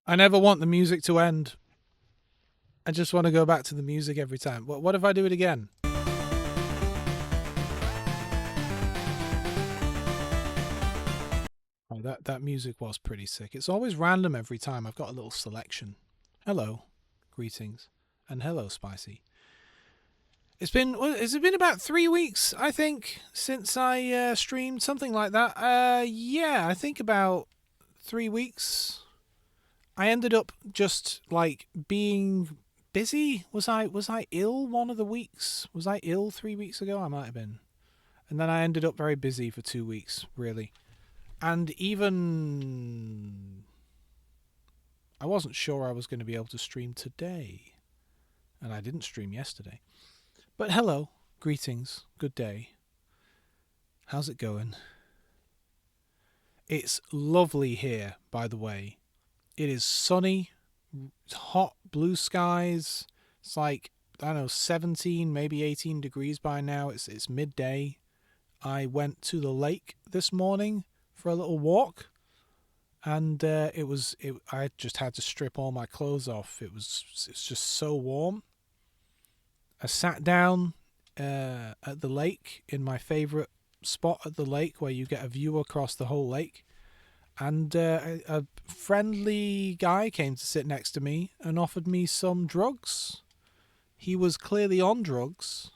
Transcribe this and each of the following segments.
I never want the music to end. I just want to go back to the music every time. What if I do it again? Oh, that music was pretty sick. It's always random every time. I've got a little selection. Hello, greetings, and hello, Spicy. Has it been about 3 weeks, I think, since I streamed something like that. Yeah, I think about 3 weeks. I ended up just like being busy. Was I ill one of the weeks? Was I ill 3 weeks ago? I might have been. And then I ended up very busy for 2 weeks, really. And even I wasn't sure I was going to be able to stream today. And I didn't stream yesterday. But hello, greetings, good day. How's it going? It's lovely here, by the way. It is sunny, it's hot, blue skies. It's like, I don't know, 17, maybe 18 degrees by now. It's midday. I went to the lake this morning for a little walk, and I just had to strip all my clothes off. It's just so warm. I sat down at the lake in my favorite spot at the lake where you get a view across the whole lake. And a friendly guy came to sit next to me and offered me some drugs. He was clearly on drugs.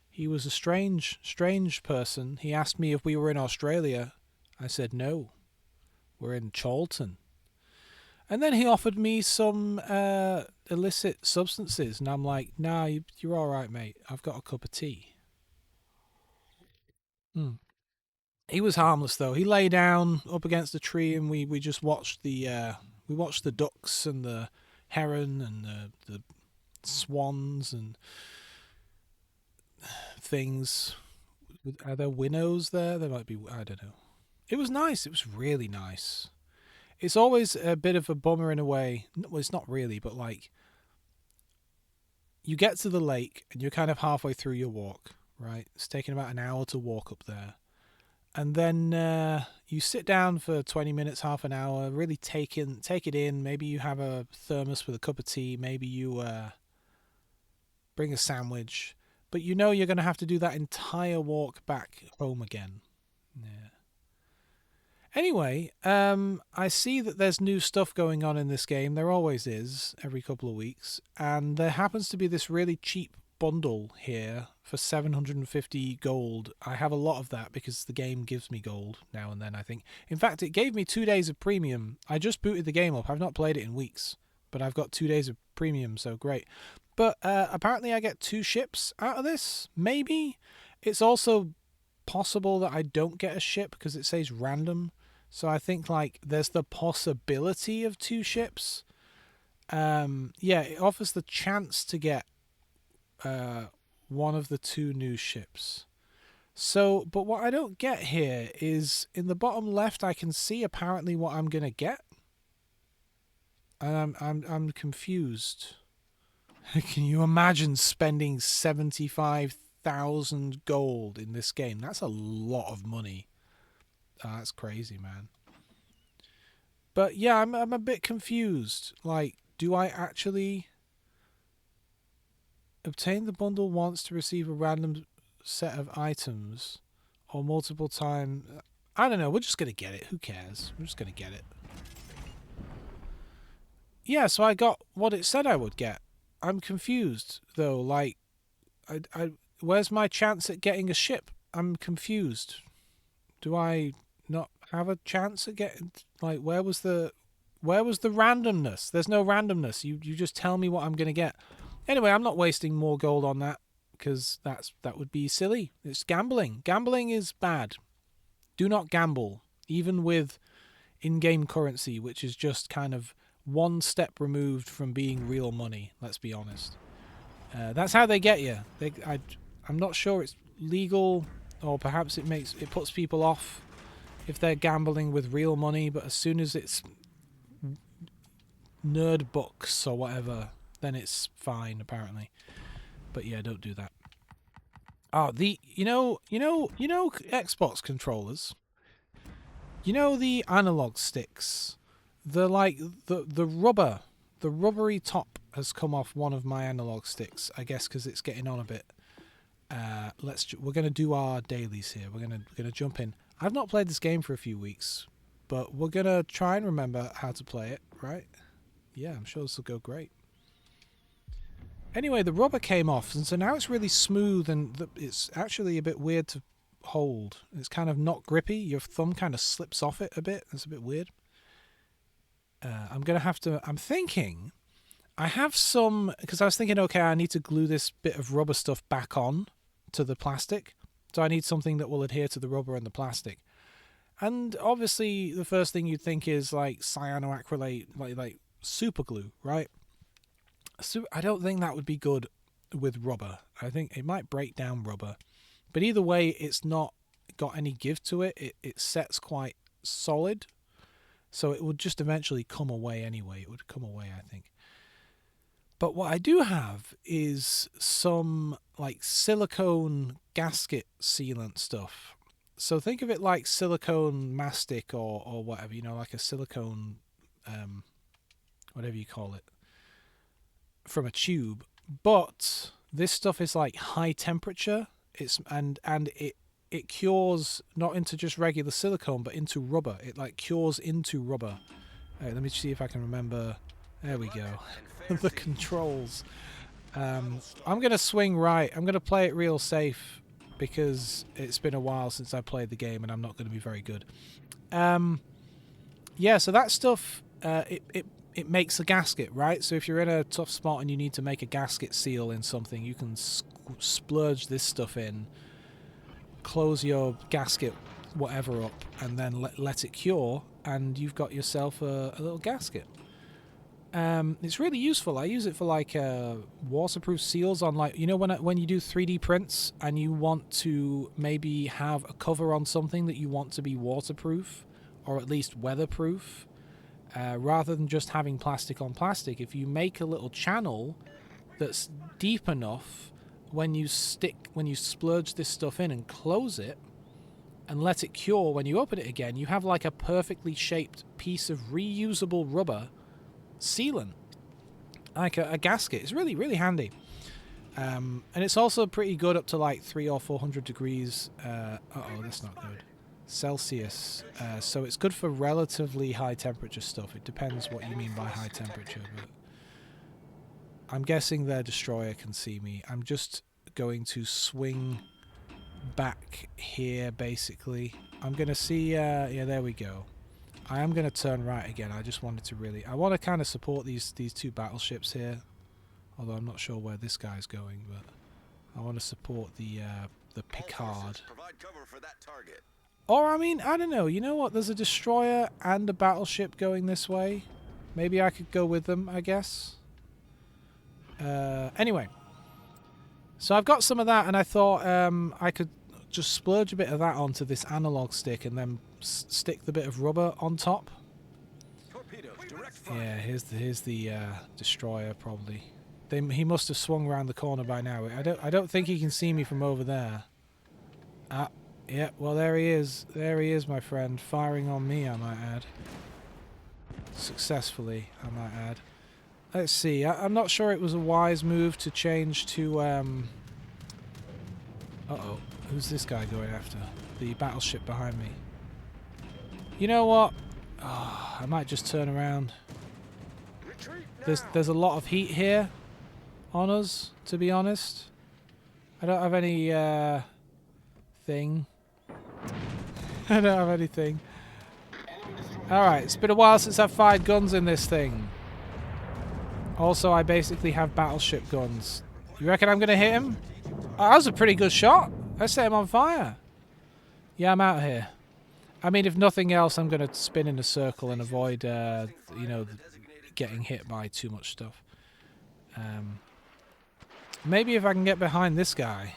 He was a strange person. He asked me if we were in Australia. I said no. We're in Charlton. And then he offered me some illicit substances. And I'm like, nah, you're all right, mate. I've got a cup of tea. Hmm. He was harmless though. He lay down up against a tree, and we just watched the ducks and the heron and the swans and things. Are there winnows there? There might be. I don't know. It was nice. It was really nice. It's always a bit of a bummer in a way. Well, it's not really, but like you get to the lake and you're kind of halfway through your walk, right? It's taking about an hour to walk up there. And then you sit down for 20 minutes, half an hour, really take it in. Maybe you have a thermos with a cup of tea. Maybe you bring a sandwich. But you know you're going to have to do that entire walk back home again. Yeah. Anyway, I see that there's new stuff going on in this game. There always is, every couple of weeks. And there happens to be this really cheap bundle here for 750 gold. I have a lot of that because the game gives me gold now and then, I think. In fact, it gave me 2 days of premium. I just booted the game up. I've not played it in weeks, but I've got 2 days of premium, so great. But apparently I get 2 ships out of this, maybe. It's also possible that I don't get a ship because it says random. So I think like there's the possibility of 2 ships. Yeah, it offers the chance to get one of the 2 new ships. So, but what I don't get here is in the bottom left, I can see apparently what I'm gonna get, and I'm confused. Can you imagine spending 75,000 gold in this game? That's a lot of money. That's crazy, man. But yeah, I'm a bit confused. Like, do I actually obtain the bundle once to receive a random set of items or multiple time? I don't know. We're just gonna get it. Who cares? We're just gonna get it. Yeah, so I got what it said I would get. I'm confused though. Like, where's my chance at getting a ship? I'm confused. Do I not have a chance at getting? Like, where was the randomness? There's no randomness. You just tell me what I'm gonna get. Anyway, I'm not wasting more gold on that because that would be silly. It's gambling. Gambling is bad. Do not gamble, even with in-game currency, which is just kind of one step removed from being real money. Let's be honest. That's how they get you. I'm not sure it's legal, or perhaps it puts people off if they're gambling with real money. But as soon as it's nerd books or whatever, then it's fine apparently. But yeah, don't do that. Oh, you know Xbox controllers. You know the analog sticks the rubbery top has come off one of my analog sticks. I guess because it's getting on a bit. We're gonna do our dailies here. We're gonna jump in. I've not played this game for a few weeks, but we're gonna try and remember how to play it. Right? Yeah, I'm sure this will go great. Anyway, the rubber came off, and so now it's really smooth, and it's actually a bit weird to hold. It's kind of not grippy. Your thumb kind of slips off it a bit. It's a bit weird. I'm going to have to... I'm thinking... I have some... Because I was thinking, okay, I need to glue this bit of rubber stuff back on to the plastic. So I need something that will adhere to the rubber and the plastic. And obviously, the first thing you'd think is like cyanoacrylate, like super glue, right? So I don't think that would be good with rubber. I think it might break down rubber. But either way, it's not got any give to it. It sets quite solid. So it would just eventually come away anyway. It would come away, I think. But what I do have is some like silicone gasket sealant stuff. So think of it like silicone mastic or whatever, like a silicone, whatever you call it, from a tube. But this stuff is like high temperature. It cures not into just regular silicone, but into rubber. It like cures into rubber. Let me see if I can remember. There we go. The controls. I'm going to swing right. I'm going to play it real safe because it's been a while since I played the game and I'm not going to be very good. Yeah, so that stuff, it makes a gasket, right? So if you're in a tough spot and you need to make a gasket seal in something, you can splurge this stuff in, close your gasket whatever up, and then let it cure, and you've got yourself a little gasket. It's really useful. I use it for like waterproof seals on, like, when you do 3D prints and you want to maybe have a cover on something that you want to be waterproof or at least weatherproof, rather than just having plastic on plastic. If you make a little channel that's deep enough, when you splurge this stuff in and close it and let it cure, when you open it again, you have like a perfectly shaped piece of reusable rubber sealant, like a gasket. It's really, really handy. And it's also pretty good up to like 300 or 400 degrees. That's not good. Celsius. So it's good for relatively high temperature stuff. It depends what you mean by high temperature, but I'm guessing their destroyer can see me. I'm just going to swing back here, basically. I'm going to see... yeah, there we go. I am going to turn right again. I just wanted to really... I want to kind of support these two battleships here. Although I'm not sure where this guy's going, but I want to support the Picard. Or, I mean, I don't know. You know what? There's a destroyer and a battleship going this way. Maybe I could go with them, I guess. Anyway. So I've got some of that, and I thought I could just splurge a bit of that onto this analog stick and then stick the bit of rubber on top. Yeah, here's the destroyer, probably. He must have swung around the corner by now. I don't think he can see me from over there. Yeah, well, there he is. There he is, my friend. Firing on me, I might add. Successfully, I might add. Let's see. I'm not sure it was a wise move to change to... Uh-oh. Who's this guy going after? The battleship behind me. You know what? Oh, I might just turn around. There's a lot of heat here on us, to be honest. I don't have any thing. I don't have anything. Alright, it's been a while since I've fired guns in this thing. Also, I basically have battleship guns. You reckon I'm going to hit him? Oh, that was a pretty good shot. I set him on fire. Yeah, I'm out of here. I mean, if nothing else, I'm going to spin in a circle and avoid, getting hit by too much stuff. Maybe if I can get behind this guy.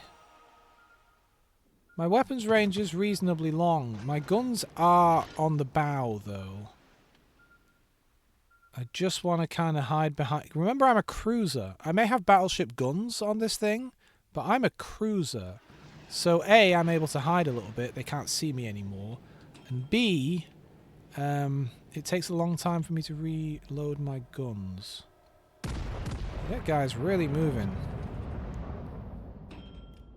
My weapons range is reasonably long. My guns are on the bow, though. I just want to kind of hide behind... Remember, I'm a cruiser. I may have battleship guns on this thing, but I'm a cruiser. So, A, I'm able to hide a little bit. They can't see me anymore. And B, It takes a long time for me to reload my guns. That guy's really moving.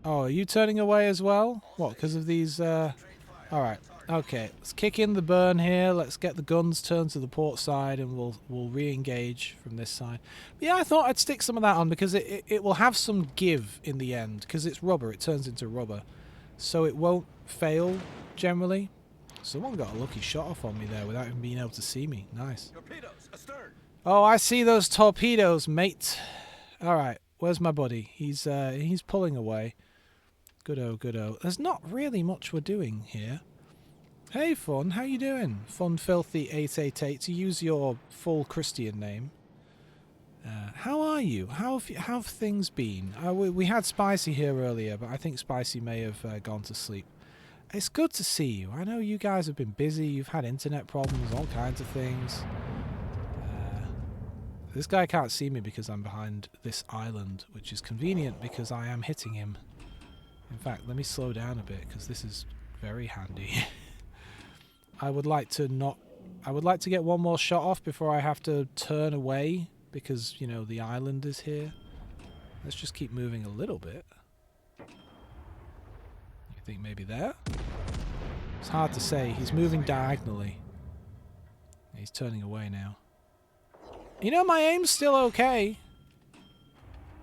Oh, are you turning away as well? What, because of these, Alright, okay. Let's kick in the burn here. Let's get the guns turned to the port side and we'll re-engage from this side. But yeah, I thought I'd stick some of that on because it will have some give in the end. Because it's rubber, it turns into rubber. So it won't fail, generally. Someone got a lucky shot off on me there without even being able to see me. Nice. Torpedoes astern. Oh, I see those torpedoes, mate. Alright, where's my buddy? He's pulling away. Good-o, good-o. There's not really much we're doing here. Hey, Fun, how you doing? Fun Filthy 888, to use your full Christian name. How are you? How have things been? We had Spicy here earlier, but I think Spicy may have gone to sleep. It's good to see you. I know you guys have been busy. You've had internet problems, all kinds of things. This guy can't see me because I'm behind this island, which is convenient because I am hitting him. In fact, let me slow down a bit because this is very handy. I would like to get one more shot off before I have to turn away because, you know, the island is here. Let's just keep moving a little bit. You think maybe there? It's hard to say. He's moving diagonally. He's turning away now. You know, my aim's still okay.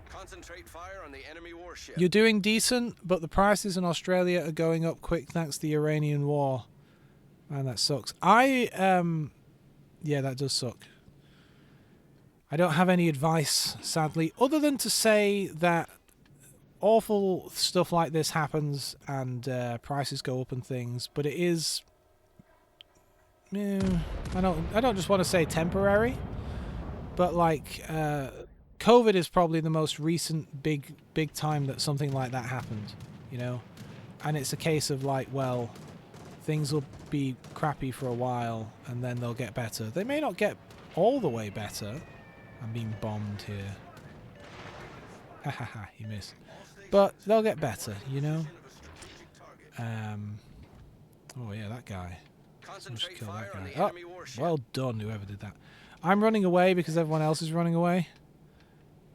Concentrate fire on the enemy warship. You're doing decent, but the prices in Australia are going up quick thanks to the Iranian war. Man, that sucks. Yeah, that does suck. I don't have any advice, sadly, other than to say that awful stuff like this happens and prices go up and things, but it is... I don't just want to say temporary, but like... COVID is probably the most recent big time that something like that happened, you know? And it's a case of like, well, things will be crappy for a while and then they'll get better. They may not get all the way better. I'm being bombed here. Ha ha ha, you missed. But they'll get better, you know? Oh yeah, that guy. Let's kill that guy. Oh, well done, whoever did that. I'm running away because everyone else is running away.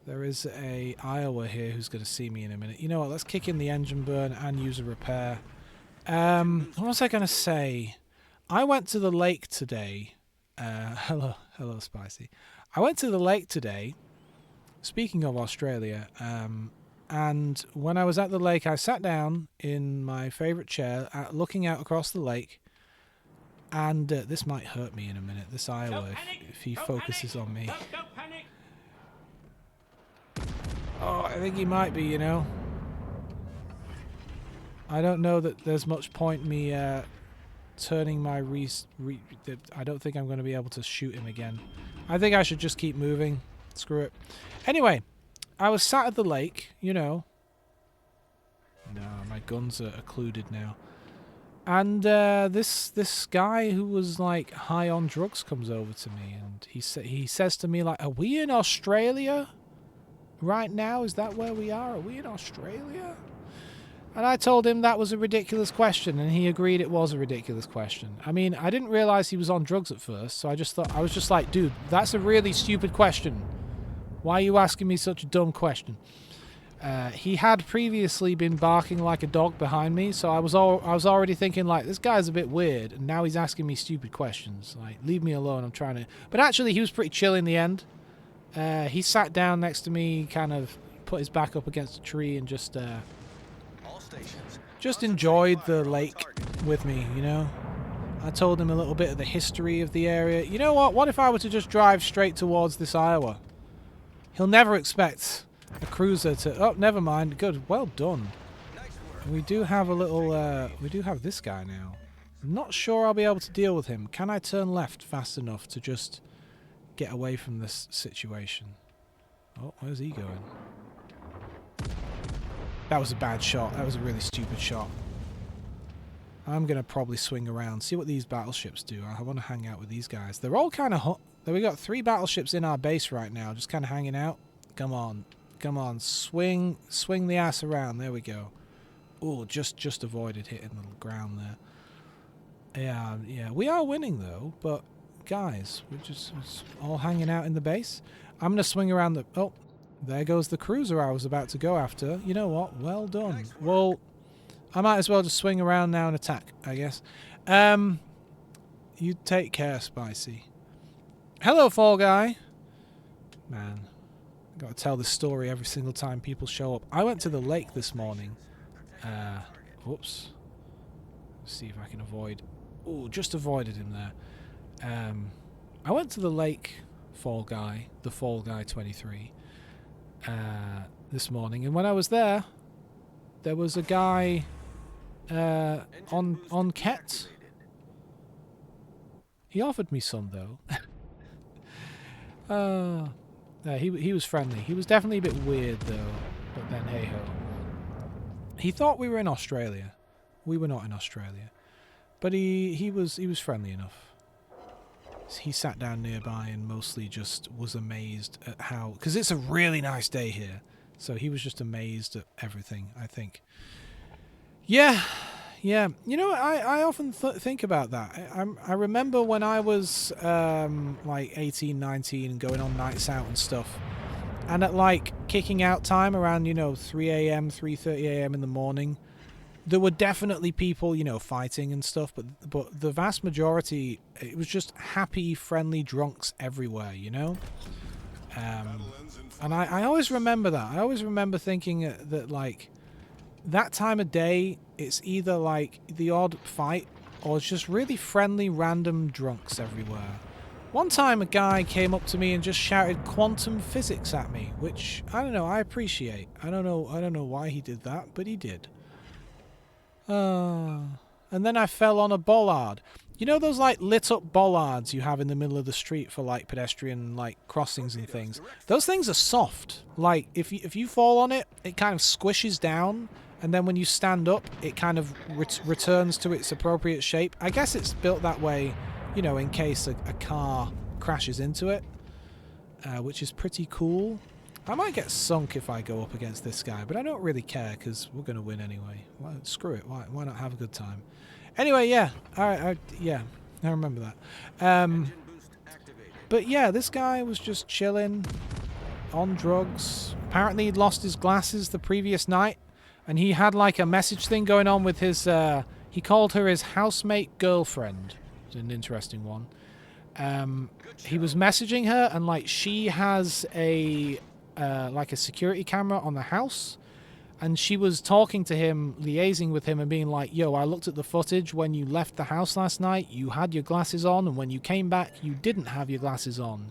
There is a Iowa here who's going to see me in a minute. You know what? Let's kick in the engine burn and use a repair. What was I going to say? I went to the lake today. Hello, Spicy. I went to the lake today. Speaking of Australia, and when I was at the lake, I sat down in my favourite chair, looking out across the lake. And this might hurt me in a minute. This Iowa, if he focuses on me. Don't panic. Oh, I think he might be, you know. I don't know that there's much point me turning my I don't think I'm going to be able to shoot him again. I think I should just keep moving. Screw it. Anyway, I was sat at the lake, you know. No, my guns are occluded now. And this guy who was like high on drugs comes over to me and he says to me like, "Are we in Australia right now? Is that where we are? Are we in Australia?" And I told him that was a ridiculous question, and he agreed it was a ridiculous question. I mean, I didn't realize he was on drugs at first, so I was just like, dude, that's a really stupid question. Why are you asking me such a dumb question? He had previously been barking like a dog behind me, so I was already thinking like, this guy's a bit weird, and now he's asking me stupid questions. Like, leave me alone, I'm trying to... But actually, he was pretty chill in the end. He sat down next to me, kind of put his back up against a tree and just enjoyed the lake with me, you know? I told him a little bit of the history of the area. You know what? What if I were to just drive straight towards this Iowa? He'll never expect a cruiser to... Oh, never mind. Good. Well done. We do have a little... we do have this guy now. I'm not sure I'll be able to deal with him. Can I turn left fast enough to just get away from this situation? Oh, where's he going? That was a bad shot. That was a really stupid shot. I'm going to probably swing around, see what these battleships do. I want to hang out with these guys. They're all kind of... We got 3 battleships in our base right now, just kind of hanging out. Come on. Come on. Swing the ass around. There we go. Oh, just avoided hitting the ground there. Yeah. We are winning though, but guys, we're just all hanging out in the base. I'm gonna swing around the. Oh, there goes the cruiser I was about to go after. You know what? Well done. Well, I might as well just swing around now and attack, I guess. You take care, Spicy. Hello, Fall Guy. Man, got to tell this story every single time people show up. I went to the lake this morning. Whoops. Let's see if I can avoid. Oh, just avoided him there. I went to the lake, Fall Guy, the Fall Guy 23, this morning, and when I was there was a guy on Ket. He offered me some though. He was friendly. He was definitely a bit weird though, but then hey ho. He thought we were in Australia. We were not in Australia, but he was friendly enough. He sat down nearby and mostly just was amazed at how, because it's a really nice day here, so he was just amazed at everything, I think. Yeah. You know, I often think about that. I remember when I was like 18, 19 and going on nights out and stuff, and at like kicking out time around, 3 a.m., 3:30 a.m. in the morning, there were definitely people, fighting and stuff, but the vast majority, it was just happy, friendly drunks everywhere, And I always remember that. I always remember thinking that, like, that time of day, it's either, like, the odd fight or it's just really friendly, random drunks everywhere. One time a guy came up to me and just shouted quantum physics at me, which, I don't know, I appreciate. I don't know why he did that, but he did. And then I fell on a bollard. You know those like lit up bollards you have in the middle of the street for like pedestrian like crossings and things? Those things are soft. Like if you fall on it, it kind of squishes down, and then when you stand up, it kind of returns to its appropriate shape. I guess it's built that way, in case a car crashes into it, which is pretty cool. I might get sunk if I go up against this guy, but I don't really care because we're going to win anyway. Well, screw it. Why not have a good time? Anyway, yeah. I remember that. But yeah, this guy was just chilling on drugs. Apparently he'd lost his glasses the previous night, and he had like a message thing going on with his... he called her his housemate girlfriend. It's an interesting one. He was messaging her, and like she has a security camera on the house, and she was talking to him, liaising with him and being like, yo, I looked at the footage when you left the house last night, you had your glasses on, and when you came back you didn't have your glasses on.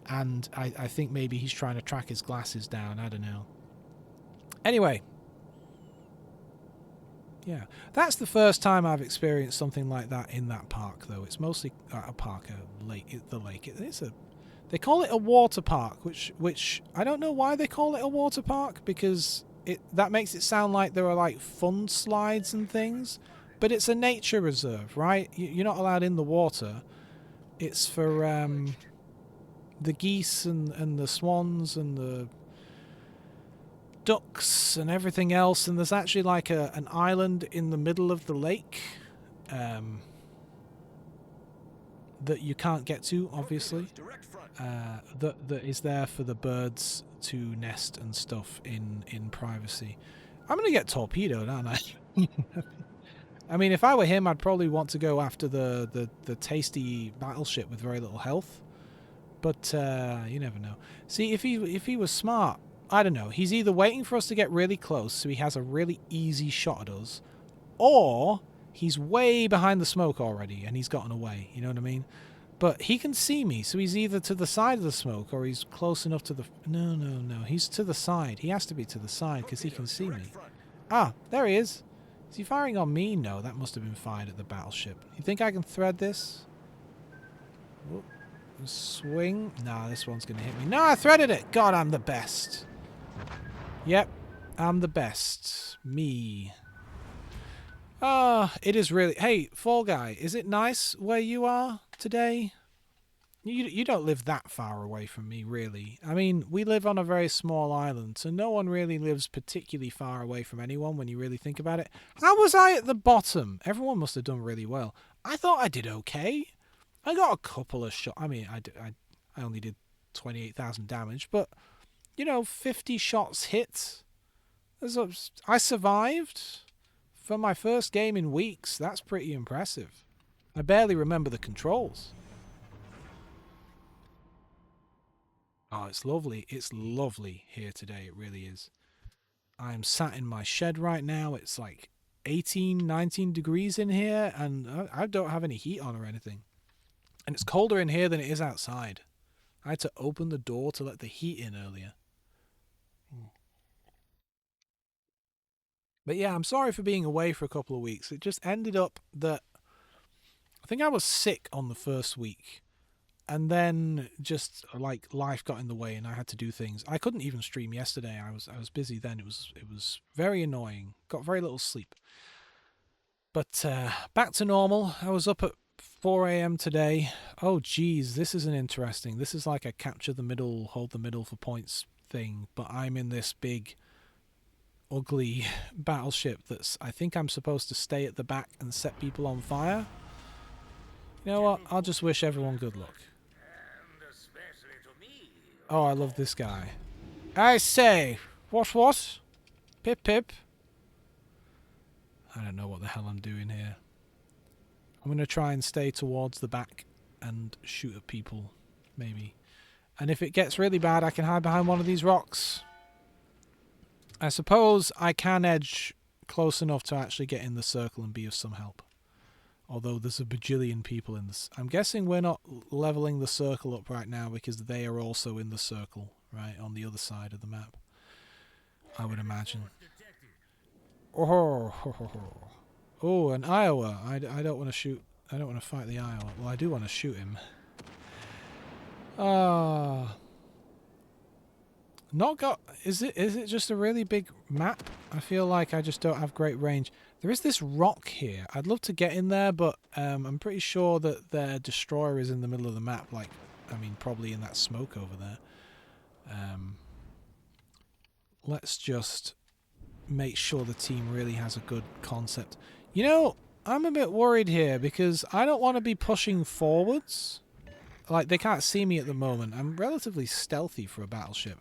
And I think maybe he's trying to track his glasses down, I don't know. Anyway, yeah, that's the first time I've experienced something like that in that park though. It's mostly a park, a lake, the lake. They call it a water park, which I don't know why they call it a water park, because that makes it sound like there are like fun slides and things, but it's a nature reserve, right? You're not allowed in the water. It's for the geese and the swans and the ducks and everything else, and there's actually like an island in the middle of the lake that you can't get to, obviously. That is there for the birds to nest and stuff in privacy. I'm gonna get torpedoed, aren't I? I mean, if I were him, I'd probably want to go after the tasty battleship with very little health. But you never know. See, if he was smart, I don't know. He's either waiting for us to get really close, so he has a really easy shot at us, or he's way behind the smoke already and he's gotten away. You know what I mean? But he can see me, so he's either to the side of the smoke or he's close enough to the... No. He's to the side. He has to be to the side because he can see me. Ah, there he is. Is he firing on me? No, that must have been fired at the battleship. You think I can thread this? Whoop. Swing. Nah, this one's going to hit me. No, I threaded it. God, I'm the best. Yep, I'm the best. Me. Ah, it is really... Hey, Fall Guy, is it nice where you are today? You don't live that far away from me, really. I mean, we live on a very small island, so no one really lives particularly far away from anyone when you really think about it. How was I at the bottom? Everyone must have done really well. I thought I did okay. I got a couple of shots. I mean, I only did 28,000 damage, but, 50 shots hit. I survived for my first game in weeks. That's pretty impressive. I barely remember the controls. Oh, it's lovely. It's lovely here today. It really is. I'm sat in my shed right now. It's like 18, 19 degrees in here, and I don't have any heat on or anything. And it's colder in here than it is outside. I had to open the door to let the heat in earlier. But yeah, I'm sorry for being away for a couple of weeks. It just ended up that I think I was sick on the first week. And then just like life got in the way and I had to do things. I couldn't even stream yesterday. I was busy then. It was very annoying. Got very little sleep. But back to normal. I was up at 4 a.m. today. Oh geez, this isn't interesting. This is like a capture the middle, hold the middle for points thing. But I'm in this big, ugly battleship that's. I think I'm supposed to stay at the back and set people on fire. You know what? I'll just wish everyone good luck. Oh, I love this guy. I say, what? Pip pip. I don't know what the hell I'm doing here. I'm going to try and stay towards the back and shoot at people, maybe. And if it gets really bad, I can hide behind one of these rocks. I suppose I can edge close enough to actually get in the circle and be of some help. Although there's a bajillion people in this. I'm guessing we're not leveling the circle up right now because they are also in the circle, right, on the other side of the map. I would imagine. Oh, an Iowa. I don't want to shoot. I don't want to fight the Iowa. Well, I do want to shoot him. Not got. Is it just a really big map? I feel like I just don't have great range. There is this rock here. I'd love to get in there, but I'm pretty sure that their destroyer is in the middle of the map. Like, I mean, probably in that smoke over there. Let's just make sure the team really has a good concept. You know, I'm a bit worried here because I don't want to be pushing forwards. Like, they can't see me at the moment. I'm relatively stealthy for a battleship.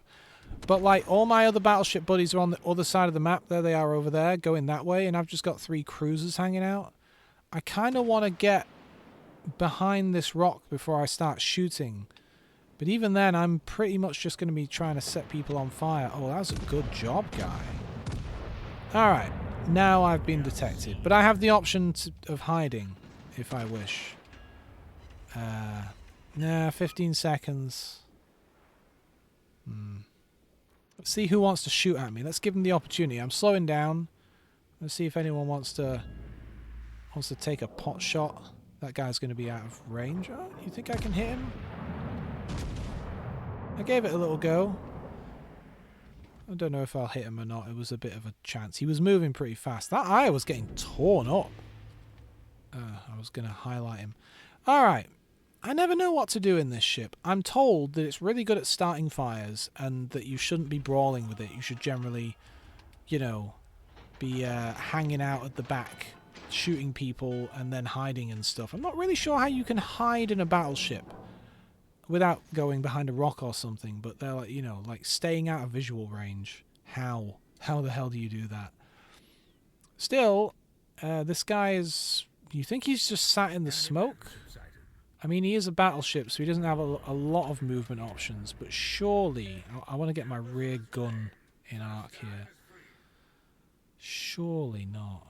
But, like, all my other battleship buddies are on the other side of the map. There they are over there, going that way. And I've just got 3 cruisers hanging out. I kind of want to get behind this rock before I start shooting. But even then, I'm pretty much just going to be trying to set people on fire. Oh, that was a good job, guy. Alright, now I've been detected. But I have the option of hiding, if I wish. Nah, 15 seconds. Let's see who wants to shoot at me. Let's give them the opportunity. I'm slowing down. Let's see if anyone wants to take a pot shot. That guy's going to be out of range. Oh, you think I can hit him? I gave it a little go. I don't know if I'll hit him or not. It was a bit of a chance. He was moving pretty fast. That eye was getting torn up. I was going to highlight him. Alright. I never know what to do in this ship. I'm told that it's really good at starting fires and that you shouldn't be brawling with it. You should generally, you know, be hanging out at the back, shooting people and then hiding and stuff. I'm not really sure how you can hide in a battleship without going behind a rock or something, but they're like, you know, like staying out of visual range. How the hell do you do that? Still, this guy is... You think he's just sat in the smoke? I mean, he is a battleship, so he doesn't have a lot of movement options, but surely... I want to get my rear gun in arc here. Surely not.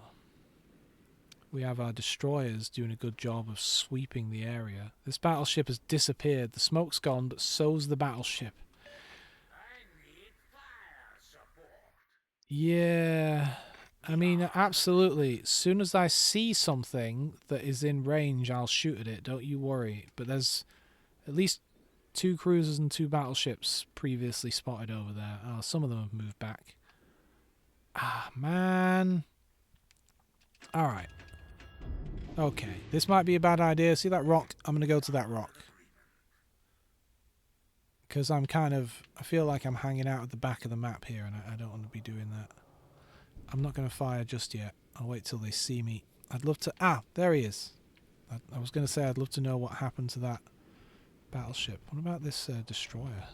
We have our destroyers doing a good job of sweeping the area. This battleship has disappeared. The smoke's gone, but so's the battleship. Yeah... I mean, absolutely. As soon as I see something that is in range, I'll shoot at it. Don't you worry. But there's at least 2 cruisers and 2 battleships previously spotted over there. Oh, some of them have moved back. Ah, man. Alright. Okay. This might be a bad idea. See that rock? I'm going to go to that rock. Because I'm kind of... I feel like I'm hanging out at the back of the map here, and I don't want to be doing that. I'm not going to fire just yet. I'll wait till they see me. I'd love to... Ah, there he is. I was going to say I'd love to know what happened to that battleship. What about this destroyer?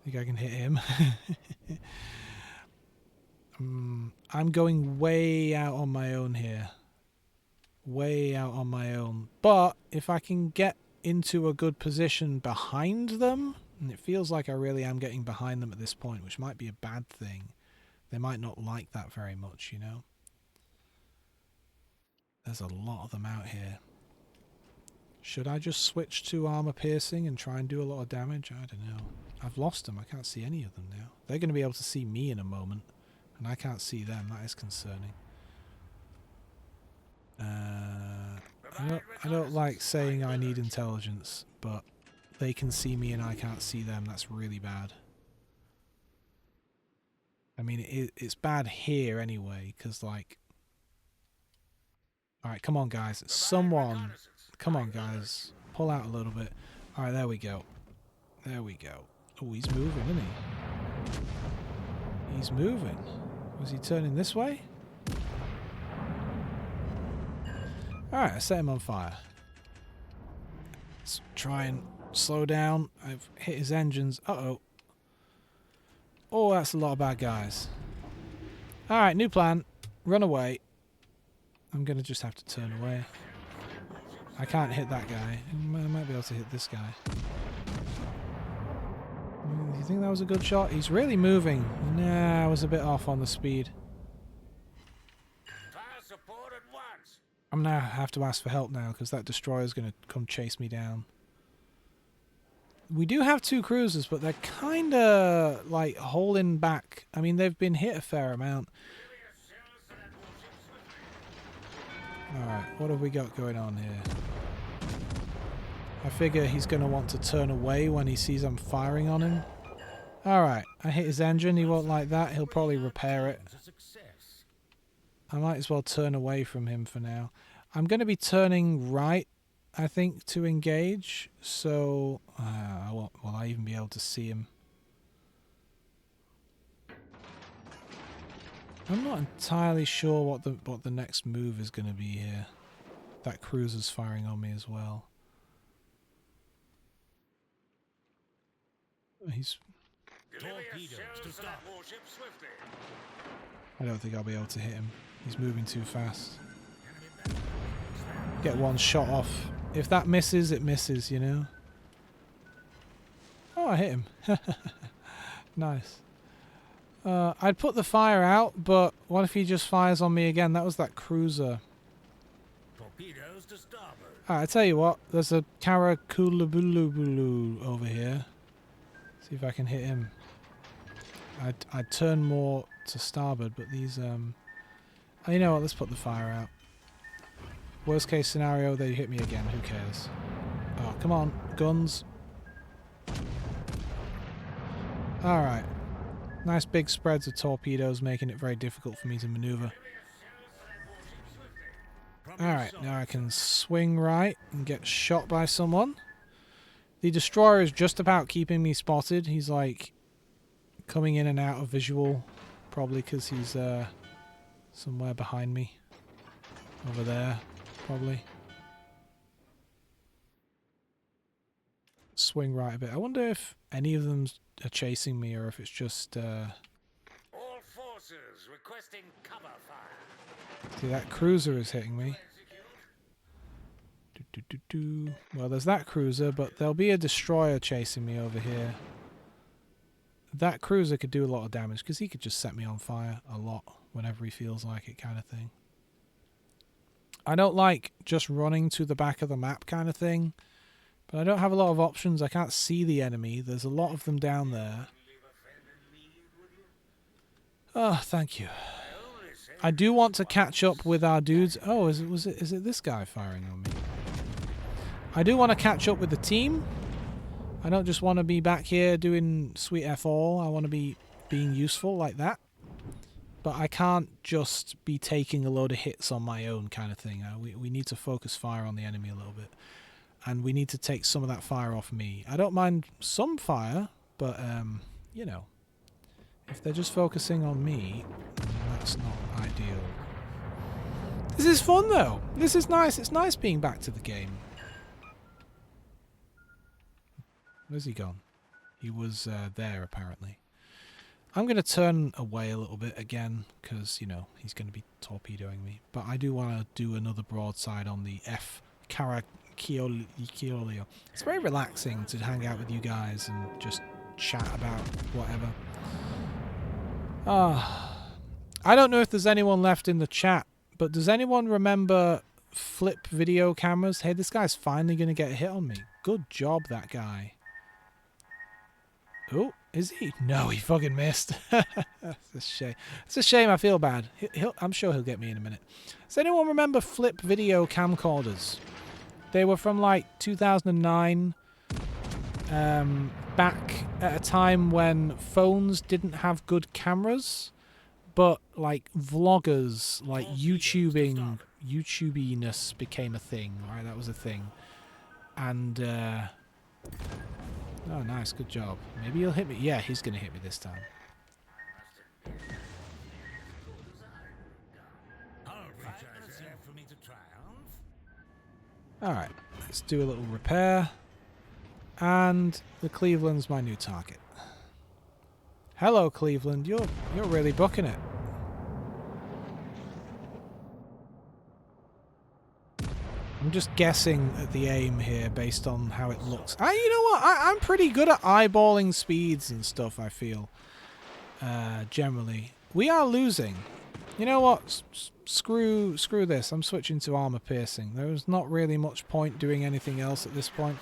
Think I can hit him? I'm going way out on my own here. Way out on my own. But if I can get into a good position behind them, and it feels like I really am getting behind them at this point, which might be a bad thing. They might not like that very much, you know? There's a lot of them out here. Should I just switch to armor piercing and try and do a lot of damage? I don't know. I've lost them. I can't see any of them now. They're going to be able to see me in a moment, and I can't see them. That is concerning. I don't like saying I need intelligence, but they can see me and I can't see them. That's really bad. I mean, it's bad here anyway, because, like... Alright, come on, guys. Someone... Come on, guys. Pull out a little bit. Alright, there we go. There we go. Oh, he's moving, isn't he? He's moving. Was he turning this way? Alright, I set him on fire. Let's try and slow down. I've hit his engines. Uh-oh. Oh, that's a lot of bad guys. Alright, new plan. Run away. I'm going to just have to turn away. I can't hit that guy. I might be able to hit this guy. Do you think that was a good shot? He's really moving. Nah, I was a bit off on the speed. I'm going to have to ask for help now because that destroyer's going to come chase me down. We do have 2 cruisers, but they're kind of like holding back. I mean, they've been hit a fair amount. Alright, what have we got going on here? I figure he's going to want to turn away when he sees I'm firing on him. Alright, I hit his engine. He won't like that. He'll probably repair it. I might as well turn away from him for now. I'm going to be turning right, I think, to engage. So, will I even be able to see him? I'm not entirely sure what the next move is going to be here. That cruiser's firing on me as well. He's... I don't think I'll be able to hit him. He's moving too fast. Get one shot off. If that misses, it misses, you know? Oh, I hit him. Nice. I'd put the fire out, but what if he just fires on me again? That was that cruiser. Torpedoes to starboard. Alright, I tell you what. There's a Karakulubulubulu over here. See if I can hit him. I'd turn more to starboard, but these... Oh, you know what? Let's put the fire out. Worst case scenario, they hit me again. Who cares? Oh, come on. Guns. Alright. Nice big spreads of torpedoes, making it very difficult for me to maneuver. Alright, now I can swing right and get shot by someone. The destroyer is just about keeping me spotted. He's like coming in and out of visual, probably because he's somewhere behind me. Over there, probably. Swing right a bit. I wonder if any of them are chasing me or if it's just... All forces requesting cover fire. See, that cruiser is hitting me. Well, there's that cruiser, but there'll be a destroyer chasing me over here. That cruiser could do a lot of damage because he could just set me on fire a lot whenever he feels like it, kind of thing. I don't like just running to the back of the map kind of thing, but I don't have a lot of options. I can't see the enemy. There's a lot of them down there. Oh, thank you. I do want to catch up with our dudes. Oh, is it this guy firing on me? I do want to catch up with the team. I don't just want to be back here doing sweet F all. I want to be being useful like that. But I can't just be taking a load of hits on my own kind of thing. We need to focus fire on the enemy a little bit. And we need to take some of that fire off me. I don't mind some fire, but, you know, if they're just focusing on me, that's not ideal. This is fun, though. This is nice. It's nice being back to the game. Where's he gone? He was there, apparently. I'm going to turn away a little bit again, because, you know, he's going to be torpedoing me. But I do want to do another broadside on the F. Caracolio. It's very relaxing to hang out with you guys and just chat about whatever. I don't know if there's anyone left in the chat, but does anyone remember flip video cameras? Hey, this guy's finally going to get a hit on me. Good job, that guy. Oh, is he? No, he fucking missed. That's a shame. It's a shame. I feel bad. I'm sure he'll get me in a minute. Does anyone remember flip video camcorders? They were from like 2009. Back at a time when phones didn't have good cameras, but like vloggers, like YouTubiness became a thing, right? That was a thing. And oh, nice, good job. Maybe he'll hit me. Yeah, he's gonna hit me this time. Alright, let's do a little repair. And the Cleveland's my new target. Hello, Cleveland. You're really booking it. I'm just guessing at the aim here based on how it looks. You know what? I'm pretty good at eyeballing speeds and stuff, I feel. Generally. We are losing. You know what? Screw this. I'm switching to armor piercing. There's not really much point doing anything else at this point.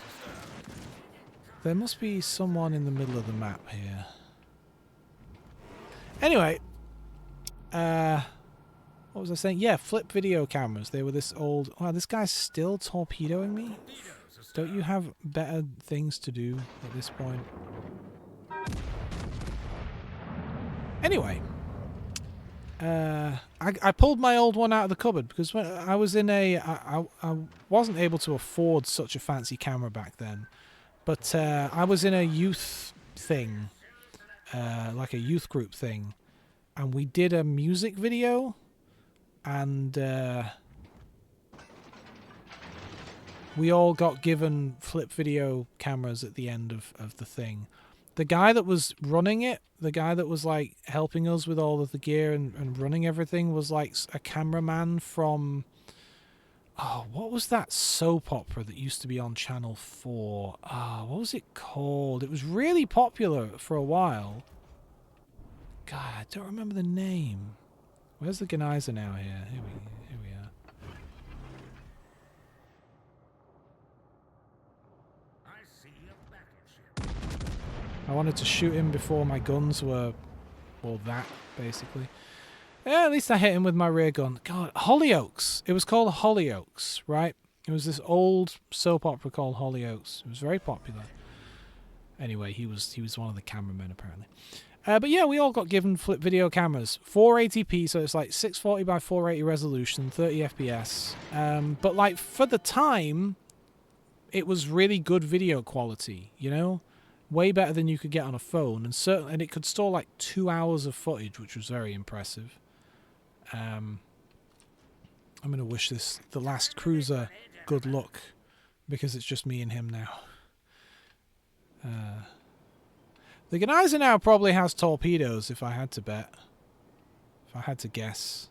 There must be someone in the middle of the map here. Anyway. What was I saying? Yeah, flip video cameras. They were this old... Wow, this guy's still torpedoing me? Don't you have better things to do at this point? Anyway. I pulled my old one out of the cupboard because when I was in a... I wasn't able to afford such a fancy camera back then. But I was in a youth thing. Like a youth group thing. And we did a music video. And we all got given flip video cameras at the end of the thing. The guy that was running it, the guy that was like helping us with all of the gear and running everything was like a cameraman from... Oh, what was that soap opera that used to be on Channel 4? What was it called? It was really popular for a while. God, I don't remember the name. Where's the Genizer now here? Here we are. I see a battleship. I wanted to shoot him before my guns were... Well, that, basically. Yeah, at least I hit him with my rear gun. God, Hollyoaks. It was called Hollyoaks, right? It was this old soap opera called Hollyoaks. It was very popular. Anyway, he was one of the cameramen, apparently. But yeah, we all got given flip video cameras. 480p, so it's like 640 by 480 resolution, 30 FPS. But like for the time, it was really good video quality, you know? Way better than you could get on a phone. And it could store like 2 hours of footage, which was very impressive. I'm going to wish the last cruiser good luck, because it's just me and him now. The Genizer now probably has torpedoes, if I had to bet. If I had to guess.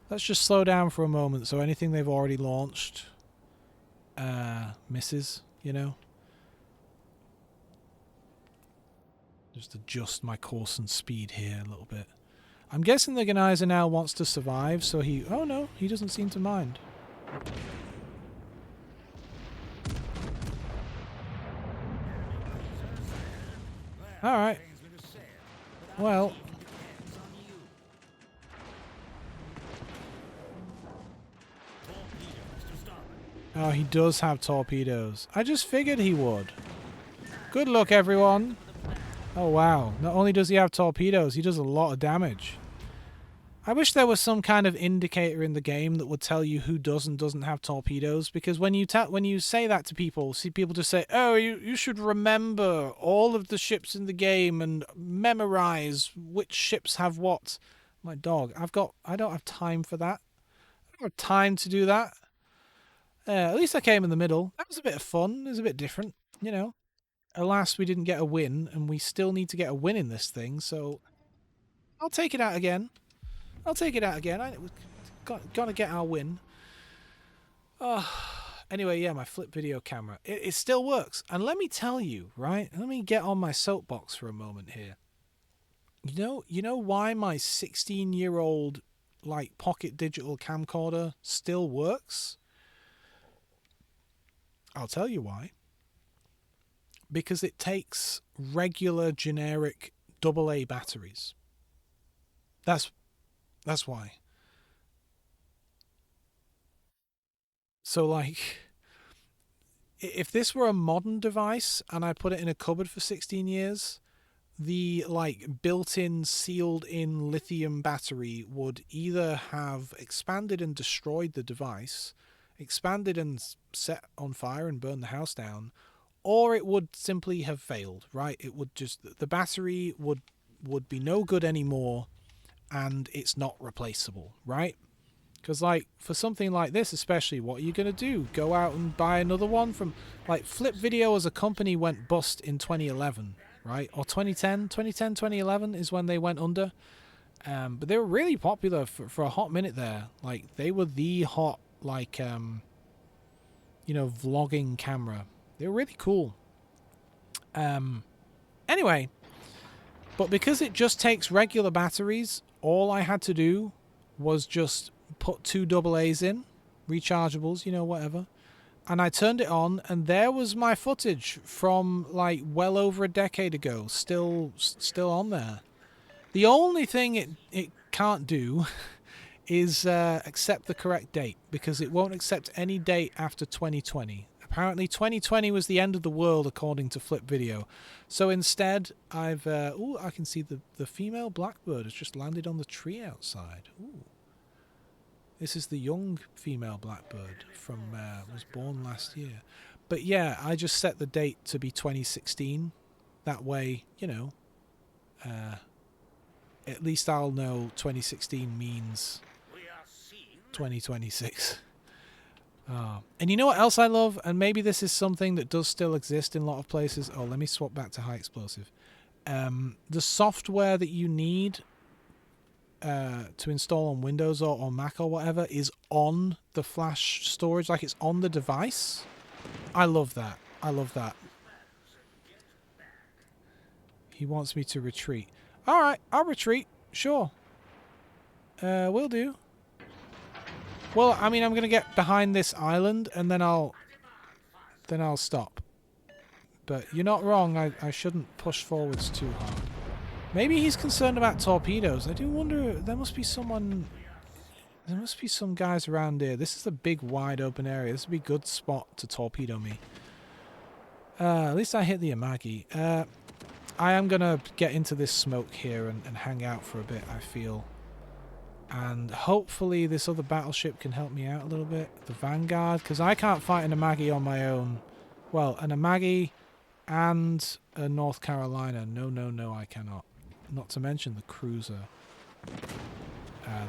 Let's just slow down for a moment so anything they've already launched misses, you know? Just adjust my course and speed here a little bit. I'm guessing the Genizer now wants to survive, so he... Oh no, he doesn't seem to mind. Alright. Well. Oh, he does have torpedoes. I just figured he would. Good luck, everyone. Oh, wow. Not only does he have torpedoes, he does a lot of damage. I wish there was some kind of indicator in the game that would tell you who does and doesn't have torpedoes. Because when you say that to people, see people just say, "Oh, you should remember all of the ships in the game and memorize which ships have what." My dog, I don't have time for that. I don't have time to do that. At least I came in the middle. That was a bit of fun. It was a bit different, you know. Alas, we didn't get a win, and we still need to get a win in this thing. So I'll take it out again. I'll take it out again. Gotta get our win. Oh, anyway, yeah, my flip video camera. It still works. And let me tell you, right? Let me get on my soapbox for a moment here. You know why my 16-year-old like pocket digital camcorder still works? I'll tell you why. Because it takes regular generic AA batteries. That's why. So like if this were a modern device and I put it in a cupboard for 16 years, the like built-in sealed-in lithium battery would either have expanded and destroyed the device, expanded and set on fire and burned the house down, or it would simply have failed, right? It would just the battery would be no good anymore and it's not replaceable, right? Because, like, for something like this especially, what are you going to do? Go out and buy another one from... Like, Flip Video as a company went bust in 2011, right? Or 2010? 2010, 2011 is when they went under. But they were really popular for a hot minute there. Like, they were the hot, like, you know, vlogging camera. They were really cool. Anyway, but because it just takes regular batteries, all I had to do was just put 2 AA's in, rechargeables, you know, whatever, and I turned it on, and there was my footage from like well over a decade ago, still on there. The only thing it can't do is accept the correct date, because it won't accept any date after 2020. Apparently 2020 was the end of the world according to Flip Video. So instead I've I can see the female blackbird has just landed on the tree outside. Ooh. This is the young female blackbird from was born last year. But yeah, I just set the date to be 2016. That way, you know, at least I'll know 2016 means 2026. And you know what else I love? And maybe this is something that does still exist in a lot of places. Oh, let me swap back to high explosive. The software that you need to install on Windows or Mac or whatever is on the flash storage, like it's on the device. I love that. I love that. He wants me to retreat. Alright, I'll retreat. Sure. Will do. Well, I mean, I'm going to get behind this island and then I'll stop. But you're not wrong. I shouldn't push forwards too hard. Maybe he's concerned about torpedoes. I do wonder, there must be some guys around here. This is a big wide open area. This would be a good spot to torpedo me. At least I hit the Amagi. I am going to get into this smoke here and hang out for a bit, I feel. And hopefully this other battleship can help me out a little bit. The Vanguard, because I can't fight an Amagi on my own. Well, an Amagi and a North Carolina. No, I cannot. Not to mention the cruiser.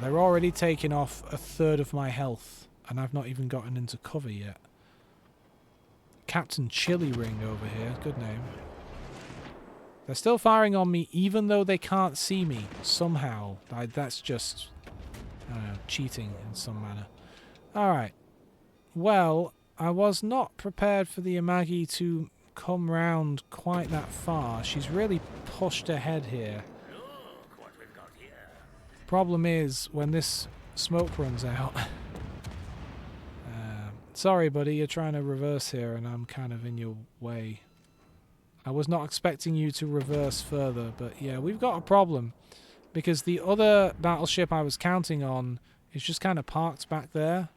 They're already taking off a third of my health, and I've not even gotten into cover yet. Captain Chili Ring over here. Good name. They're still firing on me, even though they can't see me. Somehow. That's just... I don't know, cheating in some manner. Alright. Well, I was not prepared for the Amagi to come round quite that far. She's really pushed ahead here. Look what we've got here. Problem is, when this smoke runs out... sorry, buddy, you're trying to reverse here and I'm kind of in your way. I was not expecting you to reverse further, but yeah, we've got a problem. Because the other battleship I was counting on is just kind of parked back there.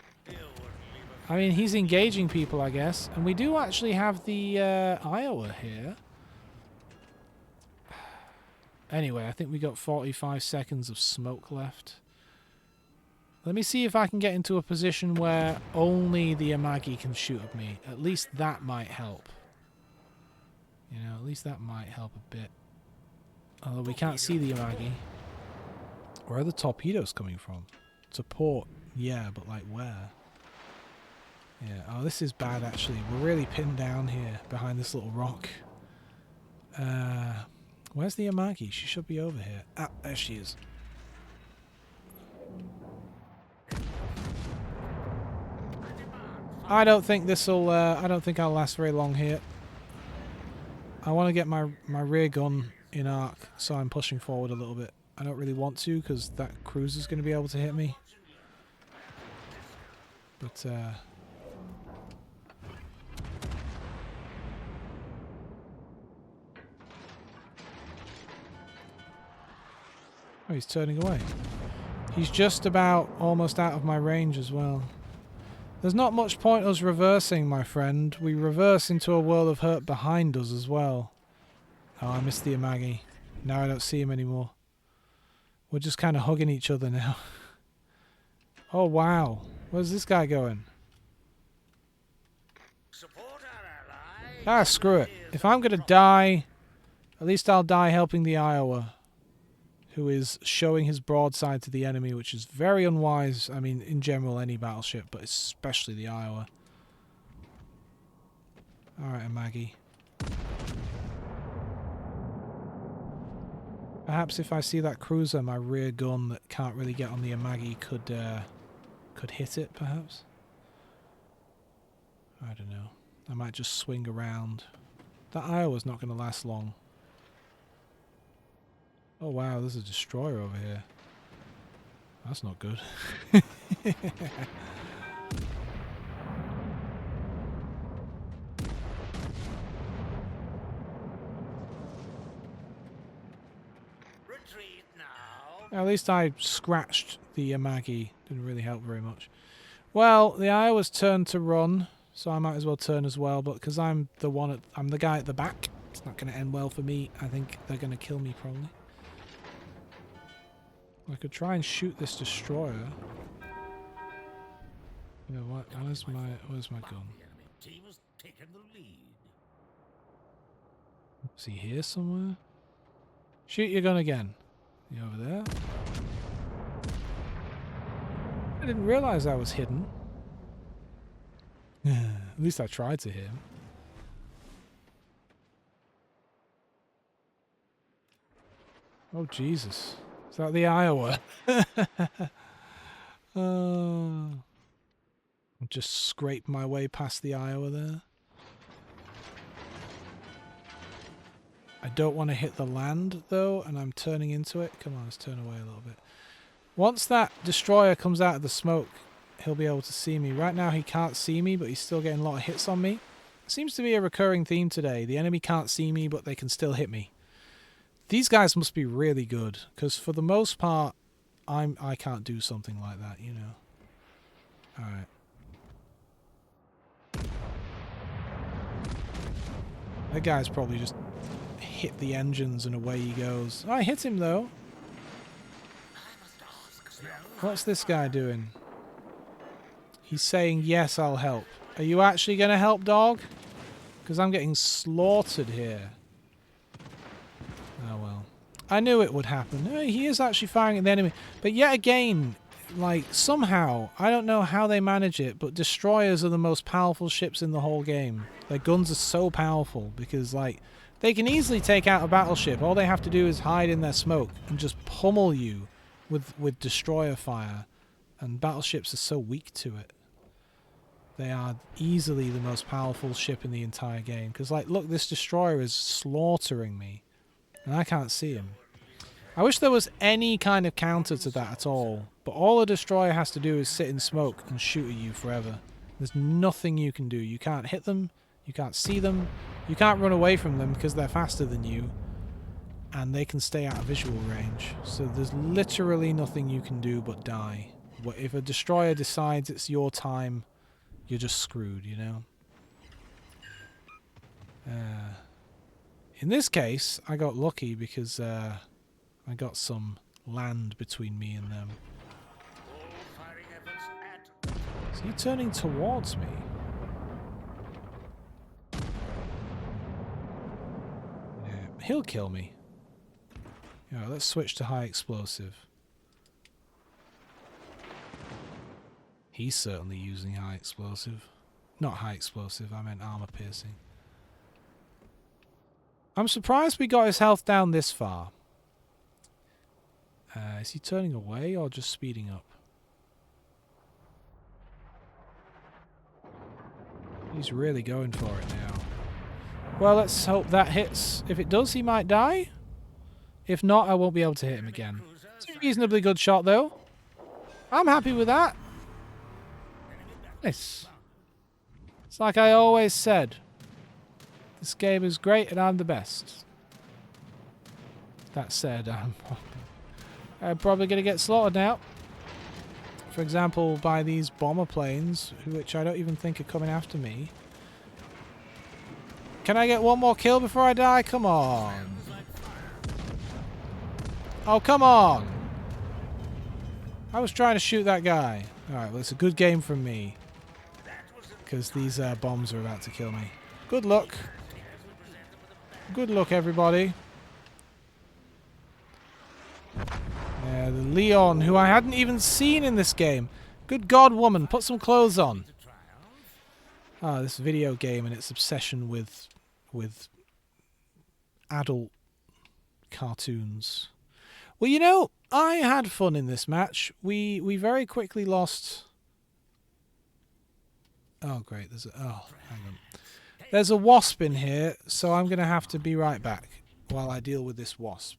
I mean, he's engaging people, I guess. And we do actually have the Iowa here. Anyway, I think we got 45 seconds of smoke left. Let me see if I can get into a position where only the Amagi can shoot at me. At least that might help. You know, at least that might help a bit. Although we can't see the Amagi. Where are the torpedoes coming from? To port, yeah, but like where? Yeah, oh, this is bad actually. We're really pinned down here behind this little rock. Where's the Amagi? She should be over here. Ah, there she is. I don't think this'll. I don't think I'll last very long here. I want to get my rear gun in arc, so I'm pushing forward a little bit. I don't really want to because that cruiser's going to be able to hit me. But oh, he's turning away. He's just about almost out of my range as well. There's not much point us reversing, my friend. We reverse into a world of hurt behind us as well. Oh, I missed the Amagi. Now I don't see him anymore. We're just kind of hugging each other now. Oh, wow. Where's this guy going? Ah, screw it. If I'm going to die, at least I'll die helping the Iowa, who is showing his broadside to the enemy, which is very unwise. I mean, in general, any battleship, but especially the Iowa. Alright, Maggie. Perhaps if I see that cruiser, my rear gun that can't really get on the Amagi could hit it, perhaps? I don't know. I might just swing around. That Iowa's not going to last long. Oh wow, there's a destroyer over here. That's not good. Retreat now. At least I scratched the Amagi. Didn't really help very much. Well, the Iowa's turned to run, so I might as well turn as well. But because I'm the guy at the back, it's not going to end well for me. I think they're going to kill me probably. I could try and shoot this destroyer. Yeah, where's my gun? Team has taken the lead. Is he here somewhere? Shoot your gun again. You over there? I didn't realize I was hidden. At least I tried to hit him. Oh Jesus. Is that the Iowa? I just scraped my way past the Iowa there. I don't want to hit the land though, and I'm turning into it. Come on, let's turn away a little bit. Once that destroyer comes out of the smoke, he'll be able to see me. Right now he can't see me, but he's still getting a lot of hits on me. Seems to be a recurring theme today. The enemy can't see me, but they can still hit me. These guys must be really good, because for the most part, I can't do something like that, you know. Alright. That guy's probably just hit the engines and away he goes. I hit him though. What's this guy doing? He's saying, yes, I'll help. Are you actually going to help, dog? Because I'm getting slaughtered here. Oh well. I knew it would happen. He is actually firing at the enemy. But yet again, like, somehow, I don't know how they manage it, but destroyers are the most powerful ships in the whole game. Their guns are so powerful because, like, they can easily take out a battleship. All they have to do is hide in their smoke and just pummel you with destroyer fire. And battleships are so weak to it. They are easily the most powerful ship in the entire game. Because, like, look, this destroyer is slaughtering me. And I can't see him. I wish there was any kind of counter to that at all. But all a destroyer has to do is sit in smoke and shoot at you forever. There's nothing you can do. You can't hit them. You can't see them. You can't run away from them because they're faster than you. And they can stay out of visual range. So there's literally nothing you can do but die. If a destroyer decides it's your time, you're just screwed, you know? In this case, I got lucky because I got some land between me and them. All firing he turning towards me? Yeah, he'll kill me. Yeah, let's switch to high explosive. He's certainly using high explosive. Not high explosive, I meant armor piercing. I'm surprised we got his health down this far. Is he turning away or just speeding up? He's really going for it now. Well, let's hope that hits. If it does, he might die. If not, I won't be able to hit him again. It's a reasonably good shot, though. I'm happy with that. Nice. It's like I always said. This game is great and I'm the best. That said, I'm probably going to get slaughtered now. For example, by these bomber planes, which I don't even think are coming after me. Can I get one more kill before I die? Come on. Oh, come on. I was trying to shoot that guy. Alright, well, it's a good game from me. Because these bombs are about to kill me. Good luck. Good luck, everybody. Yeah, the Leon, who I hadn't even seen in this game. Good God, woman, put some clothes on. Ah, this video game and its obsession with adult cartoons. Well, you know, I had fun in this match. We very quickly lost. Oh, great. Hang on. There's a wasp in here, so I'm going to have to be right back while I deal with this wasp.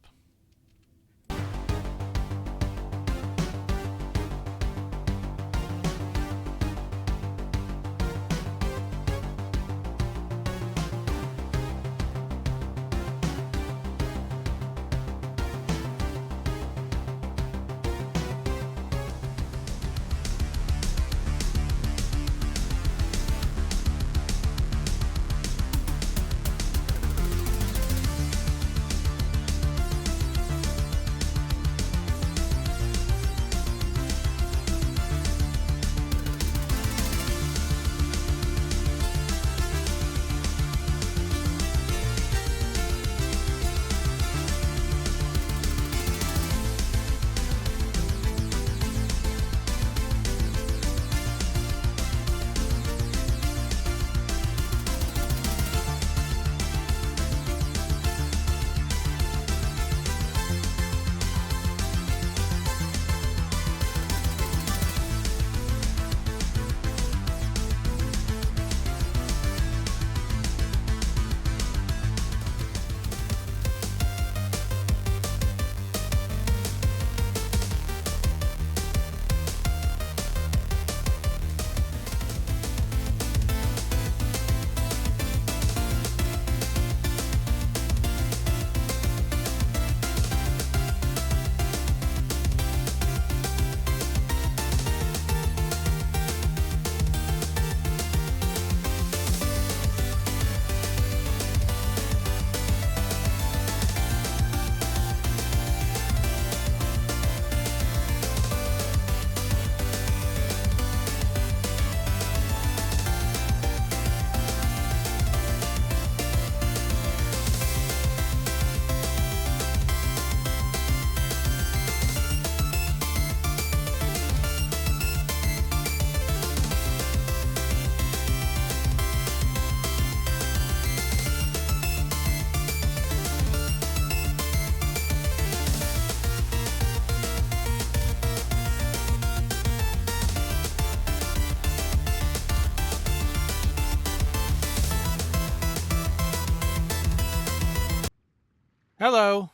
Hello.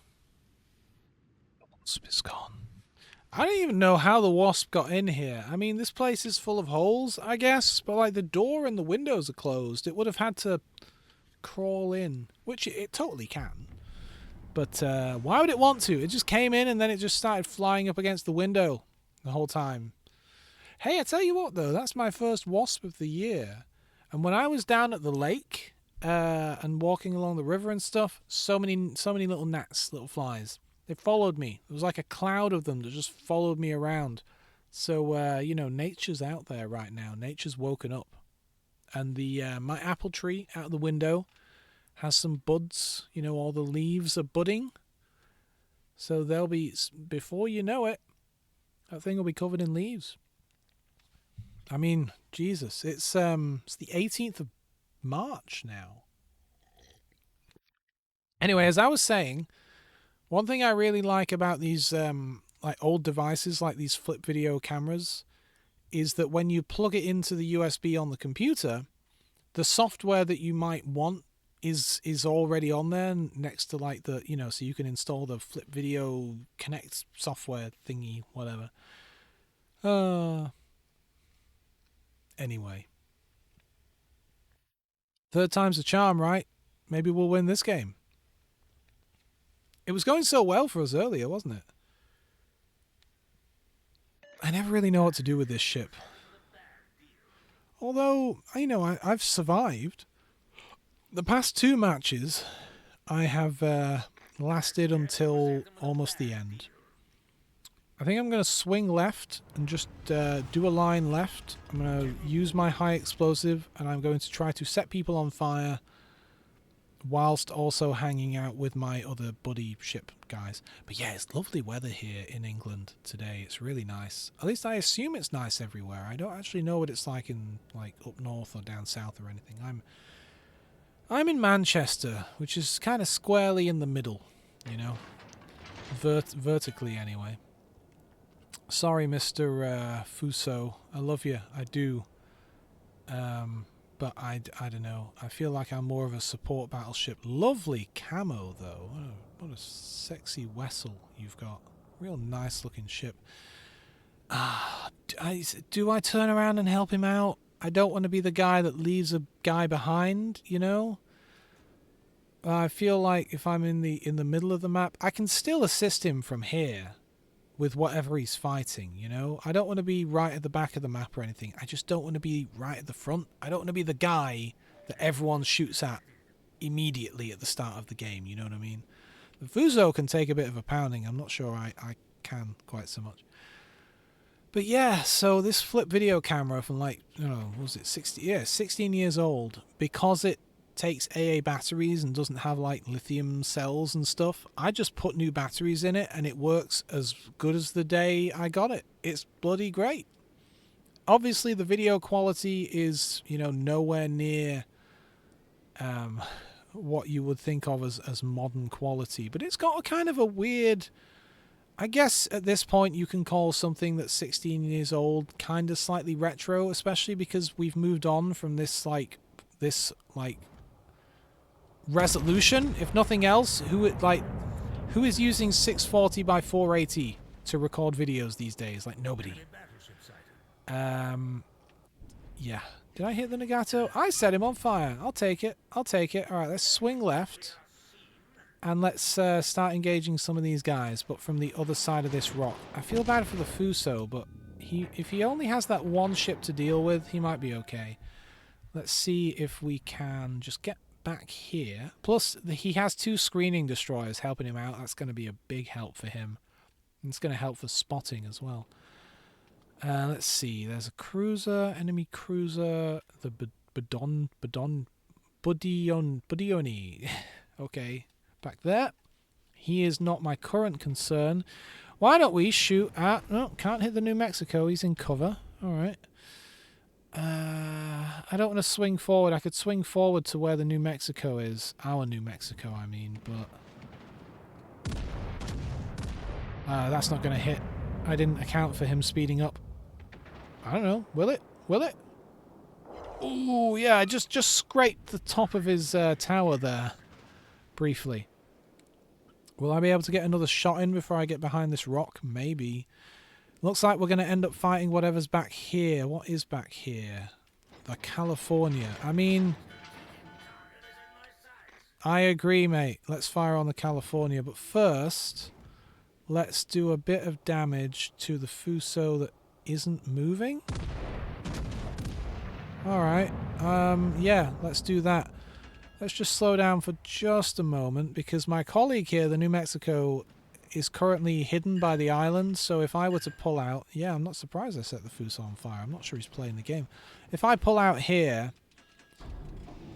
Wasp is gone. I don't even know how the wasp got in here. I mean, this place is full of holes, I guess, but like the door and the windows are closed. It would have had to crawl in, which it totally can. But why would it want to? It just came in and then it just started flying up against the window the whole time. Hey, I tell you what though, that's my first wasp of the year. And when I was down at the lake and walking along the river and stuff, so many little gnats, little flies. They followed me. It was like a cloud of them that just followed me around. So, you know, nature's out there right now. Nature's woken up. And my apple tree out the window has some buds. You know, all the leaves are budding. So they'll be, before you know it, that thing will be covered in leaves. I mean, Jesus, it's the 18th of March now. Anyway, as I was saying, one thing I really like about these like old devices, like these flip video cameras, is that when you plug it into the USB on the computer, the software that you might want is already on there next to like the, you know, so you can install the Flip Video Connect software thingy, whatever. Anyway. Third time's the charm, right? Maybe we'll win this game. It was going so well for us earlier, wasn't it? I never really know what to do with this ship. Although, you know, I've survived. The past 2 matches, I have lasted until almost the end. I think I'm going to swing left and just do a line left. I'm going to use my high explosive and I'm going to try to set people on fire whilst also hanging out with my other buddy ship guys. But yeah, it's lovely weather here in England today. It's really nice. At least I assume it's nice everywhere. I don't actually know what it's like in like up north or down south or anything. I'm in Manchester, which is kind of squarely in the middle, you know, vertically anyway. Sorry, Mr. Fuso. I love you. I do. But I don't know. I feel like I'm more of a support battleship. Lovely camo, though. What a sexy vessel you've got. Real nice looking ship. Do I turn around and help him out? I don't want to be the guy that leaves a guy behind, you know? I feel like if I'm in the middle of the map, I can still assist him from here with whatever he's fighting, you know? I don't want to be right at the back of the map or anything. I just don't want to be right at the front. I don't want to be the guy that everyone shoots at immediately at the start of the game, you know what I mean? The Fuso can take a bit of a pounding. I'm not sure I can quite so much. But yeah, so this flip video camera from like, you know, was it 16 years old, because it takes AA batteries and doesn't have like lithium cells and stuff, I just put new batteries in it and it works as good as the day I got it. It's bloody great. Obviously the video quality is, you know, nowhere near what you would think of as modern quality, but it's got a kind of a weird, I guess at this point you can call something that's 16 years old kind of slightly retro, especially because we've moved on from this resolution. If nothing else, who is using 640 by 480 to record videos these days? Like nobody. Yeah. Did I hit the Nagato? I set him on fire. I'll take it. All right, let's swing left. And let's start engaging some of these guys, but from the other side of this rock. I feel bad for the Fuso, but if he only has that one ship to deal with, he might be okay. Let's see if we can just get back here. Plus, he has 2 screening destroyers helping him out. That's going to be a big help for him. It's going to help for spotting as well. Let's see. There's a cruiser, enemy cruiser, the Budioni. Okay. Back there. He is not my current concern. Why don't we shoot at... No, can't hit the New Mexico. He's in cover. Alright. I don't want to swing forward. I could swing forward to where the New Mexico is. Our New Mexico, I mean, but... that's not going to hit. I didn't account for him speeding up. I don't know. Will it? Will it? Ooh, yeah, I just scraped the top of his tower there. Briefly. Will I be able to get another shot in before I get behind this rock? Maybe. Looks like we're going to end up fighting whatever's back here. What is back here? The California. I mean... I agree, mate. Let's fire on the California. But first, let's do a bit of damage to the Fuso that isn't moving. Alright. Yeah, let's do that. Let's just slow down for just a moment, because my colleague here, the New Mexico, is currently hidden by the island, so if I were to pull out... Yeah, I'm not surprised I set the Fuso on fire. I'm not sure he's playing the game. If I pull out here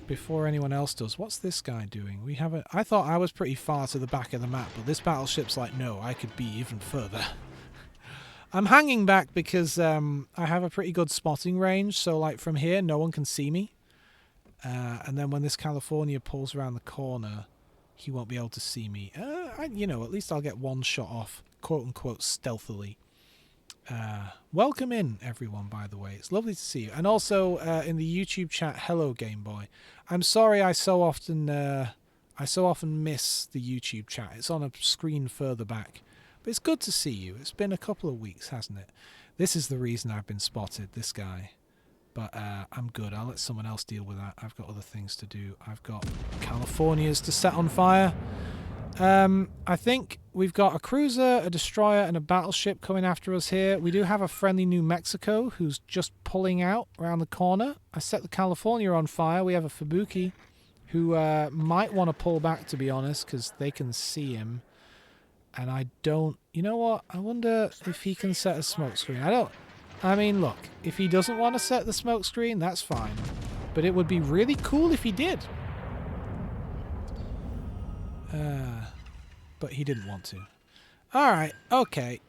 before anyone else does... What's this guy doing? We have a... I thought I was pretty far to the back of the map, but this battleship's like, no, I could be even further. I'm hanging back because I have a pretty good spotting range, so like from here, no one can see me. And then when this California pulls around the corner, he won't be able to see me. You know, at least I'll get one shot off, quote-unquote, stealthily. Welcome in, everyone, by the way. It's lovely to see you. And also, in the YouTube chat, hello, Game Boy. I'm sorry I so often miss the YouTube chat. It's on a screen further back. But it's good to see you. It's been a couple of weeks, hasn't it? This is the reason I've been spotted, this guy. But I'm good. I'll let someone else deal with that. I've got other things to do. I've got Californias to set on fire. I think we've got a cruiser, a destroyer, and a battleship coming after us here. We do have a friendly New Mexico who's just pulling out around the corner. I set the California on fire. We have a Fubuki who might want to pull back, to be honest, because they can see him. And I don't... You know what? I wonder if he can set a smoke screen. I mean, look, if he doesn't want to set the smoke screen, that's fine. But it would be really cool if he did. But he didn't want to. Alright, okay.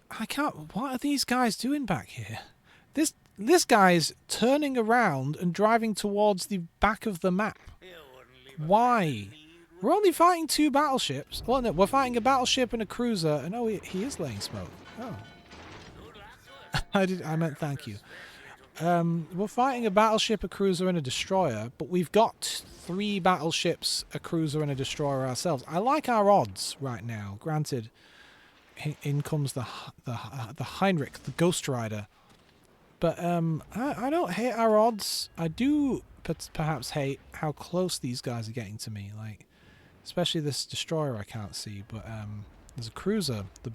I can't... What are these guys doing back here? This guy's turning around and driving towards the back of the map. Why? We're only fighting 2 battleships. Well, no, we're fighting a battleship and a cruiser. And oh, he is laying smoke. Oh. I meant thank you. We're fighting a battleship, a cruiser, and a destroyer, but we've got 3 battleships, a cruiser, and a destroyer ourselves. I like our odds right now. Granted, in comes the Heinrich, the Ghost Rider. But I don't hate our odds. I do perhaps hate how close these guys are getting to me. Like, especially this destroyer I can't see. But there's a cruiser, the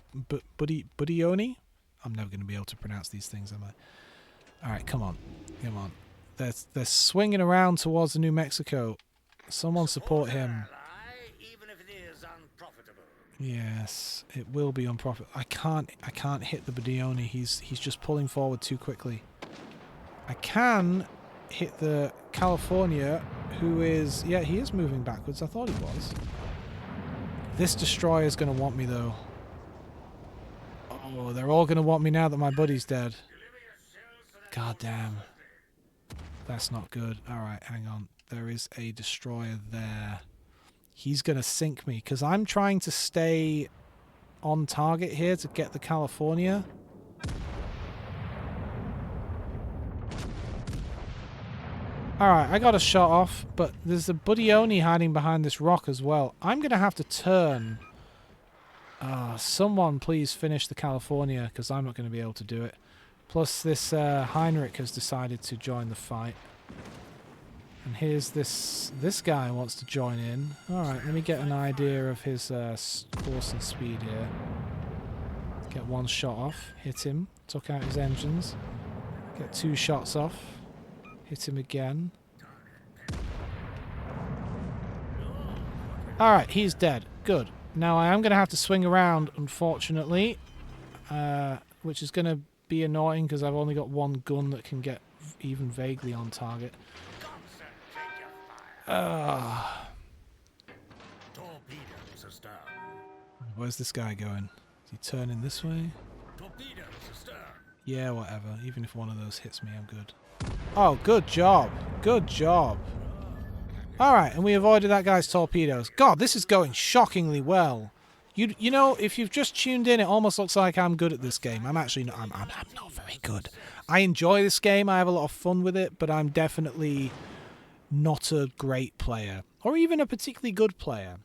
Budioni. I'm never going to be able to pronounce these things, am I? Alright, come on. Come on. They're swinging around towards the New Mexico. Someone support him. Yes, it will be unprofitable. I can't hit the Budioni. He's just pulling forward too quickly. I can hit the California, who is... Yeah, he is moving backwards. I thought he was. This destroyer is going to want me, though. Oh, they're all going to want me now that my buddy's dead. God damn. That's not good. Alright, hang on. There is a destroyer there. He's going to sink me, because I'm trying to stay on target here to get the California. Alright, I got a shot off, but there's a Budioni hiding behind this rock as well. I'm going to have to turn... someone please finish the California, because I'm not going to be able to do it. Plus this Heinrich has decided to join the fight. And here's this guy wants to join in. Alright, let me get an idea of his course and speed here. Get one shot off. Hit him. Took out his engines. Get 2 shots off. Hit him again. Alright, he's dead. Good. Now I am going to have to swing around, unfortunately. Which is going to be annoying because I've only got one gun that can get even vaguely on target. Where's this guy going? Is he turning this way? Yeah, whatever. Even if one of those hits me, I'm good. Oh, good job. Good job. Alright, and we avoided that guy's torpedoes. God, this is going shockingly well. You know, if you've just tuned in, it almost looks like I'm good at this game. I'm actually not. I'm not very good. I enjoy this game. I have a lot of fun with it, but I'm definitely not a great player, or even a particularly good player.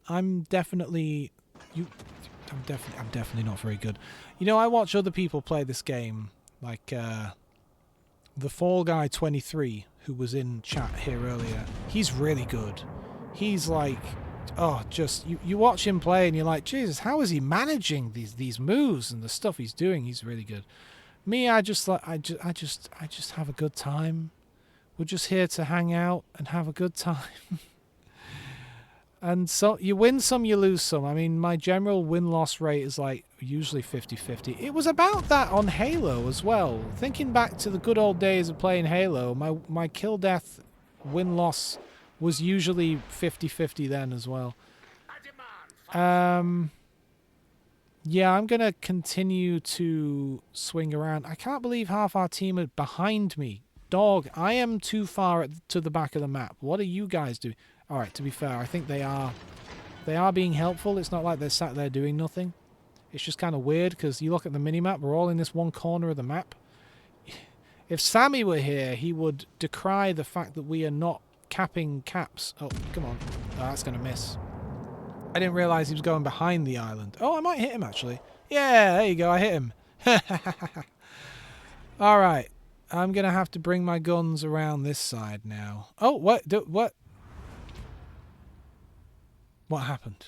I'm definitely not very good. You know, I watch other people play this game, like the Fall Guy 23, who was in chat here earlier. He's really good. He's like, oh, just you watch him play and you're like, Jesus, how is he managing these moves and the stuff he's doing? He's really good. Me, I just have a good time. We're just here to hang out and have a good time. And so you win some, you lose some. I mean, my general win-loss rate is like usually 50-50. It was about that on Halo as well. Thinking back to the good old days of playing Halo, my kill-death win-loss was usually 50-50 then as well. Yeah, I'm going to continue to swing around. I can't believe half our team are behind me. Dog, I am too far to the back of the map. What are you guys doing? All right, to be fair, I think they are being helpful. It's not like they're sat there doing nothing. It's just kind of weird because you look at the minimap, we're all in this one corner of the map. If Sammy were here, he would decry the fact that we are not capping caps. Oh, come on. Oh, that's going to miss. I didn't realise he was going behind the island. Oh, I might hit him, actually. Yeah, there you go. I hit him. All right. I'm going to have to bring my guns around this side now. Oh, what? What? What happened?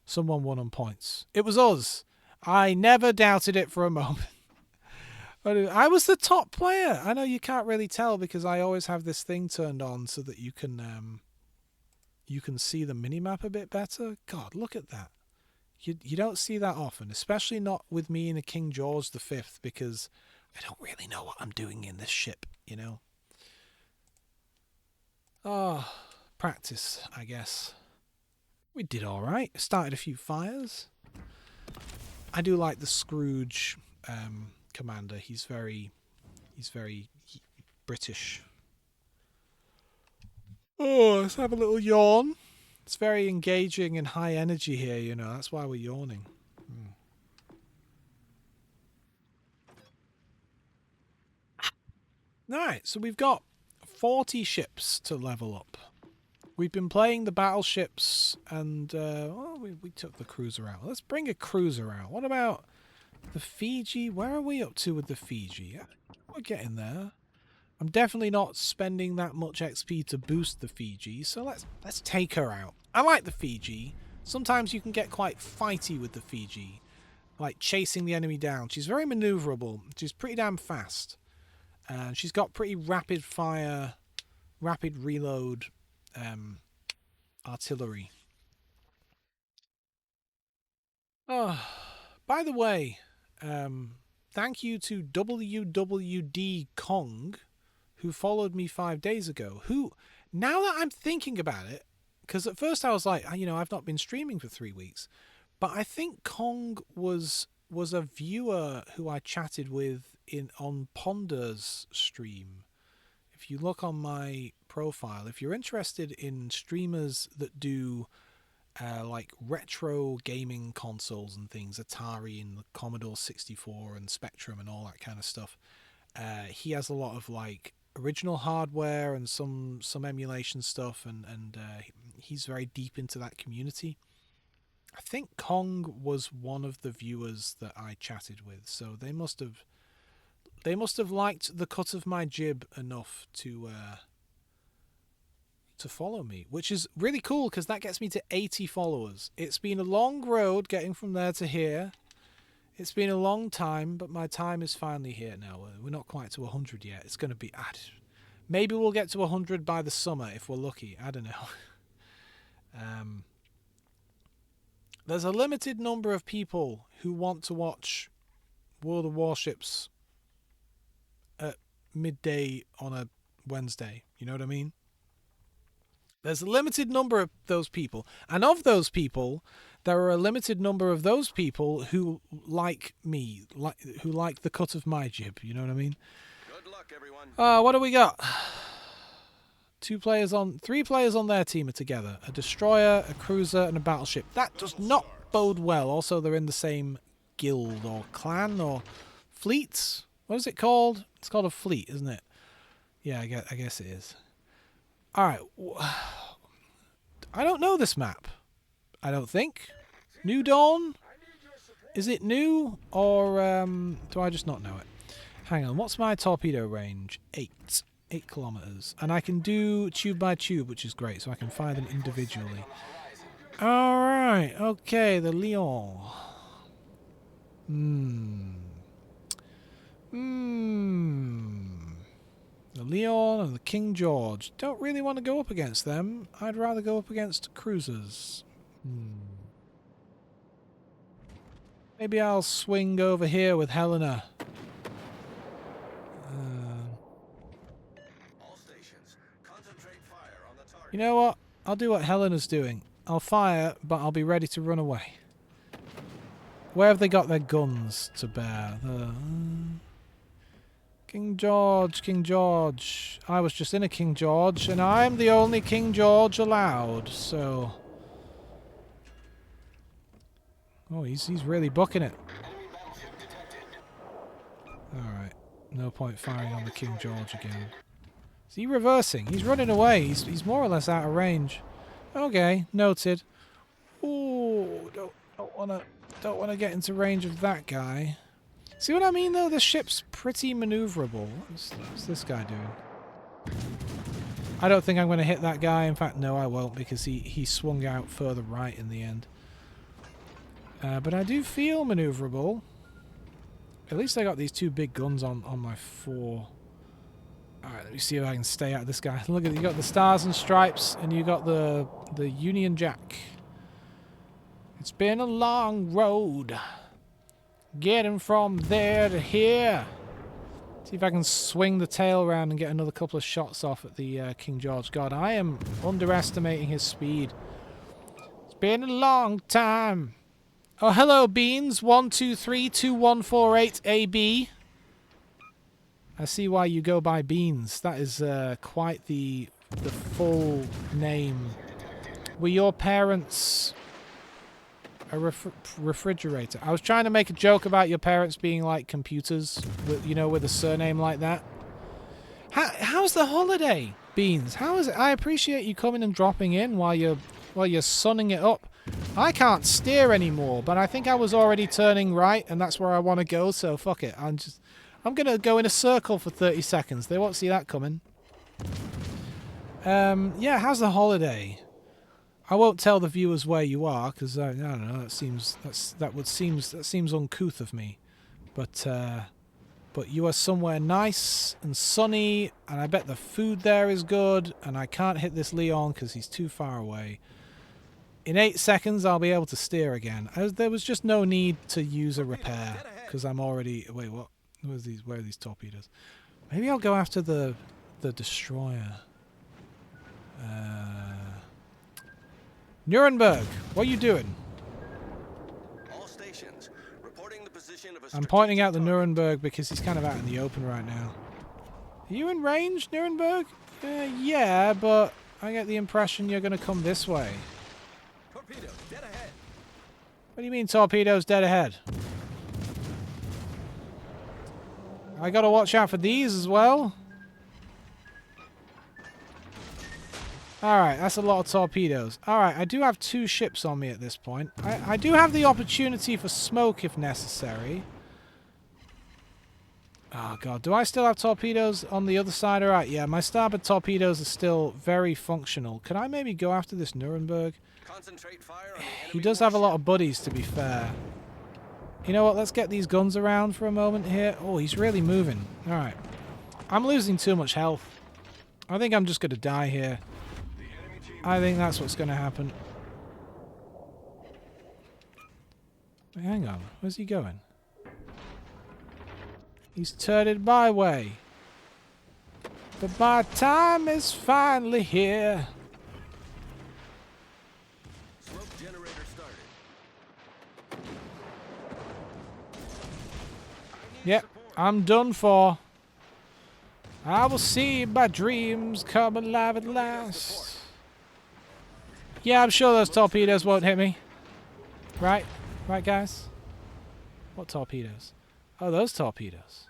Someone won on points. It was us. I never doubted it for a moment. I was the top player. I know you can't really tell because I always have this thing turned on so that you can see the minimap a bit better. God, look at that. You don't see that often, especially not with me in a King George V, because I don't really know what I'm doing in this ship, you know. Oh, practice, I guess. We did all right. Started a few fires. I do like the Scrooge commander. He's very British. Oh, let's have a little yawn. It's very engaging and high energy here, you know. That's why we're yawning. Alright, so we've got 40 ships to level up. We've been playing the battleships and, well, we took the cruiser out. Let's bring a cruiser out. What about the Fiji? Where are we up to with the Fiji? We're getting there. I'm definitely not spending that much XP to boost the Fiji, so let's take her out. I like the Fiji. Sometimes you can get quite fighty with the Fiji, like chasing the enemy down. She's very maneuverable. She's pretty damn fast. And she's got pretty rapid fire, rapid reload artillery. Oh, by the way, thank you to WWD Kong, who followed me 5 days ago. Who, now that I'm thinking about it, because at first I was like, you know, I've not been streaming for 3 weeks, but I think Kong was a viewer who I chatted with on Ponder's stream. If you look on my profile, if you're interested in streamers that do like retro gaming consoles and things, Atari and the Commodore 64 and Spectrum and all that kind of stuff, he has a lot of like original hardware and some emulation stuff, and he's very deep into that community. I think Kong was one of the viewers that I chatted with, so they must have liked the cut of my jib enough to follow me, which is really cool because that gets me to 80 followers. It's been a long road getting from there to here. It's been a long time, but my time is finally here now. We're not quite to 100 yet. It's going to be... maybe we'll get to 100 by the summer if we're lucky. I don't know. There's a limited number of people who want to watch World of Warships at midday on a Wednesday. You know what I mean? There's a limited number of those people. And of those people, there are a limited number of those people who like me, who like the cut of my jib. You know what I mean? Good luck, everyone. What do we got? 3 players on their team are together. A destroyer, a cruiser, and a battleship. That does not bode well. Also, they're in the same guild or clan or fleet. What is it called? It's called a fleet, isn't it? Yeah, I guess it is. Alright. I don't know this map. I don't think. New Dawn? Is it new? Or do I just not know it? Hang on, what's my torpedo range? 8 kilometers. And I can do tube by tube, which is great, so I can fire them individually. Alright, okay, the Leon. The Leon and the King George. Don't really want to go up against them. I'd rather go up against cruisers. Maybe I'll swing over here with Helena. All stations, concentrate fire on the target. You know what? I'll do what Helena's doing. I'll fire, but I'll be ready to run away. Where have they got their guns to bear? King George, King George. I was just in a King George, and I'm the only King George allowed, so... Oh, he's really bucking it. Alright. No point firing on the King George again. Is he reversing? He's running away. He's more or less out of range. Okay, noted. Ooh, don't wanna get into range of that guy. See what I mean though? The ship's pretty maneuverable. What's this guy doing? I don't think I'm gonna hit that guy. In fact, no, I won't, because he swung out further right in the end. But I do feel maneuverable. At least I got these two big guns on my 4. Alright, let me see if I can stay out of this guy. Look at it, you got the stars and stripes, and you got the Union Jack. It's been a long road. Getting from there to here. See if I can swing the tail around and get another couple of shots off at the King George. God, I am underestimating his speed. It's been a long time. Oh, hello, Beans. 1232148 AB. I see why you go by Beans. That is quite the full name. Were your parents a refrigerator? I was trying to make a joke about your parents being like computers, with, you know, with a surname like that. How's the holiday, Beans? How is it? I appreciate you coming and dropping in while you're sunning it up. I can't steer anymore, but I think I was already turning right, and that's where I want to go, so fuck it. I'm going to go in a circle for 30 seconds. They won't see that coming. Yeah, how's the holiday? I won't tell the viewers where you are, because I don't know, that seems uncouth of me. But you are somewhere nice and sunny, and I bet the food there is good, and I can't hit this Leon because he's too far away. In 8 seconds, I'll be able to steer again. There was just no need to use a repair, because I'm already... Wait, what? Where are these torpedoes? Maybe I'll go after the destroyer. Nuremberg, what are you doing? All stations, reporting the position of a I'm pointing out the strategic target. Nuremberg because he's kind of out in the open right now. Are you in range, Nuremberg? Yeah, but I get the impression you're going to come this way. Torpedo, dead ahead. What do you mean torpedoes dead ahead? I got to watch out for these as well. Alright, that's a lot of torpedoes. Alright, I do have 2 ships on me at this point. I do have the opportunity for smoke if necessary. Oh god, do I still have torpedoes on the other side? Alright, yeah, my starboard torpedoes are still very functional. Could I maybe go after this Nuremberg? Concentrate fire on the He enemy does have a lot warship. of buddies, to be fair. You know what, let's get these guns around for a moment here. Oh, he's really moving. Alright. I'm losing too much health. I think I'm just going to die here. I think that's what's going to happen. Wait, hang on. Where's he going? He's turning my way. But my time is finally here. Smoke generator started. Yep, I'm done for. I will see my dreams come alive at last. Yeah, I'm sure those torpedoes won't hit me. Right? Right, guys? What torpedoes? Oh, those torpedoes.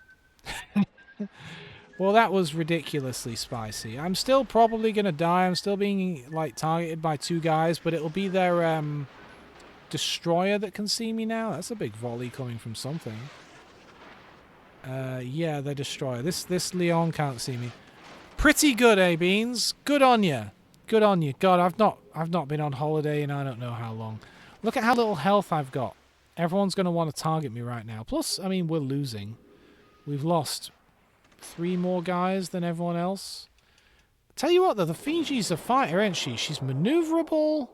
Well, that was ridiculously spicy. I'm still probably going to die. I'm still being, like, targeted by 2 guys, but it'll be their, destroyer that can see me now. That's a big volley coming from something. Yeah, their destroyer. This Leon can't see me. Pretty good, eh, Beans? Good on you. Good on you. God, I've not been on holiday in I don't know how long. Look at how little health I've got. Everyone's going to want to target me right now. Plus, I mean, we're losing. We've lost 3 more guys than everyone else. Tell you what, though, the Fiji's a fighter, ain't she? She's maneuverable.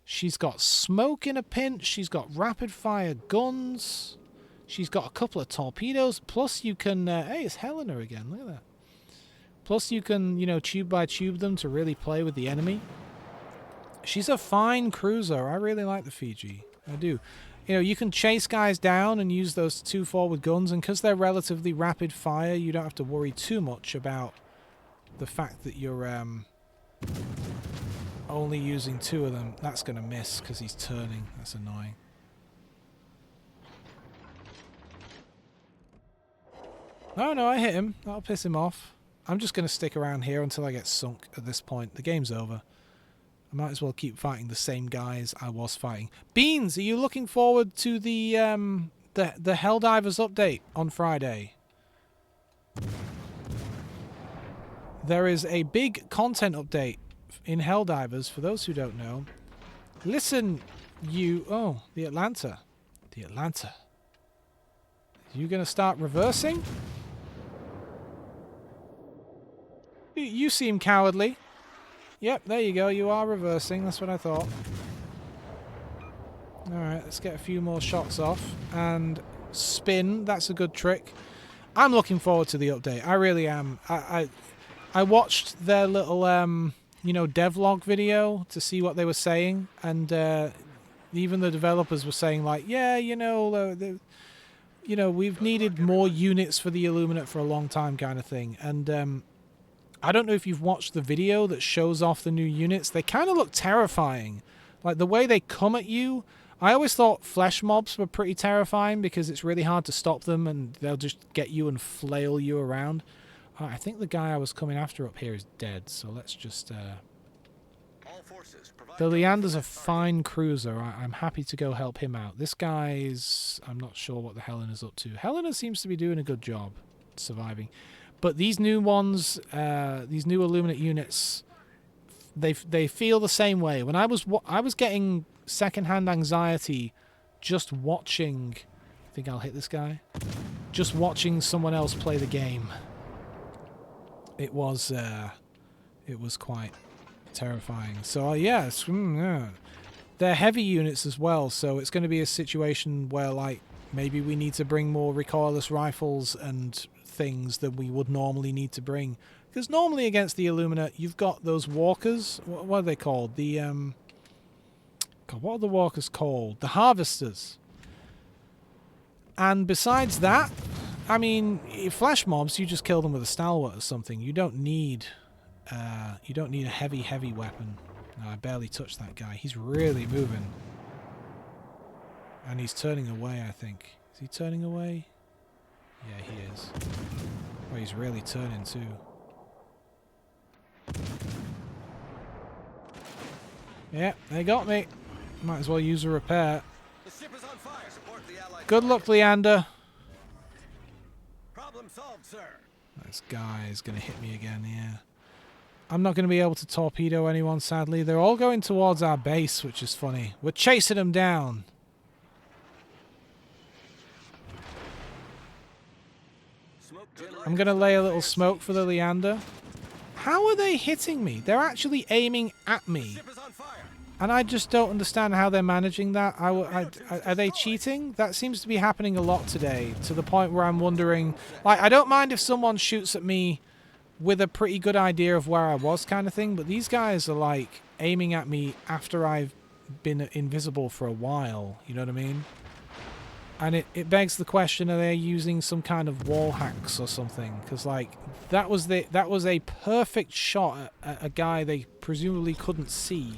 She's got smoke in a pinch. She's got rapid-fire guns. She's got a couple of torpedoes. Plus, you can... hey, it's Helena again. Look at that. Plus, you can, you know, tube by tube them to really play with the enemy. She's a fine cruiser. I really like the Fiji. I do. You know, you can chase guys down and use those 2 forward guns, and because they're relatively rapid fire, you don't have to worry too much about the fact that you're only using 2 of them. That's going to miss because he's turning. That's annoying. Oh, no, I hit him. That'll piss him off. I'm just going to stick around here until I get sunk at this point. The game's over. I might as well keep fighting the same guys I was fighting. Beans, are you looking forward to the Helldivers update on Friday? There is a big content update in Helldivers, for those who don't know. Listen, you... Oh, the Atlanta. The Atlanta. Are you going to start reversing? You seem cowardly. Yep, there you go. You are reversing. That's what I thought. Alright, let's get a few more shots off. And spin. That's a good trick. I'm looking forward to the update. I really am. I watched their little, you know, devlog video to see what they were saying. And even the developers were saying, like, yeah, you know, you know, we've needed more units for the Illuminate for a long time kind of thing. And I don't know if you've watched the video that shows off the new units. They kind of look terrifying. Like, the way they come at you. I always thought flesh mobs were pretty terrifying because it's really hard to stop them and they'll just get you and flail you around. I think the guy I was coming after up here is dead, so let's just... All forces provide The Leander's a fine cruiser. I'm happy to go help him out. This guy's... I'm not sure what the Helena's up to. Helena seems to be doing a good job surviving. But these new ones, these new Illuminate units, they feel the same way. When I was getting secondhand anxiety just watching. I think I'll hit this guy. Just watching someone else play the game. It was quite terrifying. So yeah, they're heavy units as well. So it's going to be a situation where, like, maybe we need to bring more recoilless rifles and things that we would normally need to bring, because normally against the Illuminate you've got those walkers. What are they called? The God, what are the walkers called? The harvesters. And besides that, I mean, flash mobs, you just kill them with a stalwart or something. You don't need a heavy weapon. No, I barely touched that guy. He's really moving, and he's turning away. I think, is he turning away? Yeah, he is. Oh, he's really turning too. Yeah, they got me. Might as well use a repair. The ship is on fire. Support the Allied. Good luck, Leander. Problem solved, sir. This guy is going to hit me again, yeah. I'm not going to be able to torpedo anyone, sadly. They're all going towards our base, which is funny. We're chasing them down. I'm going to lay a little smoke for the Leander. How are they hitting me? They're actually aiming at me. And I just don't understand how they're managing that. Are they cheating? That seems to be happening a lot today, to the point where I'm wondering... Like, I don't mind if someone shoots at me with a pretty good idea of where I was kind of thing, but these guys are, like, aiming at me after I've been invisible for a while. You know what I mean? And it begs the question, are they using some kind of wall hacks or something? Because, like, that was a perfect shot at a guy they presumably couldn't see.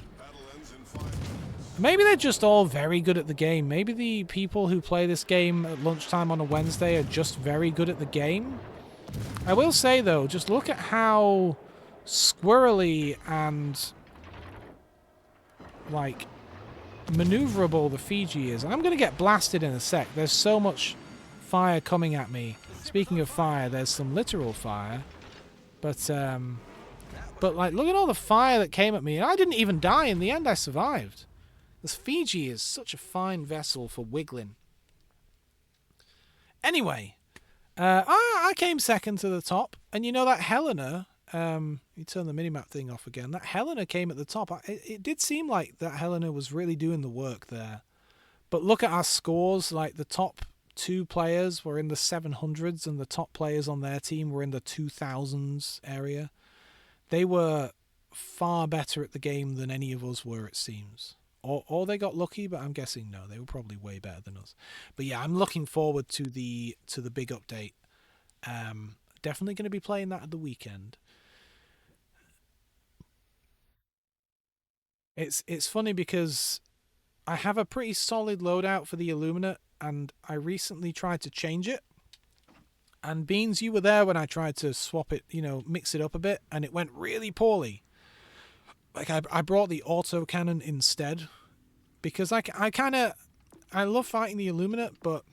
Maybe they're just all very good at the game. Maybe the people who play this game at lunchtime on a Wednesday are just very good at the game. I will say, though, just look at how squirrely and, like, maneuverable the Fiji is. I'm going to get blasted in a sec. There's so much fire coming at me. Speaking of fire, there's some literal fire. But like, look at all the fire that came at me. And I didn't even die. In the end, I survived. This Fiji is such a fine vessel for wiggling. Anyway, I came second to the top, and you know that Helena. You turn the minimap thing off again. That Helena came at the top. It did seem like that Helena was really doing the work there. But look at our scores. Like the top 2 players were in the 700s, and the top players on their team were in the 2000s area. They were far better at the game than any of us were, it seems. Or they got lucky, but I'm guessing no, they were probably way better than us. But yeah, I'm looking forward to the big update. Definitely going to be playing that at the weekend. It's funny because I have a pretty solid loadout for the Illuminate, and I recently tried to change it. And Beans, you were there when I tried to swap it, mix it up a bit, and it went really poorly. Like I brought the autocannon instead because I love fighting the Illuminate, but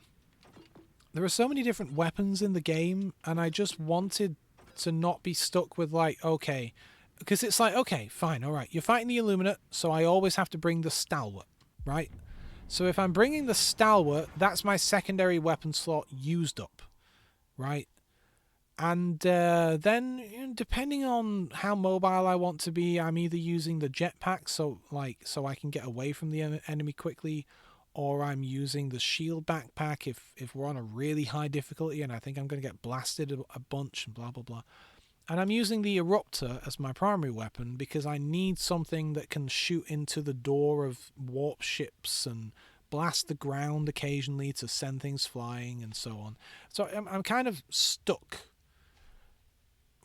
there are so many different weapons in the game, and I just wanted to not be stuck with like, okay, because it's like, okay, fine, all right, you're fighting the Illuminate, so I always have to bring the Stalwart, right? So if I'm bringing the Stalwart, that's my secondary weapon slot used up, right? And then, depending on how mobile I want to be, I'm either using the jetpack so I can get away from the enemy quickly, or I'm using the shield backpack if we're on a really high difficulty and I think I'm going to get blasted a bunch and blah blah blah. And I'm using the Eruptor as my primary weapon because I need something that can shoot into the door of warp ships and blast the ground occasionally to send things flying and so on. So I'm kind of stuck.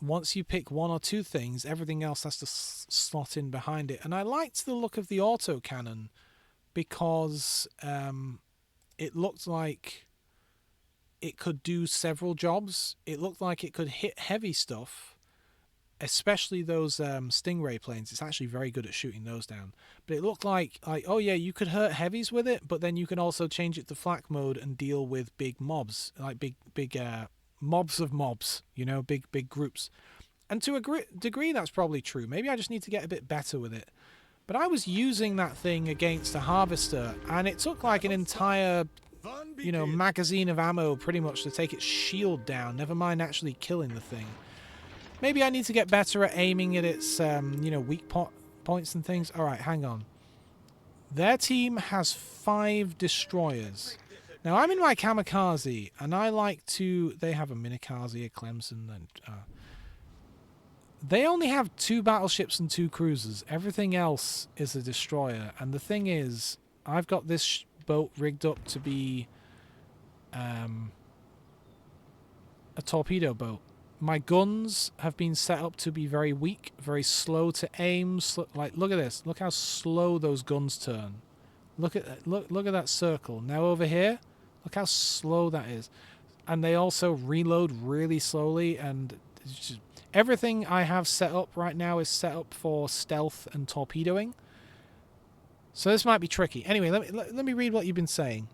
Once you pick one or two things, everything else has to slot in behind it. And I liked the look of the autocannon because it looked like it could do several jobs. It looked like it could hit heavy stuff, especially those Stingray planes. It's actually very good at shooting those down. But it looked like, oh yeah, you could hurt heavies with it, but then you can also change it to flak mode and deal with big mobs, like big mobs of mobs, big groups. And to a degree, that's probably true. Maybe I just need to get a bit better with it. But I was using that thing against a harvester, and it took like an entire, magazine of ammo pretty much to take its shield down, never mind actually killing the thing. Maybe I need to get better at aiming at its, weak points and things. All right, hang on. Their team has 5 destroyers. Now, I'm in my kamikaze, and they have a minikaze, a Clemson, and they only have 2 battleships and 2 cruisers. Everything else is a destroyer. And the thing is, I've got this boat rigged up to be a torpedo boat. My guns have been set up to be very weak, very slow to aim. Look at this. Look how slow those guns turn. Look at that circle. Now over here, look how slow that is. And they also reload really slowly, and just, everything I have set up right now is set up for stealth and torpedoing. So this might be tricky. Anyway, let me read what you've been saying.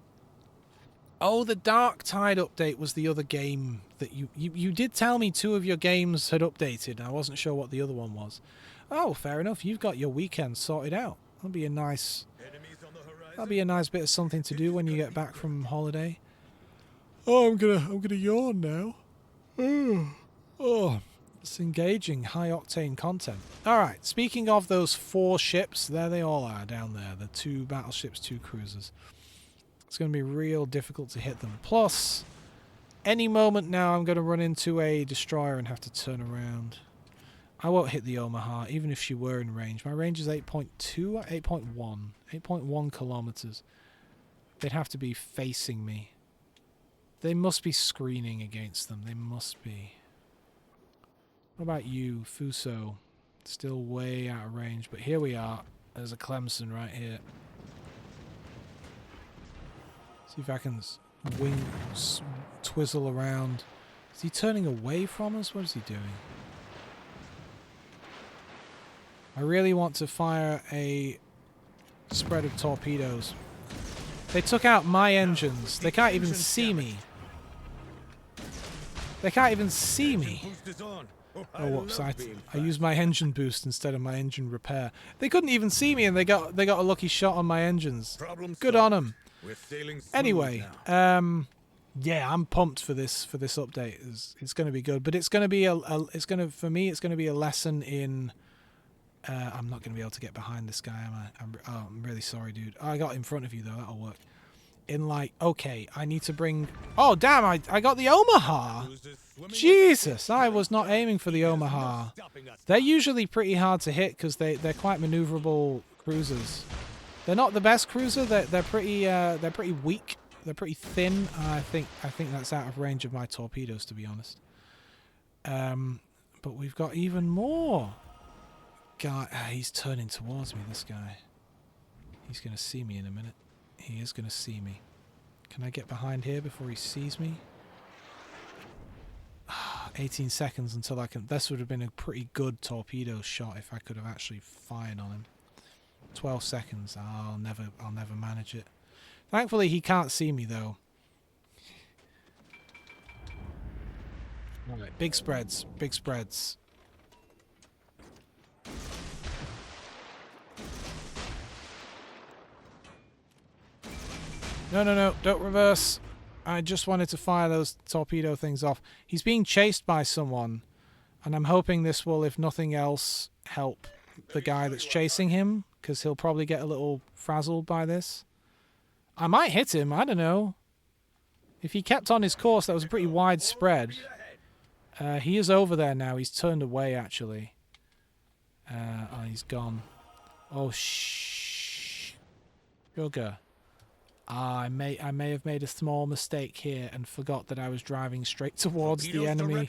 Oh, the Dark Tide update was the other game that you did tell me 2 of your games had updated. I wasn't sure what the other one was. Oh, fair enough. You've got your weekend sorted out. That'll be a nice bit of something to do when you get back from holiday. Oh, I'm gonna yawn now. Oh, it's engaging, high octane content. All right. Speaking of those 4 ships, there they all are down there. The 2 battleships, 2 cruisers. It's going to be real difficult to hit them. Plus, any moment now I'm going to run into a destroyer and have to turn around. I won't hit the Omaha, even if she were in range. My range is 8.2, 8.1. 8.1 kilometers. They'd have to be facing me. They must be screening against them. They must be. What about you, Fuso? Still way out of range, but here we are. There's a Clemson right here. See if I can twizzle around. Is he turning away from us? What is he doing? I really want to fire a spread of torpedoes. They took out my engines. They can't even see me. They can't even see me. Oh, whoops! I used my engine boost instead of my engine repair. They couldn't even see me, and they got a lucky shot on my engines. Good on them. Anyway, Yeah, I'm pumped for this update. It's going to be good, but it's going to be for me it's going to be a lesson in. I'm not going to be able to get behind this guy, am I? I'm really sorry, dude. I got in front of you though. That'll work. In like, okay, I need to bring. Oh damn! I got the Omaha. Jesus, I was not aiming for the Omaha. They're usually pretty hard to hit because they're quite maneuverable cruisers. They're not the best cruiser. They're pretty weak. They're pretty thin. I think that's out of range of my torpedoes, to be honest. But we've got even more. Guy, he's turning towards me. This guy. He's gonna see me in a minute. He is gonna see me. Can I get behind here before he sees me? 18 seconds until I can. This would have been a pretty good torpedo shot if I could have actually fired on him. 12 seconds. I'll never manage it. Thankfully, he can't see me though. All right, big spreads, big spreads. No, don't reverse. I just wanted to fire those torpedo things off. He's being chased by someone, and I'm hoping this will, if nothing else, help the guy that's chasing him, because he'll probably get a little frazzled by this. I might hit him, I don't know. If he kept on his course, that was a pretty wide spread. He is over there now. He's turned away, actually. Oh, he's gone. Oh, shh. Sugar. I may have made a small mistake here and forgot that I was driving straight towards the enemy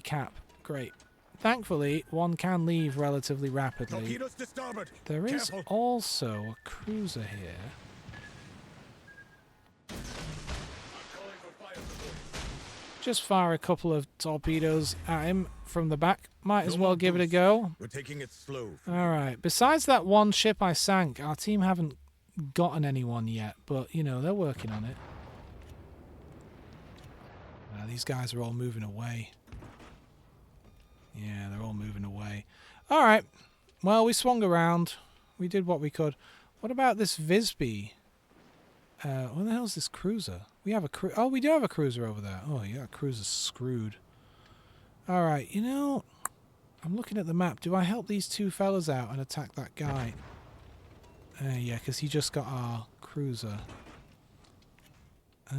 cap. Great. Thankfully, one can leave relatively rapidly. There is also a cruiser here. Just fire a couple of torpedoes at him from the back. Might as well give it a go. We're taking it slow. Alright, besides that one ship I sank, our team haven't gotten anyone yet, but, you know, they're working on it. These guys are all moving away. Yeah, they're all moving away. Alright, well, we swung around. We did what we could. What about this Visby? What the hell's this cruiser? We have a oh, we do have a cruiser over there. Oh, yeah, cruiser's screwed. Alright, you know, I'm looking at the map. Do I help these two fellas out and attack that guy? Yeah, because he just got our cruiser. I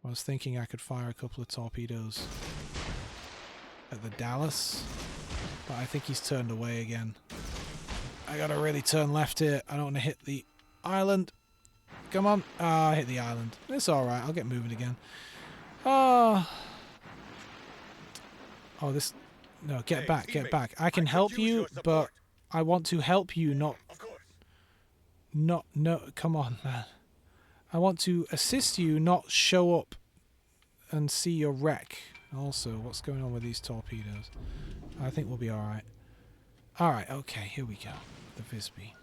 was thinking I could fire a couple of torpedoes at the Dallas, but I think he's turned away again. I gotta really turn left here. I don't want to hit the island. Come on. Ah, I hit the island. It's alright. I'll get moving again. Oh, this... No, get back, get back. I can help you, but I want to help you, not... No, come on, man. I want to assist you, not show up and see your wreck. Also, what's going on with these torpedoes? I think we'll be alright. Alright, okay, here we go. The Visby.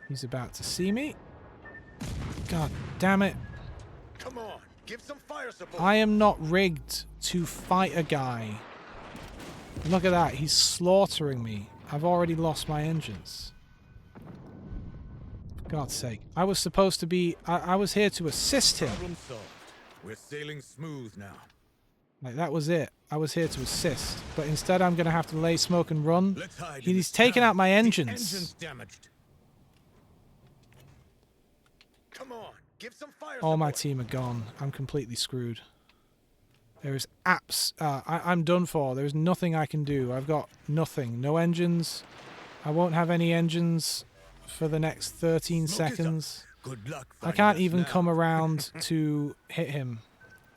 He's about to see me. God damn it. Come on, give some fire support. I am not rigged to fight a guy. Look at that, he's slaughtering me. I've already lost my engines. For God's sake. I was supposed to be... I was here to assist him. Problem solved. We're sailing smooth now. Like, that was it. I was here to assist. But instead I'm going to have to lay smoke and run. Let's hide in He's this taken town. out my The engines. engine's damaged. Come on, give some fire All my support. team are gone. I'm completely screwed. There is I'm done for. There is nothing I can do. I've got nothing. No engines. I won't have any engines for the next 13 Smoke is up. seconds. Good luck. I finding can't us even now. come around to hit him.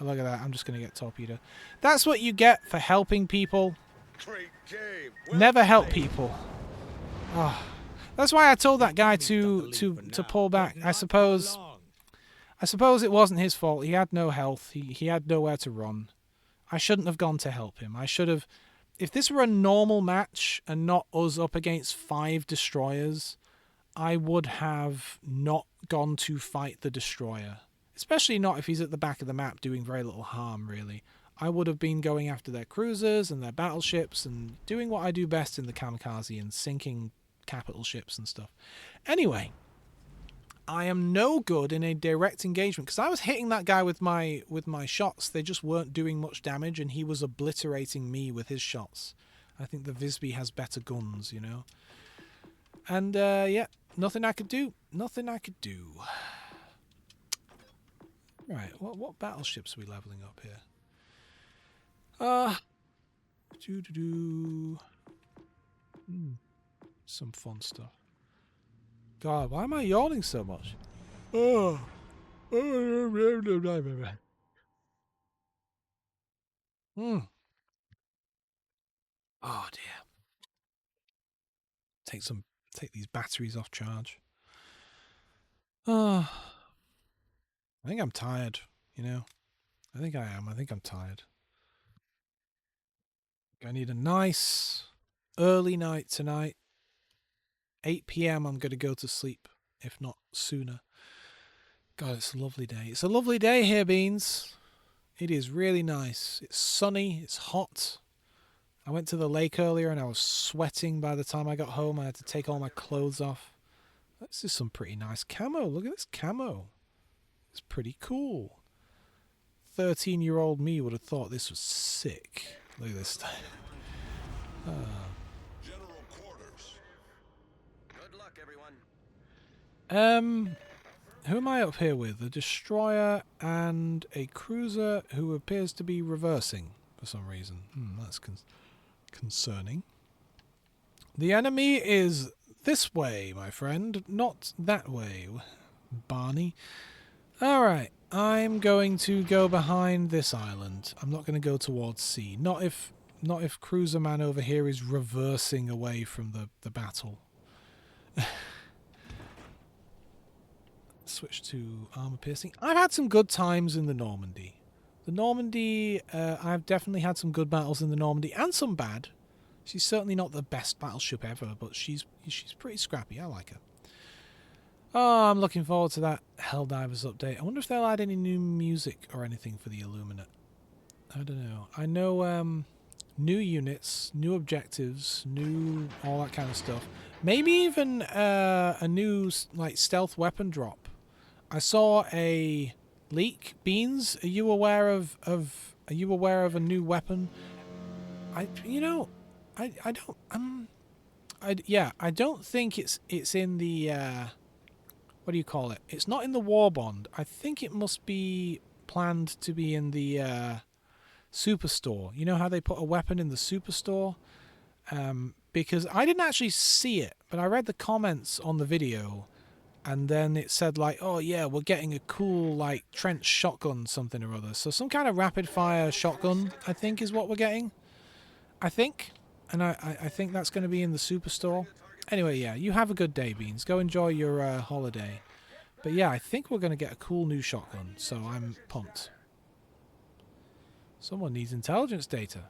Oh, look at that. I'm just going to get torpedoed. That's what you get for helping people. Great game. Well Never help played. people. Oh. That's why I told that guy to pull back. I suppose it wasn't his fault. He had no health. He had nowhere to run. I shouldn't have gone to help him. I should have... If this were a normal match and not us up against 5 destroyers, I would have not gone to fight the destroyer. Especially not if he's at the back of the map doing very little harm, really. I would have been going after their cruisers and their battleships and doing what I do best in the kamikaze and sinking capital ships and stuff. Anyway, I am no good in a direct engagement because I was hitting that guy with my shots. They just weren't doing much damage, and he was obliterating me with his shots. I think the Visby has better guns, you know. And yeah, nothing I could do. Nothing I could do. Right, what battleships are we leveling up here? Some fun stuff. God, why am I yawning so much? Oh. Oh dear. Take these batteries off charge. Oh. I think I'm tired, you know. I think I am. I think I'm tired. I need a nice early night tonight. 8 p.m. I'm going to go to sleep, if not sooner. God, it's a lovely day. It's a lovely day here, Beans. It is really nice. It's sunny. It's hot. I went to the lake earlier and I was sweating by the time I got home. I had to take all my clothes off. This is some pretty nice camo. Look at this camo. It's pretty cool. 13-year-old me would have thought this was sick. Look at this stuff. General quarters. Good luck, everyone. Who am I up here with? A destroyer and a cruiser who appears to be reversing for some reason. That's concerning. The enemy is this way, my friend, not that way, Barney. Alright, I'm going to go behind this island. I'm not going to go towards sea. Not if Cruiser Man over here is reversing away from the battle. Switch to armor piercing. I've had some good times in the Normandy. The Normandy, I've definitely had some good battles in the Normandy, and some bad. She's certainly not the best battleship ever, but she's pretty scrappy. I like her. Oh, I'm looking forward to that Helldivers update. I wonder if they'll add any new music or anything for the Illuminate. I don't know. I know new units, new objectives, new all that kind of stuff. Maybe even a new like stealth weapon drop. I saw a leak. Beans, are you aware of are you aware of a new weapon? I don't think it's in the what do you call it? It's not in the war bond. I think it must be planned to be in the superstore. You know how they put a weapon in the superstore? Because I didn't actually see it, but I read the comments on the video, and then it said like, oh yeah, we're getting a cool like trench shotgun something or other. So some kind of rapid fire shotgun, I think, is what we're getting. I think. And I think that's going to be in the superstore. Anyway, yeah, you have a good day, Beans. Go enjoy your holiday. But yeah, I think we're going to get a cool new shotgun, so I'm pumped. Someone needs intelligence data.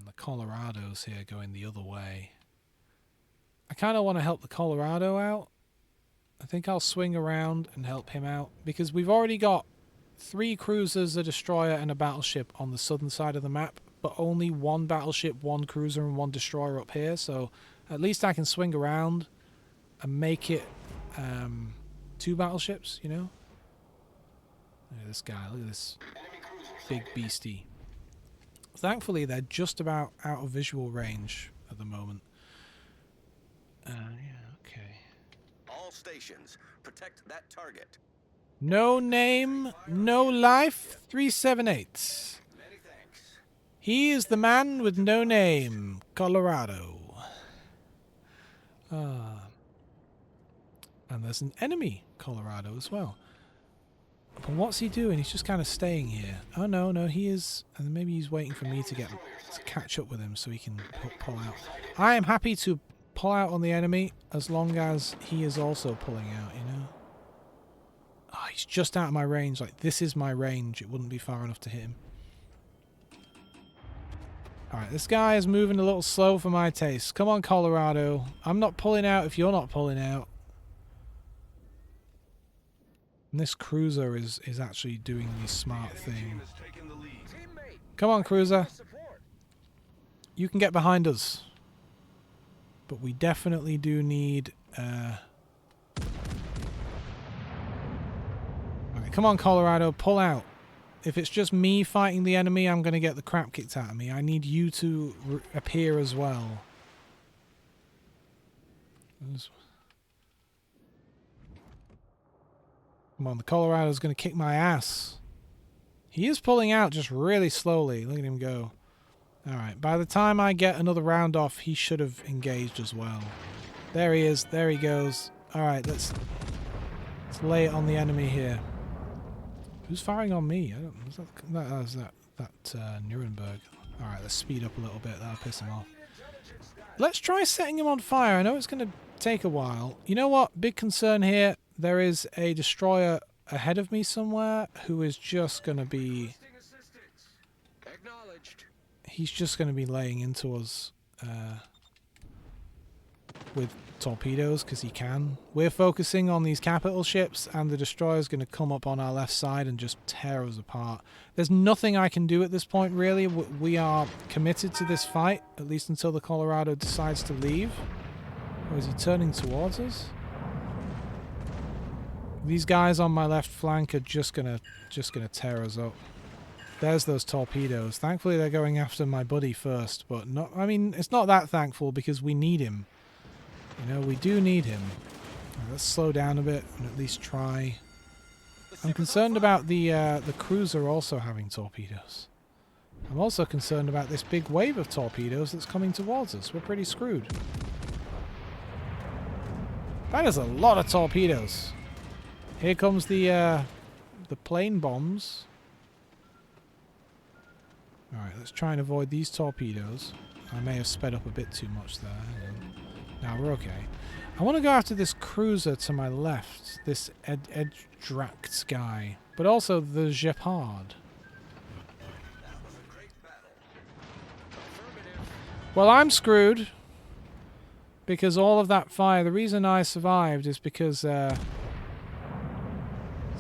The Colorado's here going the other way. I kind of want to help the Colorado out. I think I'll swing around and help him out, because we've already got 3 cruisers, a destroyer, and a battleship on the southern side of the map, but only 1 battleship, 1 cruiser, and 1 destroyer up here, so at least I can swing around and make it 2 battleships, you know? Look at this guy, look at this big beastie. Thankfully, they're just about out of visual range at the moment. Yeah, okay. All stations, protect that target. No name, no life, 378. Many thanks. He is the man with no name, Colorado. And there's an enemy, Colorado, as well. But what's he doing? He's just kind of staying here. Oh, no, he is... And maybe he's waiting for me to catch up with him so he can pull out. I am happy to pull out on the enemy as long as he is also pulling out, you know? Oh, he's just out of my range. Like, this is my range. It wouldn't be far enough to hit him. Alright, this guy is moving a little slow for my taste. Come on, Colorado. I'm not pulling out if you're not pulling out. And this cruiser is actually doing the smart thing. Teammate, Come on, cruiser. support. You can get behind us. But we definitely do need... Alright, come on, Colorado. Pull out. If it's just me fighting the enemy, I'm going to get the crap kicked out of me. I need you to appear as well. Come on, the Colorado's going to kick my ass. He is pulling out just really slowly. Look at him go. Alright, by the time I get another round off, he should have engaged as well. There he is. There he goes. Alright, let's lay it on the enemy here. Who's firing on me? I don't... Was that Nuremberg. Alright, let's speed up a little bit. That'll piss him off. Let's try setting him on fire. I know it's going to take a while. You know what? Big concern here. There is a destroyer ahead of me somewhere who is just going to be... Acknowledged. He's just going to be laying into us with torpedoes because he can. We're focusing on these capital ships and the destroyer's going to come up on our left side and just tear us apart. There's nothing I can do at this point really. We are committed to this fight, at least until the Colorado decides to leave. Or is he turning towards us? These guys on my left flank are just gonna tear us up. There's those torpedoes. Thankfully they're going after my buddy first, but not... I mean, it's not that thankful because we need him. You know, we do need him. Right, let's slow down a bit and at least try. I'm concerned about the cruiser also having torpedoes. I'm also concerned about this big wave of torpedoes that's coming towards us. We're pretty screwed. That is a lot of torpedoes. Here comes the plane bombs. Alright, let's try and avoid these torpedoes. I may have sped up a bit too much there. Now we're okay. I want to go after this cruiser to my left. This Eddracht guy. But also the Gepard. Well, I'm screwed. Because all of that fire... The reason I survived is because... is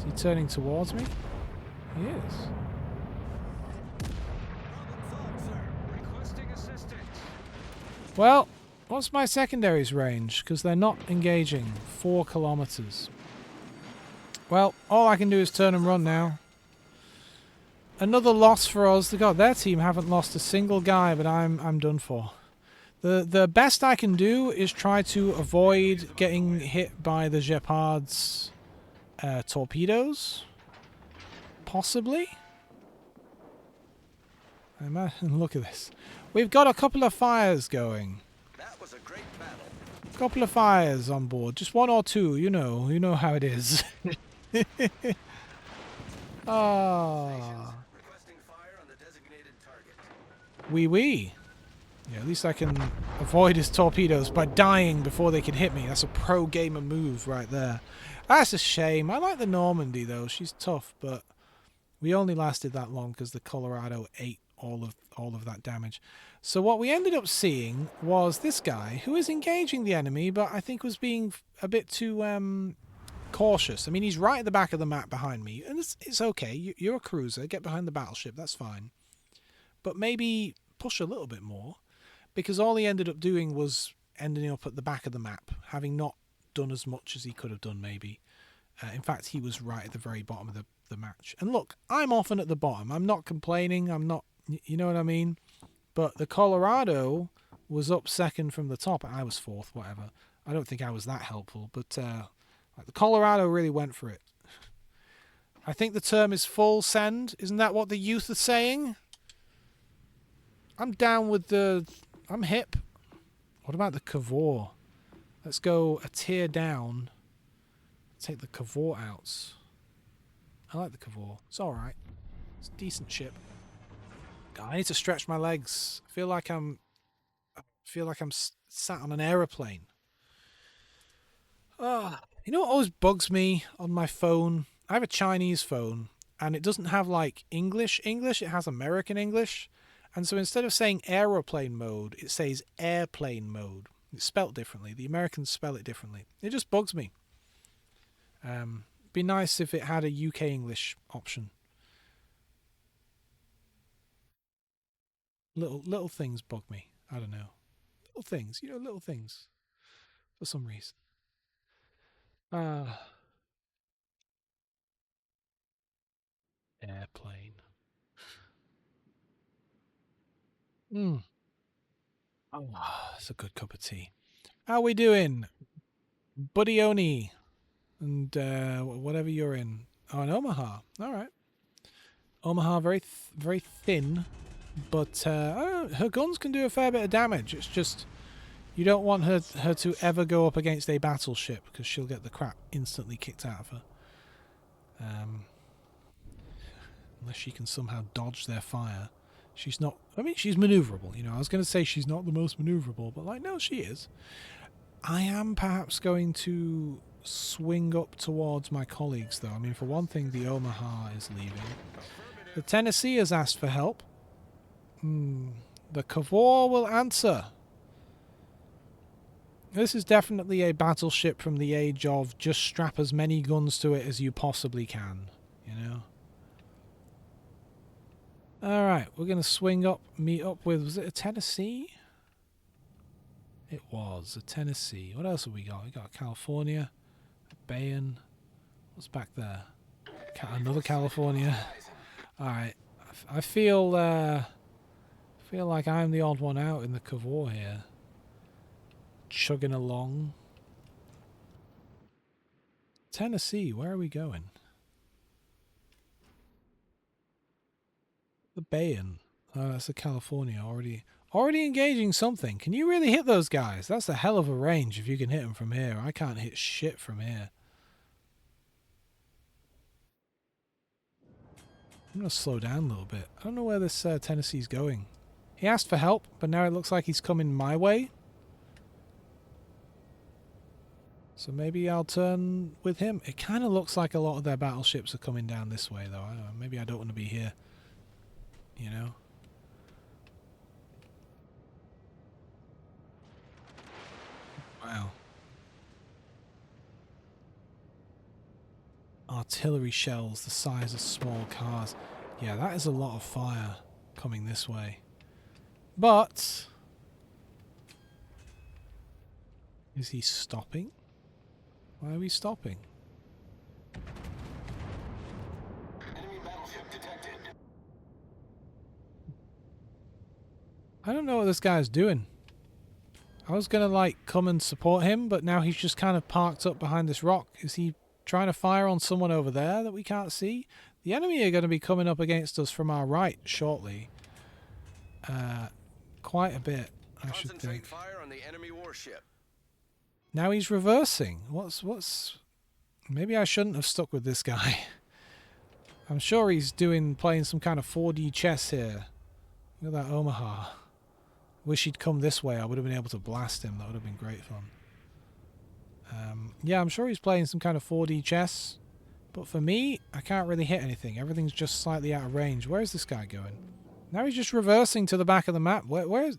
he turning towards me? He is. Well, what's my secondaries range? Because they're not engaging. 4 kilometers. Well, all I can do is turn and run now. Another loss for us. God, their team haven't lost a single guy, but I'm done for. The best I can do is try to avoid getting hit by the Gepard's torpedoes. Possibly. Look at this. We've got a couple of fires going. That was a great battle. Couple of fires on board. Just 1 or 2, you know how it is. Ah. Requesting fire on the designated target. Wee. Yeah, at least I can avoid his torpedoes by dying before they can hit me. That's a pro gamer move right there. That's a shame. I like the Normandy though. She's tough, but we only lasted that long because the Colorado ate all of that damage. So what we ended up seeing was this guy who is engaging the enemy, but I think was being a bit too cautious. I mean, he's right at the back of the map behind me, and it's okay. You're a cruiser. Get behind the battleship. That's fine. But maybe push a little bit more, because all he ended up doing was ending up at the back of the map, having not done as much as he could have done maybe. In fact, he was right at the very bottom of the match. And look, I'm often at the bottom. I'm not complaining. I'm not, you know what I mean? But the Colorado was up second from the top. I was fourth, whatever. I don't think I was that helpful. But the Colorado really went for it. I think the term is full send. Isn't that what the youth are saying? I'm down with the... I'm hip. What about the Cavor? Let's go a tier down. Take the Cavor out. I like the Cavor. It's alright. It's a decent ship. God, I need to stretch my legs. I feel like I'm sat on an aeroplane. You know what always bugs me on my phone? I have a Chinese phone, and it doesn't have like English. It has American English. And so instead of saying aeroplane mode, it says airplane mode. It's spelt differently. The Americans spell it differently. It just bugs me. be nice if it had a UK English option. Little things bug me. I don't know. Little things, little things. For some reason. Airplane. Mm. Oh, that's a good cup of tea. How we doing? Buddy Oni. And whatever you're in. Oh, in Omaha. All right. Omaha, very thin. But her guns can do a fair bit of damage. It's just you don't want her to ever go up against a battleship because she'll get the crap instantly kicked out of her. Unless she can somehow dodge their fire. She's not... I mean, she's maneuverable. I was going to say she's not the most maneuverable, but no, she is. I am perhaps going to swing up towards my colleagues, though. I mean, for one thing, the Omaha is leaving. The Tennessee has asked for help. The Cavor will answer. This is definitely a battleship from the age of just strap as many guns to it as you possibly can, Alright, we're going to swing up, meet up with... Was it a Tennessee? It was a Tennessee. What else have we got? We got California, Bayan. What's back there? Another California. Alright, I feel like I'm the odd one out in the Cavor here. Chugging along. Tennessee, where are we going? The Bayan. Oh, that's the California. Already engaging something. Can you really hit those guys? That's a hell of a range if you can hit them from here. I can't hit shit from here. I'm going to slow down a little bit. I don't know where this Tennessee's going. He asked for help, but now it looks like he's coming my way. So maybe I'll turn with him. It kind of looks like a lot of their battleships are coming down this way, though. Maybe I don't want to be here. Wow. Artillery shells the size of small cars. Yeah, that is a lot of fire coming this way. But... is he stopping? Why are we stopping? Enemy battleship detected. I don't know what this guy's doing. I was going to, come and support him, but now he's just kind of parked up behind this rock. Is he trying to fire on someone over there that we can't see? The enemy are going to be coming up against us from our right shortly. Quite a bit, I should think. Concentrate fire on the enemy warship. Now he's reversing. What's... Maybe I shouldn't have stuck with this guy. I'm sure he's playing some kind of 4D chess here. Look at that Omaha. Wish he'd come this way. I would have been able to blast him. That would have been great fun. Yeah, I'm sure he's playing some kind of 4D chess. But for me, I can't really hit anything. Everything's just slightly out of range. Where is this guy going? Now he's just reversing to the back of the map. Where is...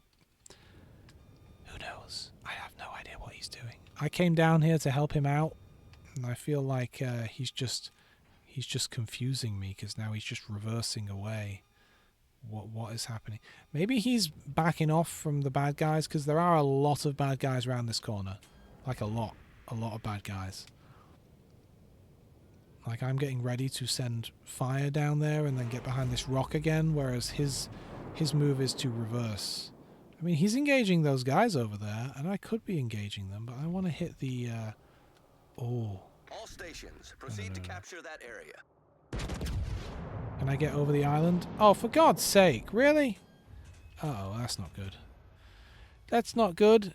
Who knows? I have no idea what he's doing. I came down here to help him out. And I feel like he's just confusing me because now he's just reversing away. What is happening? Maybe he's backing off from the bad guys because there are a lot of bad guys around this corner. Like a lot of bad guys. Like I'm getting ready to send fire down there and then get behind this rock again, whereas his move is to reverse. I mean, he's engaging those guys over there, and I could be engaging them, but I want to hit the... Oh. All stations, proceed to capture that area. Can I get over the island? Oh, for God's sake, really? Uh-oh, that's not good. That's not good.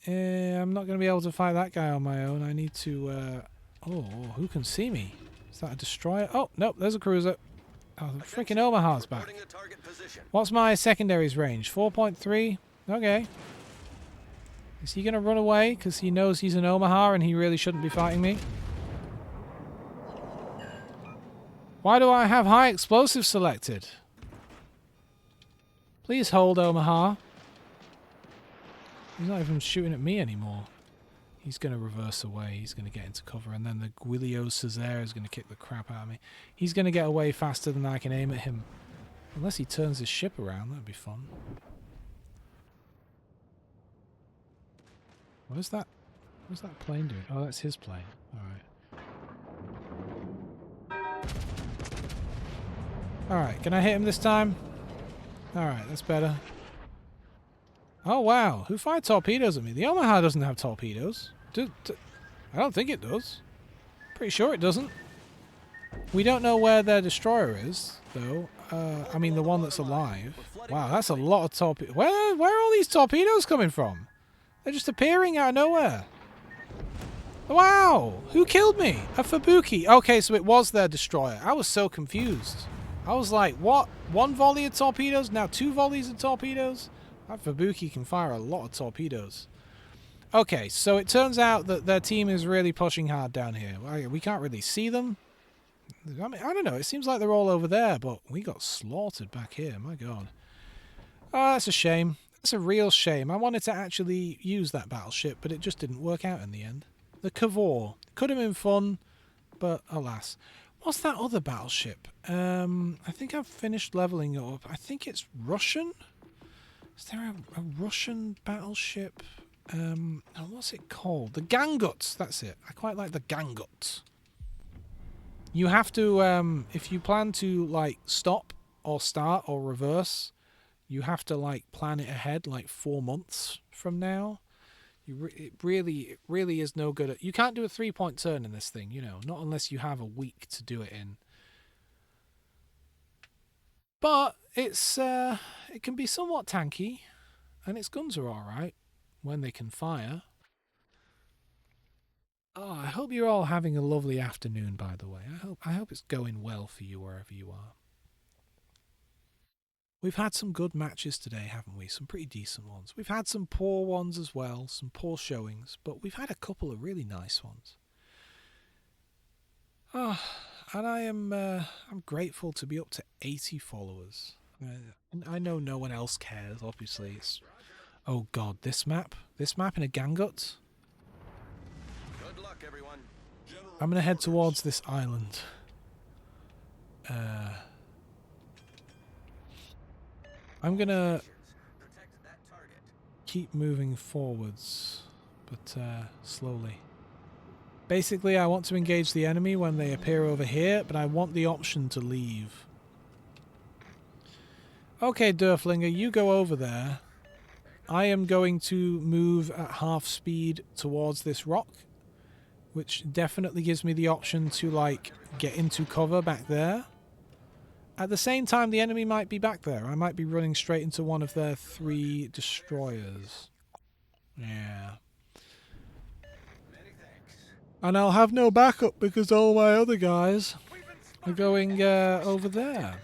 I'm not going to be able to fight that guy on my own. I need to... Oh, who can see me? Is that a destroyer? Oh, nope, there's a cruiser. Oh, the freaking Omaha's back. What's my secondaries range? 4.3? Okay. Is he going to run away because he knows he's an Omaha and he really shouldn't be fighting me? Why do I have high explosives selected? Please hold, Omaha. He's not even shooting at me anymore. He's going to reverse away. He's going to get into cover. And then the Guilio Cesare is going to kick the crap out of me. He's going to get away faster than I can aim at him. Unless he turns his ship around. That'd be fun. What is that? What's that plane doing? Oh, that's his plane. Alright. Alright, can I hit him this time? Alright, that's better. Oh, wow. Who fired torpedoes at me? The Omaha doesn't have torpedoes. I don't think it does. Pretty sure it doesn't. We don't know where their destroyer is, though. I mean, the one that's alive. Wow, that's a lot of torpedoes. Where are all these torpedoes coming from? They're just appearing out of nowhere. Wow! Who killed me? A Fubuki. Okay, so it was their destroyer. I was so confused. I was like, what? One volley of torpedoes? Now 2 volleys of torpedoes? That Fubuki can fire a lot of torpedoes. Okay, so it turns out that their team is really pushing hard down here. We can't really see them. I mean, I don't know. It seems like they're all over there, but we got slaughtered back here. My God. Oh, that's a shame. That's a real shame. I wanted to actually use that battleship, but it just didn't work out in the end. The Cavour. Could have been fun, but alas. What's that other battleship? I think I've finished leveling it up. I think it's Russian? Is there a Russian battleship? Oh, what's it called? The Ganguts. That's it. I quite like the Ganguts. You have to, if you plan to, like, stop or start or reverse, you have to, like, plan it ahead, like, 4 months from now. It really is no good at... You can't do a 3-point turn in this thing, you know, not unless you have a week to do it in. But it's, it can be somewhat tanky, and its guns are alright when they can fire. Oh, I hope you're all having a lovely afternoon, by the way. I hope it's going well for you wherever you are. We've had some good matches today, haven't we? Some pretty decent ones. We've had some poor ones as well, some poor showings, but we've had a couple of really nice ones. Ah, and I'm grateful to be up to 80 followers. I know no one else cares, obviously. It's, oh God, this map in a Gangut. Good luck, everyone. I'm gonna head towards this island. I'm gonna keep moving forwards, but slowly. Basically, I want to engage the enemy when they appear over here, but I want the option to leave. Okay, Durflinger, you go over there. I am going to move at half speed towards this rock, which definitely gives me the option to, like, get into cover back there. At the same time, the enemy might be back there. I might be running straight into one of their 3 destroyers. Yeah. And I'll have no backup because all my other guys are going over there.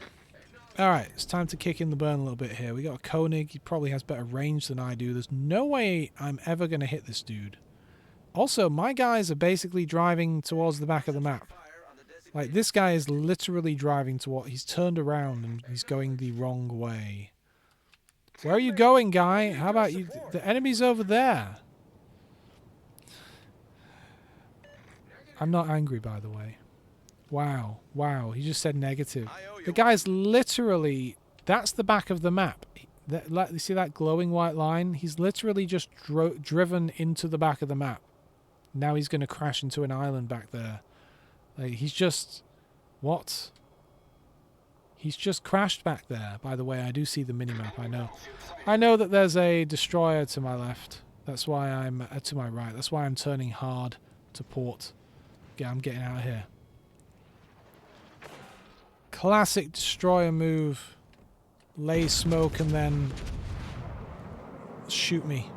Alright, it's time to kick in the burn a little bit here. We got a Koenig. He probably has better range than I do. There's no way I'm ever going to hit this dude. Also, my guys are basically driving towards the back of the map. Like, this guy is literally driving toward... He's turned around and he's going the wrong way. Where are you going, guy? How about you... The enemy's over there. I'm not angry, by the way. Wow. Wow. He just said negative. The guy's literally... That's the back of the map. You see that glowing white line? He's literally just driven into the back of the map. Now he's going to crash into an island back there. Like, he's just... What? He's just crashed back there. By the way, I do see the minimap, I know. I know that there's a destroyer to my left. That's why I'm... to my right. That's why I'm turning hard to port. Yeah, I'm getting out of here. Classic destroyer move. Lay smoke and then... shoot me.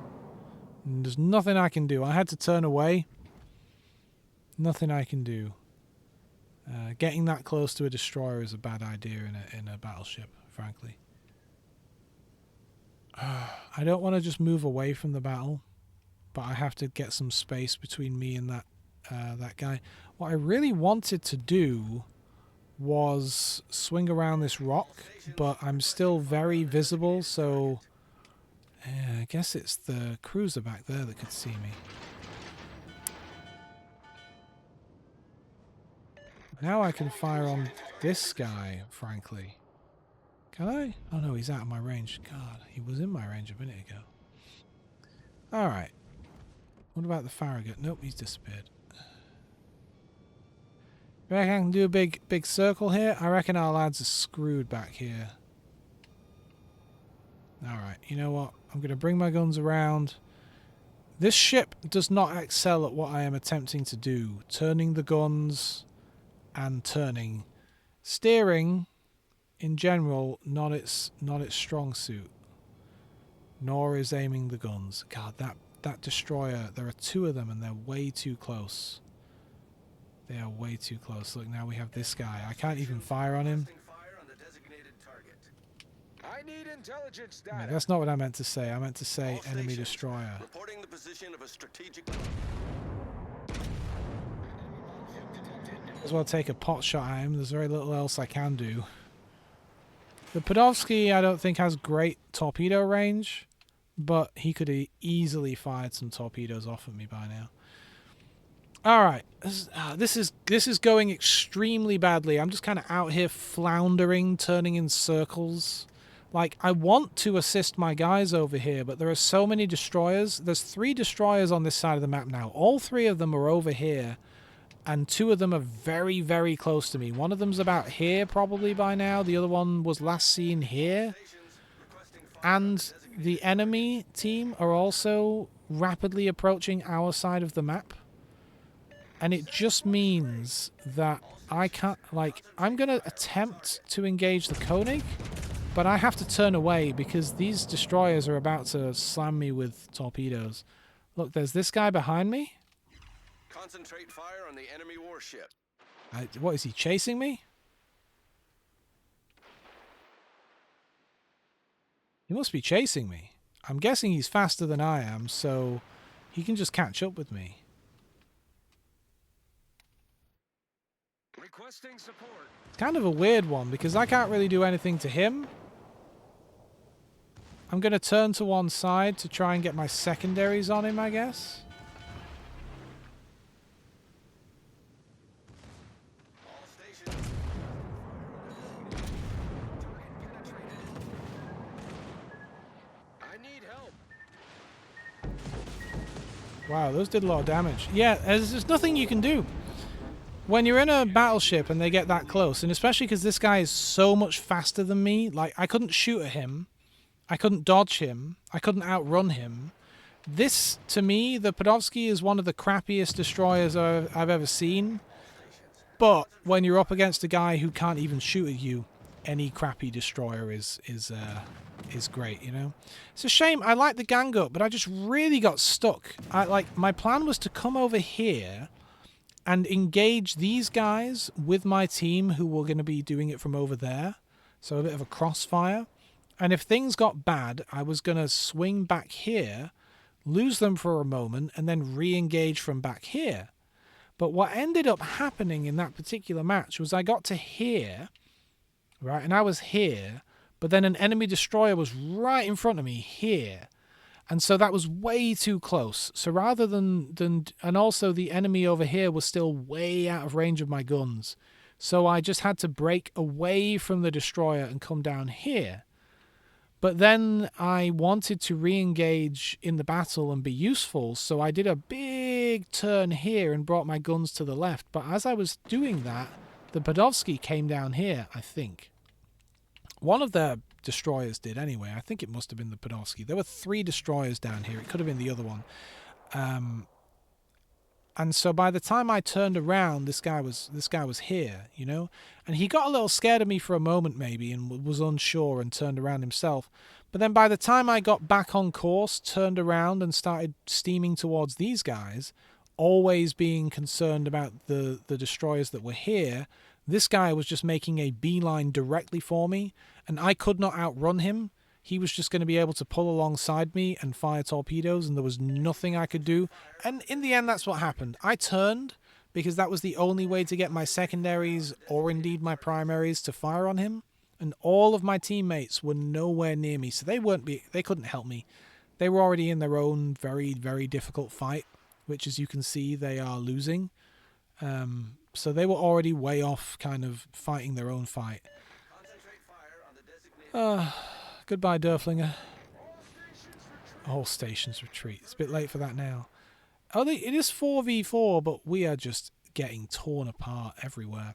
And there's nothing I can do. I had to turn away. Nothing I can do. Getting that close to a destroyer is a bad idea in a battleship, frankly. I don't want to just move away from the battle, but I have to get some space between me and that guy. What I really wanted to do was swing around this rock, but I'm still very visible, so I guess it's the cruiser back there that could see me. Now I can fire on this guy, frankly. Can I? Oh no, he's out of my range. God, he was in my range a minute ago. Alright. What about the Farragut? Nope, he's disappeared. You reckon I can do a big circle here? I reckon our lads are screwed back here. Alright, you know what? I'm going to bring my guns around. This ship does not excel at what I am attempting to do. Turning the guns and turning. Steering, in general, not its strong suit. Nor is aiming the guns. God, that destroyer, there are two of them and they're way too close. They are way too close. Look, now we have this guy. I can't even fire on him. I need intelligence I mean, data. that's not what I meant to say. I meant to say All enemy stations, destroyer. reporting the position of a strategic. As well take a pot shot at him. There's very little else I can do. The Podolsky I don't think has great torpedo range, but he could have easily fired some torpedoes off at me by now. Alright, this is going extremely badly. I'm just kind of out here floundering, turning in circles. Like, I want to assist my guys over here, but there are so many destroyers. There's 3 destroyers on this side of the map now. All 3 of them are over here, and 2 of them are very, very close to me. One of them's about here probably by now. The other one was last seen here. And the enemy team are also rapidly approaching our side of the map. And it just means that I can't, like, I'm going to attempt to engage the Koenig, but I have to turn away because these destroyers are about to slam me with torpedoes. Look, there's this guy behind me. Concentrate fire on the enemy warship. What, is he chasing me? He must be chasing me. I'm guessing he's faster than I am, so he can just catch up with me. Requesting support. It's kind of a weird one because I can't really do anything to him. I'm going to turn to one side to try and get my secondaries on him, I guess. All stations. I need help. Wow, those did a lot of damage. Yeah, there's nothing you can do. When you're in a battleship and they get that close, and especially because this guy is so much faster than me, like, I couldn't shoot at him, I couldn't dodge him, I couldn't outrun him. This, to me, the Podolsky is one of the crappiest destroyers I've ever seen. But when you're up against a guy who can't even shoot at you, any crappy destroyer is great, you know? It's a shame. I like the gang up, but I just really got stuck. My plan was to come over here and engage these guys with my team who were going to be doing it from over there. So a bit of a crossfire. And if things got bad, I was going to swing back here, lose them for a moment, and then re-engage from back here. But what ended up happening in that particular match was I got to here, right, and I was here, but then an enemy destroyer was right in front of me here. And so that was way too close. So rather than and also the enemy over here was still way out of range of my guns. So I just had to break away from the destroyer and come down here. But then I wanted to re-engage in the battle and be useful, so I did a big turn here and brought my guns to the left. But as I was doing that, the Podolsky came down here, I think. One of their destroyers did anyway. I think it must have been the Podolsky. There were 3 destroyers down here. It could have been the other one. And so by the time I turned around, this guy was here, you know? And he got a little scared of me for a moment maybe and was unsure and turned around himself. But then by the time I got back on course, turned around and started steaming towards these guys, always being concerned about the destroyers that were here, this guy was just making a beeline directly for me, and I could not outrun him. He was just going to be able to pull alongside me and fire torpedoes, and there was nothing I could do. And in the end, that's what happened. I turned, because that was the only way to get my secondaries, or indeed my primaries, to fire on him. And all of my teammates were nowhere near me, so they couldn't help me. They were already in their own very, very difficult fight, which, as you can see, they are losing. So they were already way off, kind of fighting their own fight. Concentrate fire on the designated. Goodbye, Durflinger. All stations retreat. It's a bit late for that now. Oh, it is 4v4, but we are just getting torn apart everywhere.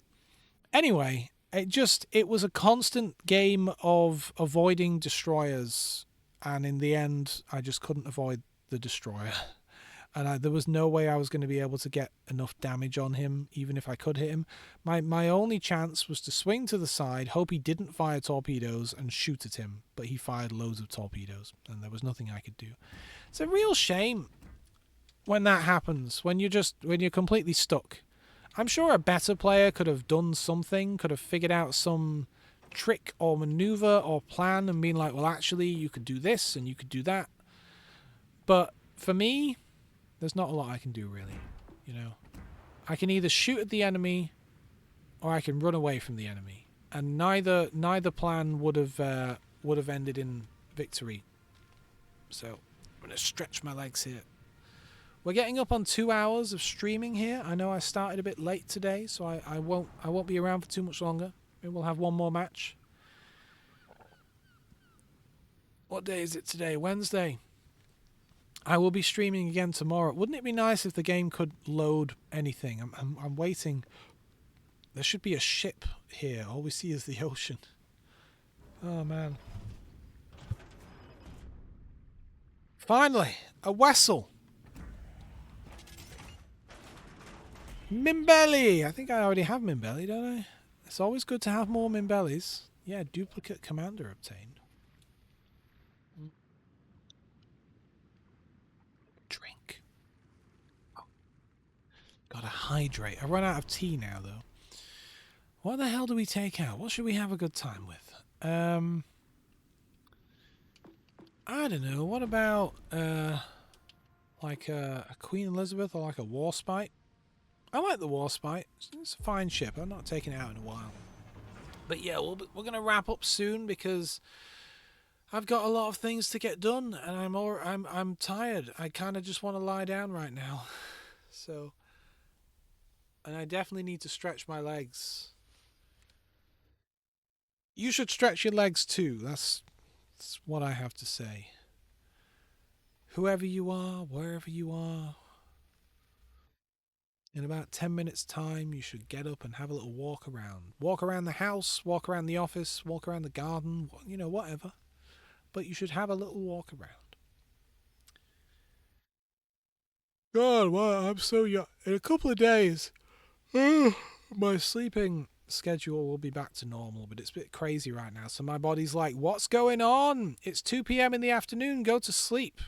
Anyway, it was a constant game of avoiding destroyers, and in the end, I just couldn't avoid the destroyer. And there was no way I was going to be able to get enough damage on him, even if I could hit him. My only chance was to swing to the side, hope he didn't fire torpedoes, and shoot at him. But he fired loads of torpedoes, and there was nothing I could do. It's a real shame when that happens, when you're completely stuck. I'm sure a better player could have done something, could have figured out some trick or maneuver or plan and been like, well, actually, you could do this and you could do that. But for me, there's not a lot I can do, really. You know, I can either shoot at the enemy or I can run away from the enemy, and neither plan would have ended in victory. So I'm gonna stretch my legs here. We're getting up on 2 hours of streaming here. I know I started a bit late today, so I won't be around for too much longer. Maybe we'll have one more match. What day is it today? Wednesday. I will be streaming again tomorrow. Wouldn't it be nice if the game could load anything? I'm waiting. There should be a ship here. All we see is the ocean. Oh man. Finally, a vessel. Mimbelli! I think I already have Mimbelli, don't I? It's always good to have more Mimbellis. Yeah, duplicate commander obtained. Drink. Oh. Gotta hydrate. I run out of tea now, though. What the hell do we take out? What should we have a good time with? I don't know. What about, like a Queen Elizabeth or like a Warspite? I like the Warspite. It's a fine ship. I'm not taking it out in a while. But yeah, we're going to wrap up soon because I've got a lot of things to get done, and I'm tired. I kind of just want to lie down right now. So, and I definitely need to stretch my legs. You should stretch your legs too. That's what I have to say. Whoever you are, wherever you are, in about 10 minutes time, you should get up and have a little walk around. Walk around the house, walk around the office, walk around the garden, you know, whatever. But you should have a little walk around. God, well, I'm so young. In a couple of days, my sleeping schedule will be back to normal, but it's a bit crazy right now. So my body's like, what's going on? It's 2 p.m. in the afternoon. Go to sleep.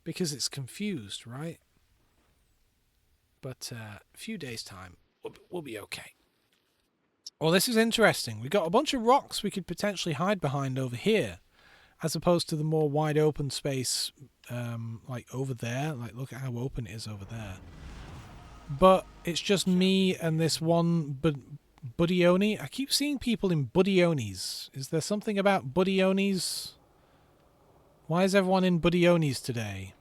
Because it's confused, right? But a few days' time, we'll be okay. Well, this is interesting. We got a bunch of rocks we could potentially hide behind over here, as opposed to the more wide open space, like over there. Like, look at how open it is over there. But it's just me and this one Buddioni. I keep seeing people in Buddionis. Is there something about Buddionis? Why is everyone in Buddionis today?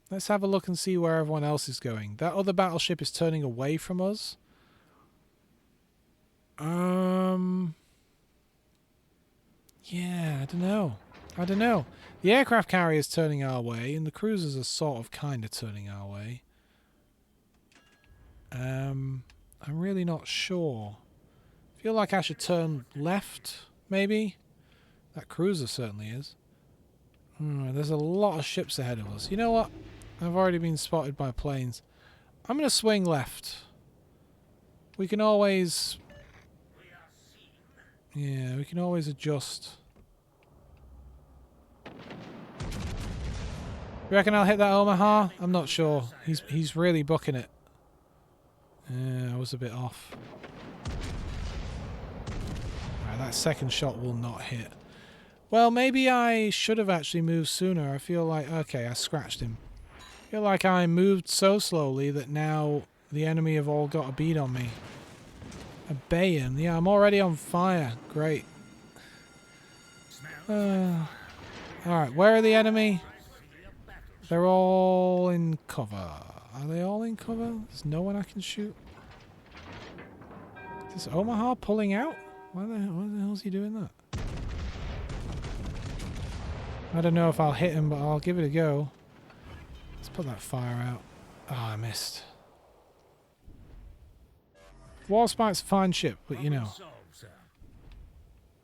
Let's have a look and see where everyone else is going. That other battleship is turning away from us. Yeah, I don't know. The aircraft carrier is turning our way, and the cruisers are sort of kind of turning our way. I'm really not sure. I feel like I should turn left, maybe? That cruiser certainly is. There's a lot of ships ahead of us. You know what? I've already been spotted by planes. I'm going to swing left. We can always... Yeah, we can always adjust. You reckon I'll hit that Omaha? I'm not sure. He's really booking it. Yeah, I was a bit off. Right, that second shot will not hit. Well, maybe I should have actually moved sooner. I feel like... Okay, I scratched him. I feel like I moved so slowly that now the enemy have all got a bead on me. A Bayan. Yeah, I'm already on fire. Great. Alright, where are the enemy? They're all in cover. Are they all in cover? There's no one I can shoot. Is Omaha pulling out? Why the hell is he doing that? I don't know if I'll hit him, but I'll give it a go. Let's put that fire out. Oh, I missed. Warspite's a fine ship, but you know.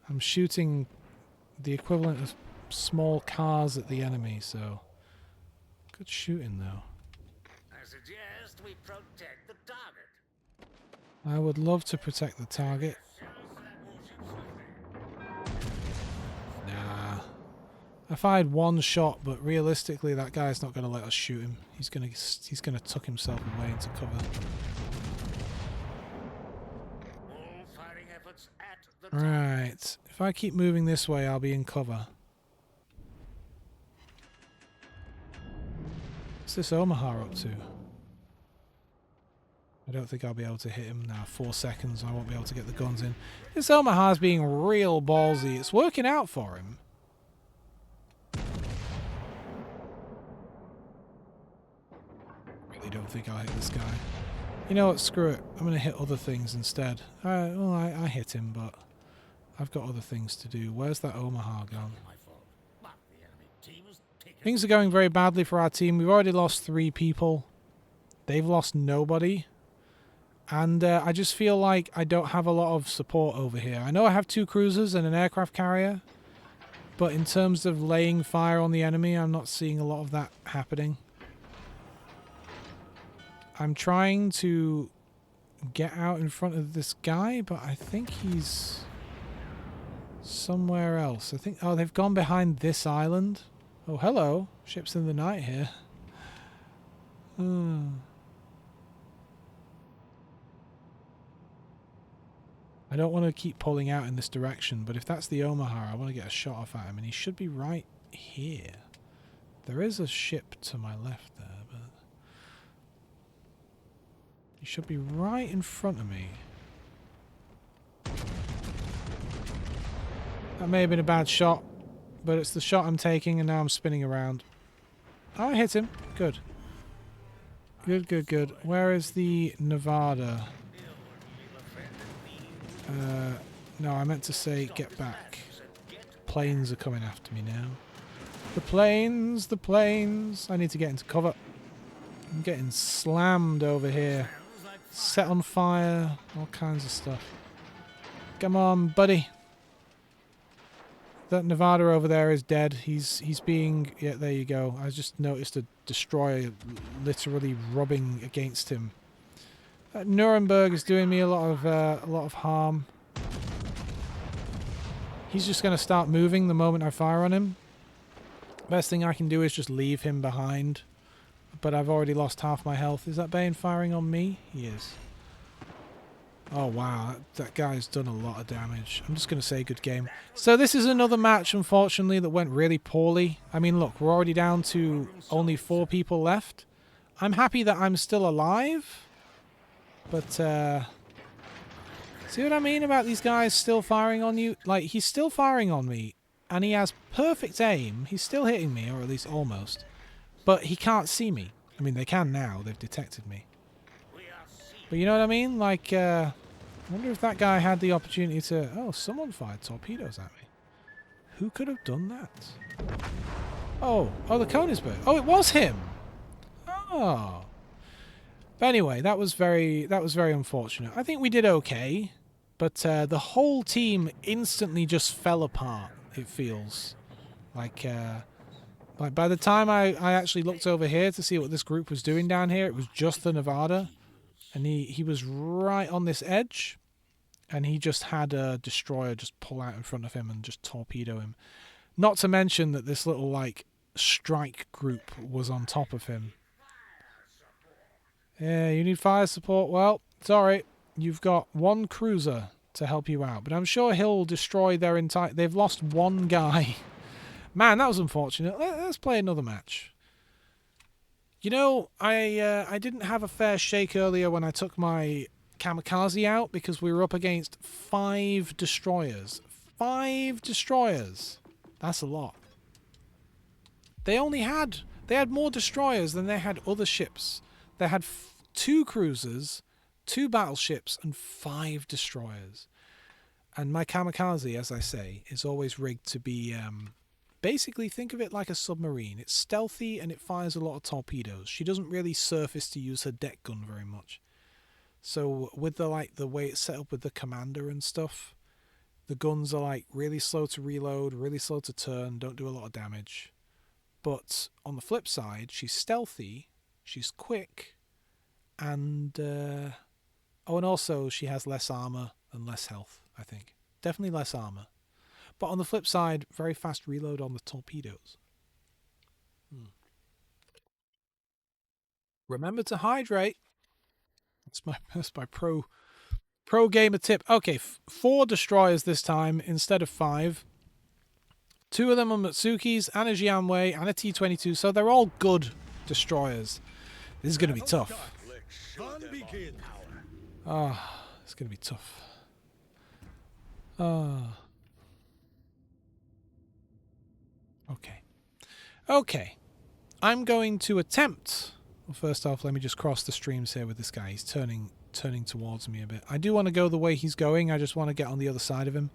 I'm shooting the equivalent of small cars at the enemy, so... Good shooting, though. I suggest we protect the target. I would love to protect the target. Nah. I fired one shot, but realistically that guy's not going to let us shoot him. He's going to tuck himself away into cover. All firing efforts at the Right. If I keep moving this way, I'll be in cover. What's this Omaha up to? I don't think I'll be able to hit him now. 4 seconds, I won't be able to get the guns in. This Omaha's being real ballsy. It's working out for him. Really don't think I'll hit this guy. You know what? Screw it. I'm going to hit other things instead. Well, I hit him, but I've got other things to do. Where's that Omaha gone? my fault. But the enemy team was taken. Things are going very badly for our team. We've already lost 3 people. They've lost nobody. And I just feel like I don't have a lot of support over here. I know I have 2 cruisers and an aircraft carrier. But in terms of laying fire on the enemy, I'm not seeing a lot of that happening. I'm trying to get out in front of this guy, but I think he's somewhere else. I think... Oh, they've gone behind this island. Oh, hello. Ships in the night here. I don't want to keep pulling out in this direction, but if that's the Omaha, I want to get a shot off at him, and he should be right here. There is a ship to my left there, but... He should be right in front of me. That may have been a bad shot, but it's the shot I'm taking, and now I'm spinning around. Oh, I hit him. Good. Good, good, good. Where is the Nevada? No, I meant to say get back. Planes are coming after me now. The planes, the planes. I need to get into cover. I'm getting slammed over here. Set on fire. All kinds of stuff. Come on, buddy. That Nevada over there is dead. He's being... Yeah, there you go. I just noticed a destroyer literally rubbing against him. Nuremberg is doing me a lot of harm. He's just going to start moving the moment I fire on him. Best thing I can do is just leave him behind. But I've already lost half my health. Is that Bane firing on me? He is. Oh wow, that guy's done a lot of damage. I'm just going to say good game. So this is another match, unfortunately, that went really poorly. I mean, look, we're already down to only 4 people left. I'm happy that I'm still alive. But, see what I mean about these guys still firing on you? Like, he's still firing on me, and he has perfect aim. He's still hitting me, or at least almost. But he can't see me. I mean, they can now. They've detected me. But you know what I mean? Like, I wonder if that guy had the opportunity to... Oh, someone fired torpedoes at me. Who could have done that? Oh, the Königsberg. Oh, it was him! Oh... But anyway, that was very unfortunate. I think we did okay, but the whole team instantly just fell apart. It feels like by the time I actually looked over here to see what this group was doing down here, it was just the Nevada, and he was right on this edge, and he just had a destroyer just pull out in front of him and just torpedo him. Not to mention that this little like strike group was on top of him. Yeah, you need fire support. Well, sorry. You've got 1 cruiser to help you out. But I'm sure he'll destroy their entire... They've lost 1 guy. Man, that was unfortunate. Let's play another match. You know, I didn't have a fair shake earlier when I took my kamikaze out because we were up against 5 destroyers. 5 destroyers. That's a lot. They had more destroyers than they had other ships. They had 2 cruisers, 2 battleships, and 5 destroyers. And my kamikaze, as I say, is always rigged to be... basically, think of it like a submarine. It's stealthy and it fires a lot of torpedoes. She doesn't really surface to use her deck gun very much. So with the way it's set up with the commander and stuff, the guns are like really slow to reload, really slow to turn, don't do a lot of damage. But on the flip side, she's stealthy, she's quick, and and also she has less armor and less health, I think. Definitely less armor. But on the flip side, very fast reload on the torpedoes. Remember to hydrate. That's my pro gamer tip. Okay, 4 destroyers this time instead of 5. 2 of them are Matsukis and a Jianwei and a T-22, so they're all good destroyers. This is going to be tough. Ah, it's going to be tough. Okay. I'm going to attempt... Well, first off, let me just cross the streams here with this guy. He's turning towards me a bit. I do want to go the way he's going. I just want to get on the other side of him.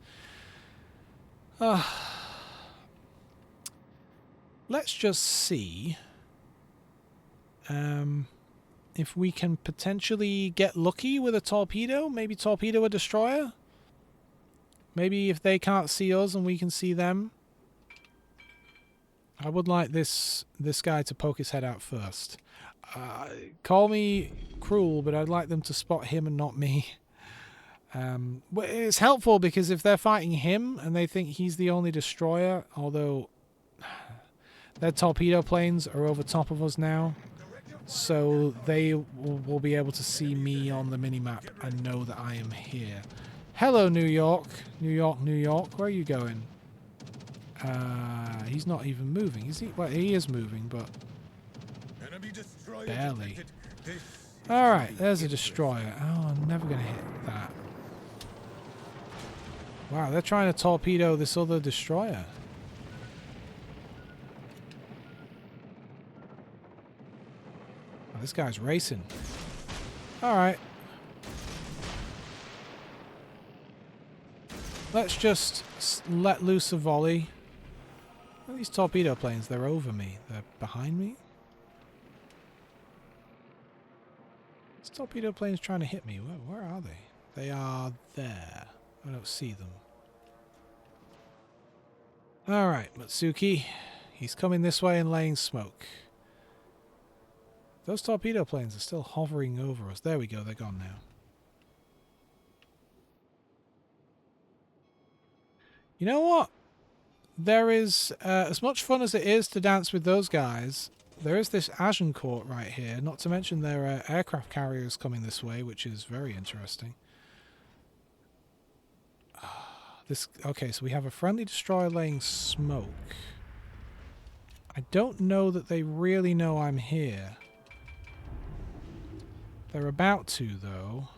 Let's just see if we can potentially get lucky with a torpedo. Maybe torpedo a destroyer. Maybe if they can't see us and we can see them. I would like this guy to poke his head out first. Call me cruel, but I'd like them to spot him and not me. It's helpful because if they're fighting him and they think he's the only destroyer, although their torpedo planes are over top of us now, so they will be able to see me on the minimap and know that I am here. Hello, New York. New York. Where are you going? He's not even moving, is he? Well, he is moving, but barely. Alright, there's a destroyer. Oh, I'm never going to hit that. Wow, they're trying to torpedo this other destroyer. Oh, this guy's racing. Alright. Let's just let loose a volley. Well, these torpedo planes, they're over me. They're behind me. This torpedo plane's trying to hit me. Where are they? They are there. I don't see them. Alright, Matsuki. He's coming this way and laying smoke. Those torpedo planes are still hovering over us. There we go, they're gone now. You know what? There is, as much fun as it is to dance with those guys, there is this Agincourt right here, not to mention there are aircraft carriers coming this way, which is very interesting. Okay, so we have a friendly destroyer laying smoke. I don't know that they really know I'm here. They're about to, though.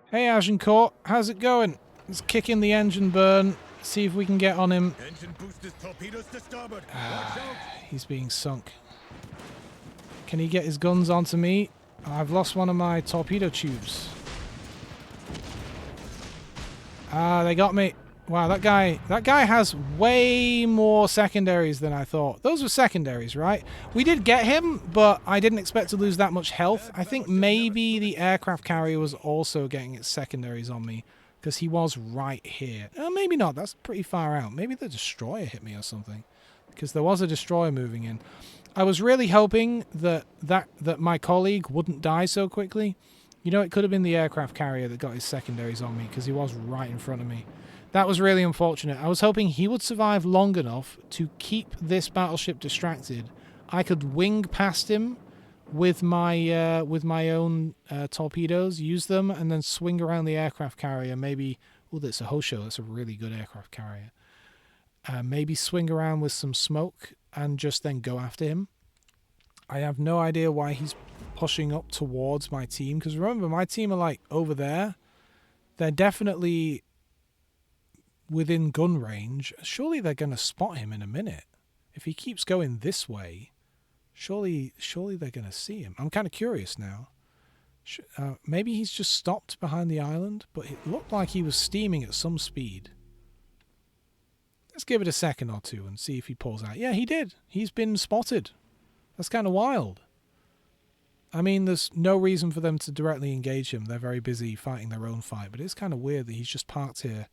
Hey Agincourt, how's it going? Let's kick in the engine burn, see if we can get on him. Engine boosters, torpedoes to starboard. Watch out. He's being sunk. Can he get his guns onto me? I've lost one of my torpedo tubes. They got me. Wow, that guy has way more secondaries than I thought. Those were secondaries, right? We did get him, but I didn't expect to lose that much health. I think maybe the aircraft carrier was also getting its secondaries on me, because he was right here. Maybe not. That's pretty far out. Maybe the destroyer hit me or something, because there was a destroyer moving in. I was really hoping that my colleague wouldn't die so quickly. You know, it could have been the aircraft carrier that got his secondaries on me, because he was right in front of me. That was really unfortunate. I was hoping he would survive long enough to keep this battleship distracted. I could wing past him with my own torpedoes, use them, and then swing around the aircraft carrier. Maybe, oh, that's a Hosho. That's a really good aircraft carrier. Maybe swing around with some smoke and just then go after him. I have no idea why he's pushing up towards my team, because remember, my team are like over there. They're definitely within gun range. Surely they're going to spot him in a minute. If he keeps going this way, surely they're going to see him. I'm kind of curious now. Maybe he's just stopped behind the island, but it looked like he was steaming at some speed. Let's give it a second or two and see if he pulls out. Yeah, he did. He's been spotted. That's kind of wild. I mean, there's no reason for them to directly engage him. They're very busy fighting their own fight, but it's kind of weird that he's just parked here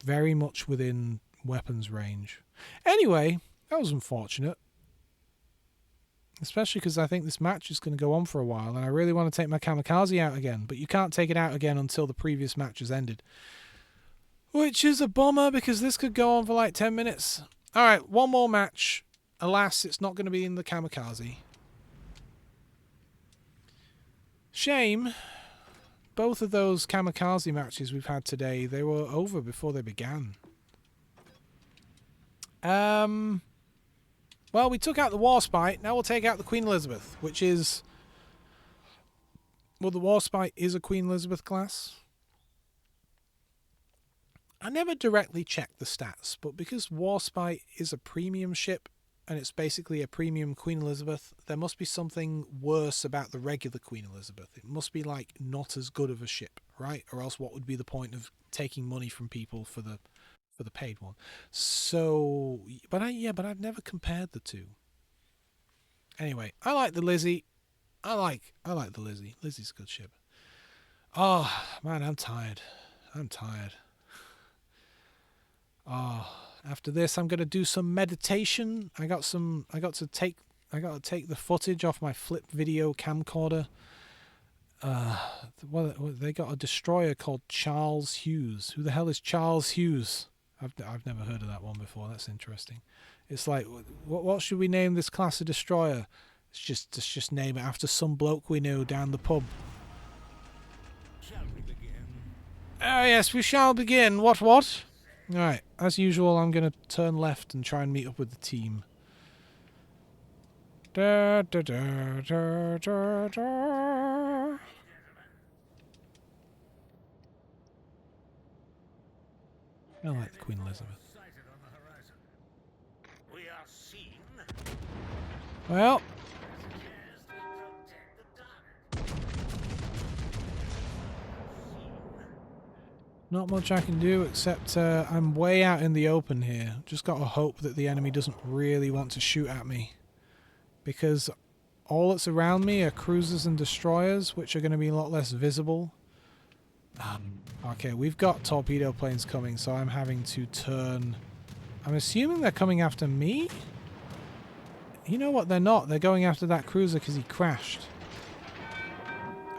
very much within weapons range. Anyway, that was unfortunate. Especially because I think this match is going to go on for a while, and I really want to take my kamikaze out again, but you can't take it out again until the previous match has ended. Which is a bummer, because this could go on for like 10 minutes. Alright, one more match. Alas, it's not going to be in the kamikaze. Shame. Both of those kamikaze matches we've had today, they were over before they began. Well, we took out the Warspite. Now we'll take out the Queen Elizabeth, which is... Well, the Warspite is a Queen Elizabeth class. I never directly checked the stats, but because Warspite is a premium ship, and it's basically a premium Queen Elizabeth, there must be something worse about the regular Queen Elizabeth. It must be, like, not as good of a ship, right? Or else what would be the point of taking money from people for the paid one? So, but I've never compared the two. Anyway, I like the Lizzie. I like the Lizzie. Lizzie's a good ship. Oh man, I'm tired. Oh, after this, I'm gonna do some meditation. I got to take the footage off my flip video camcorder. Well, they got a destroyer called Charles Hughes. Who the hell is Charles Hughes? I've never heard of that one before. That's interesting. It's like, what should we name this class of destroyer? Let's just name it after some bloke we know down the pub. Shall we begin? Oh yes, we shall begin. What? Alright, as usual, I'm going to turn left and try and meet up with the team. Da, da, da, da, da, da. I like the Queen Elizabeth. Sighted on the horizon. We are seen. Well, Suggest we protect the target. not much I can do except I'm way out in the open here. Just got to hope that the enemy doesn't really want to shoot at me. Because all that's around me are cruisers and destroyers, which are going to be a lot less visible. Okay, we've got torpedo planes coming, so I'm having to turn... I'm assuming they're coming after me? You know what, they're not. They're going after that cruiser because he crashed.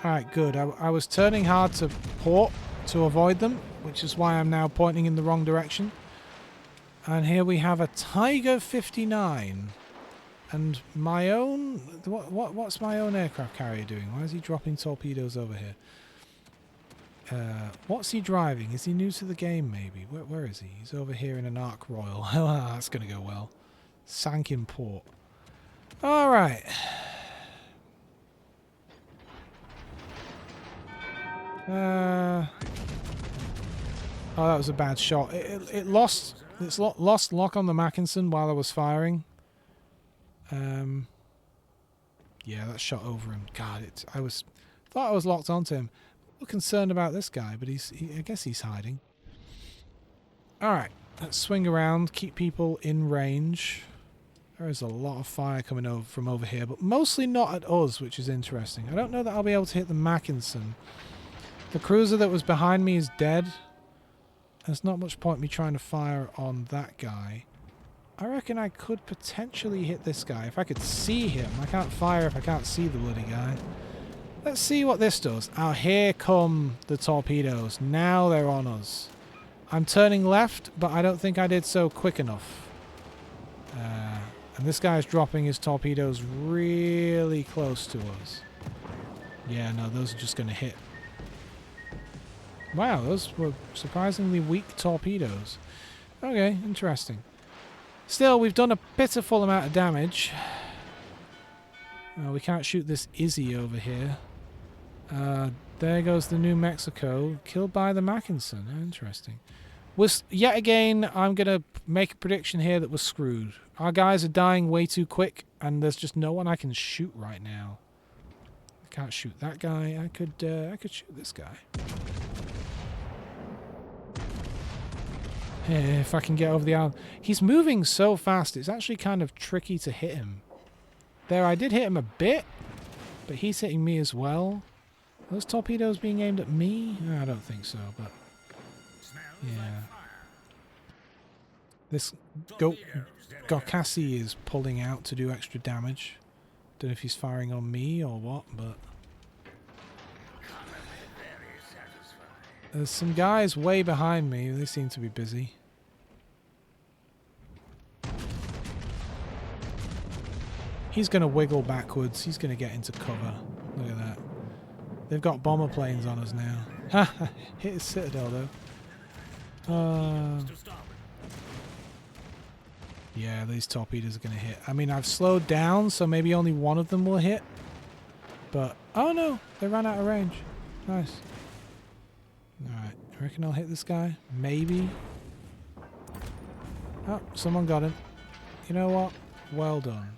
Alright, good. I was turning hard to port to avoid them, which is why I'm now pointing in the wrong direction. And here we have a Tiger 59. And my own... What's my own aircraft carrier doing? Why is he dropping torpedoes over here? What's he driving? Is he new to the game, maybe? Where is he? He's over here in an Ark Royal. That's going to go well. Sank in port. Alright. Oh, that was a bad shot. It lost lock on the Mackinson while I was firing. Yeah, that shot over him. God, thought I was locked onto him. A little concerned about this guy, but I guess he's hiding. Alright, let's swing around, keep people in range. There is a lot of fire coming over from over here, but mostly not at us, which is interesting. I don't know that I'll be able to hit the Mackinson. The cruiser that was behind me is dead. There's not much point me trying to fire on that guy. I reckon I could potentially hit this guy if I could see him. I can't fire if I can't see the bloody guy. Let's see what this does. Oh, here come the torpedoes. Now they're on us. I'm turning left, but I don't think I did so quick enough. And this guy's dropping his torpedoes really close to us. Yeah, no, those are just going to hit. Wow, those were surprisingly weak torpedoes. Okay, interesting. Still, we've done a pitiful amount of damage. We can't shoot this Izzy over here. There goes the New Mexico, killed by the Mackinson. Interesting. Yet again, I'm going to make a prediction here that we're screwed. Our guys are dying way too quick, and there's just no one I can shoot right now. I can't shoot that guy. I could shoot this guy. If I can get over the island. He's moving so fast, it's actually kind of tricky to hit him. There, I did hit him a bit, but he's hitting me as well. Are those torpedoes being aimed at me? No, I don't think so, but... yeah. This Gokasi is pulling out to do extra damage. Don't know if he's firing on me or what, but... there's some guys way behind me. They seem to be busy. He's going to wiggle backwards. He's going to get into cover. Look at that. They've got bomber planes on us now. Ha! Hit his citadel, though. Yeah, these torpedoes are going to hit. I mean, I've slowed down, so maybe only one of them will hit. But, oh no! They ran out of range. Nice. Alright, I reckon I'll hit this guy. Maybe. Oh, someone got him. You know what? Well done.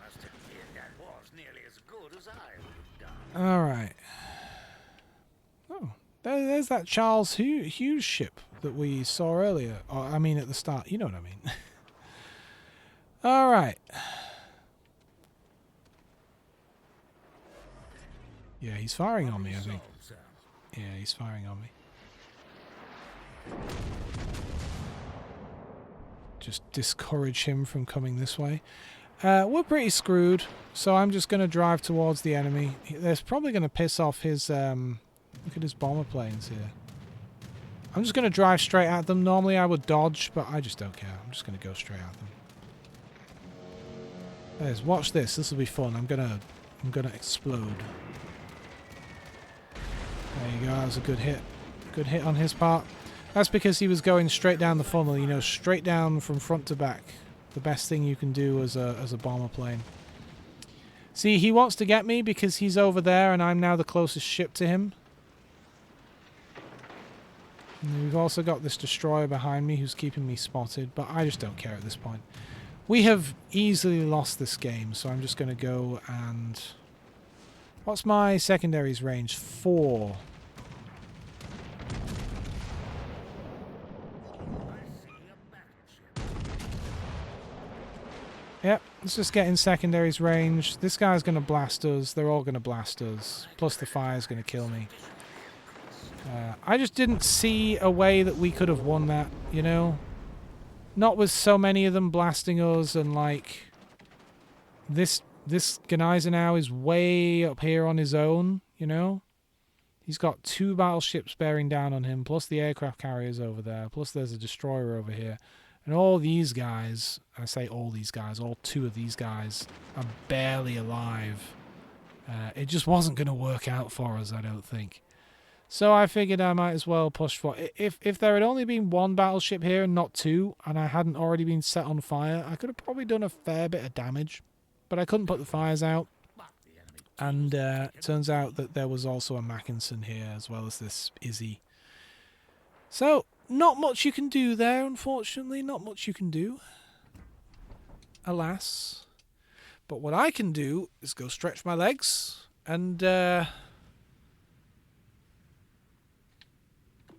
Alright. Oh, there's that Charles Hughes ship that we saw earlier. Or, I mean, at the start. You know what I mean. Alright. Yeah, he's firing on me, I think. Yeah, he's firing on me. Just discourage him from coming this way. We're pretty screwed, so I'm just going to drive towards the enemy. They're probably going to piss off his... look at his bomber planes here. I'm just going to drive straight at them. Normally I would dodge, but I just don't care. I'm just going to go straight at them. Watch this. This will be fun. I'm gonna explode. There you go. That was a good hit. Good hit on his part. That's because he was going straight down the funnel, you know, straight down from front to back. The best thing you can do as a bomber plane. See, he wants to get me because he's over there and I'm now the closest ship to him. And we've also got this destroyer behind me who's keeping me spotted, but I just don't care at this point. We have easily lost this game, so I'm just going to go and... what's my secondaries range? 4. Yep, let's just get in secondaries range. This guy's going to blast us. They're all going to blast us. Plus the fire's going to kill me. I just didn't see a way that we could have won that, you know? Not with so many of them blasting us and like... This Gneisenau is way up here on his own, you know? He's got 2 battleships bearing down on him, plus the aircraft carriers over there, plus there's a destroyer over here. And all these guys, I say all these guys, all 2 of these guys are barely alive. It just wasn't going to work out for us, I don't think. So I figured I might as well push for it. If there had only been 1 battleship here and not 2, and I hadn't already been set on fire, I could have probably done a fair bit of damage. But I couldn't put the fires out. And it turns out that there was also a Mackinson here, as well as this Izzy. So, not much you can do there, unfortunately. Not much you can do. Alas. But what I can do is go stretch my legs and...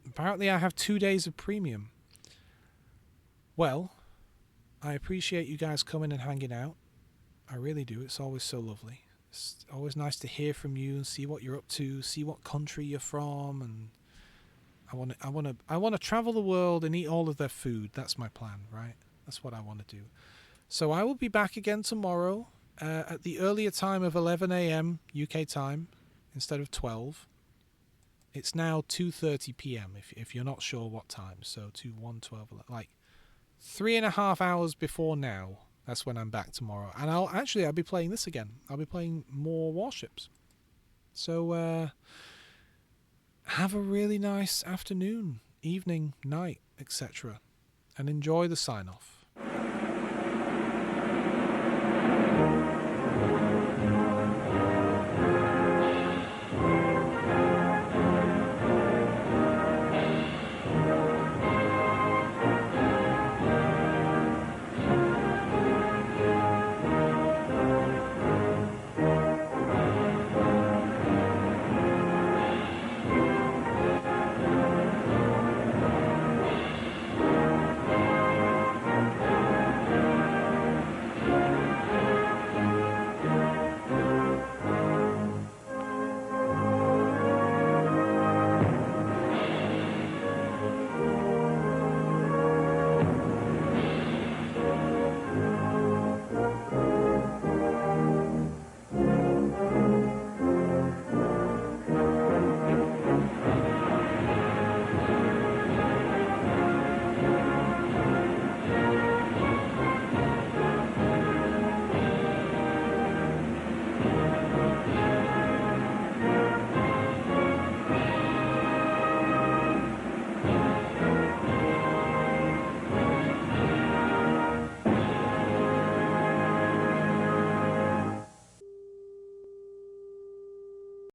apparently I have 2 days of premium. Well, I appreciate you guys coming and hanging out. I really do. It's always so lovely. It's always nice to hear from you and see what you're up to, see what country you're from, and I want to travel the world and eat all of their food. That's my plan, right? That's what I want to do. So I will be back again tomorrow at the earlier time of 11 a.m. UK time instead of 12. It's now 2:30 p.m. if you're not sure what time. So 2, 1, 12, like 3.5 hours before now. That's when I'm back tomorrow. And I'll be playing this again. I'll be playing more Warships. So have a really nice afternoon, evening, night, etc. And enjoy the sign-off.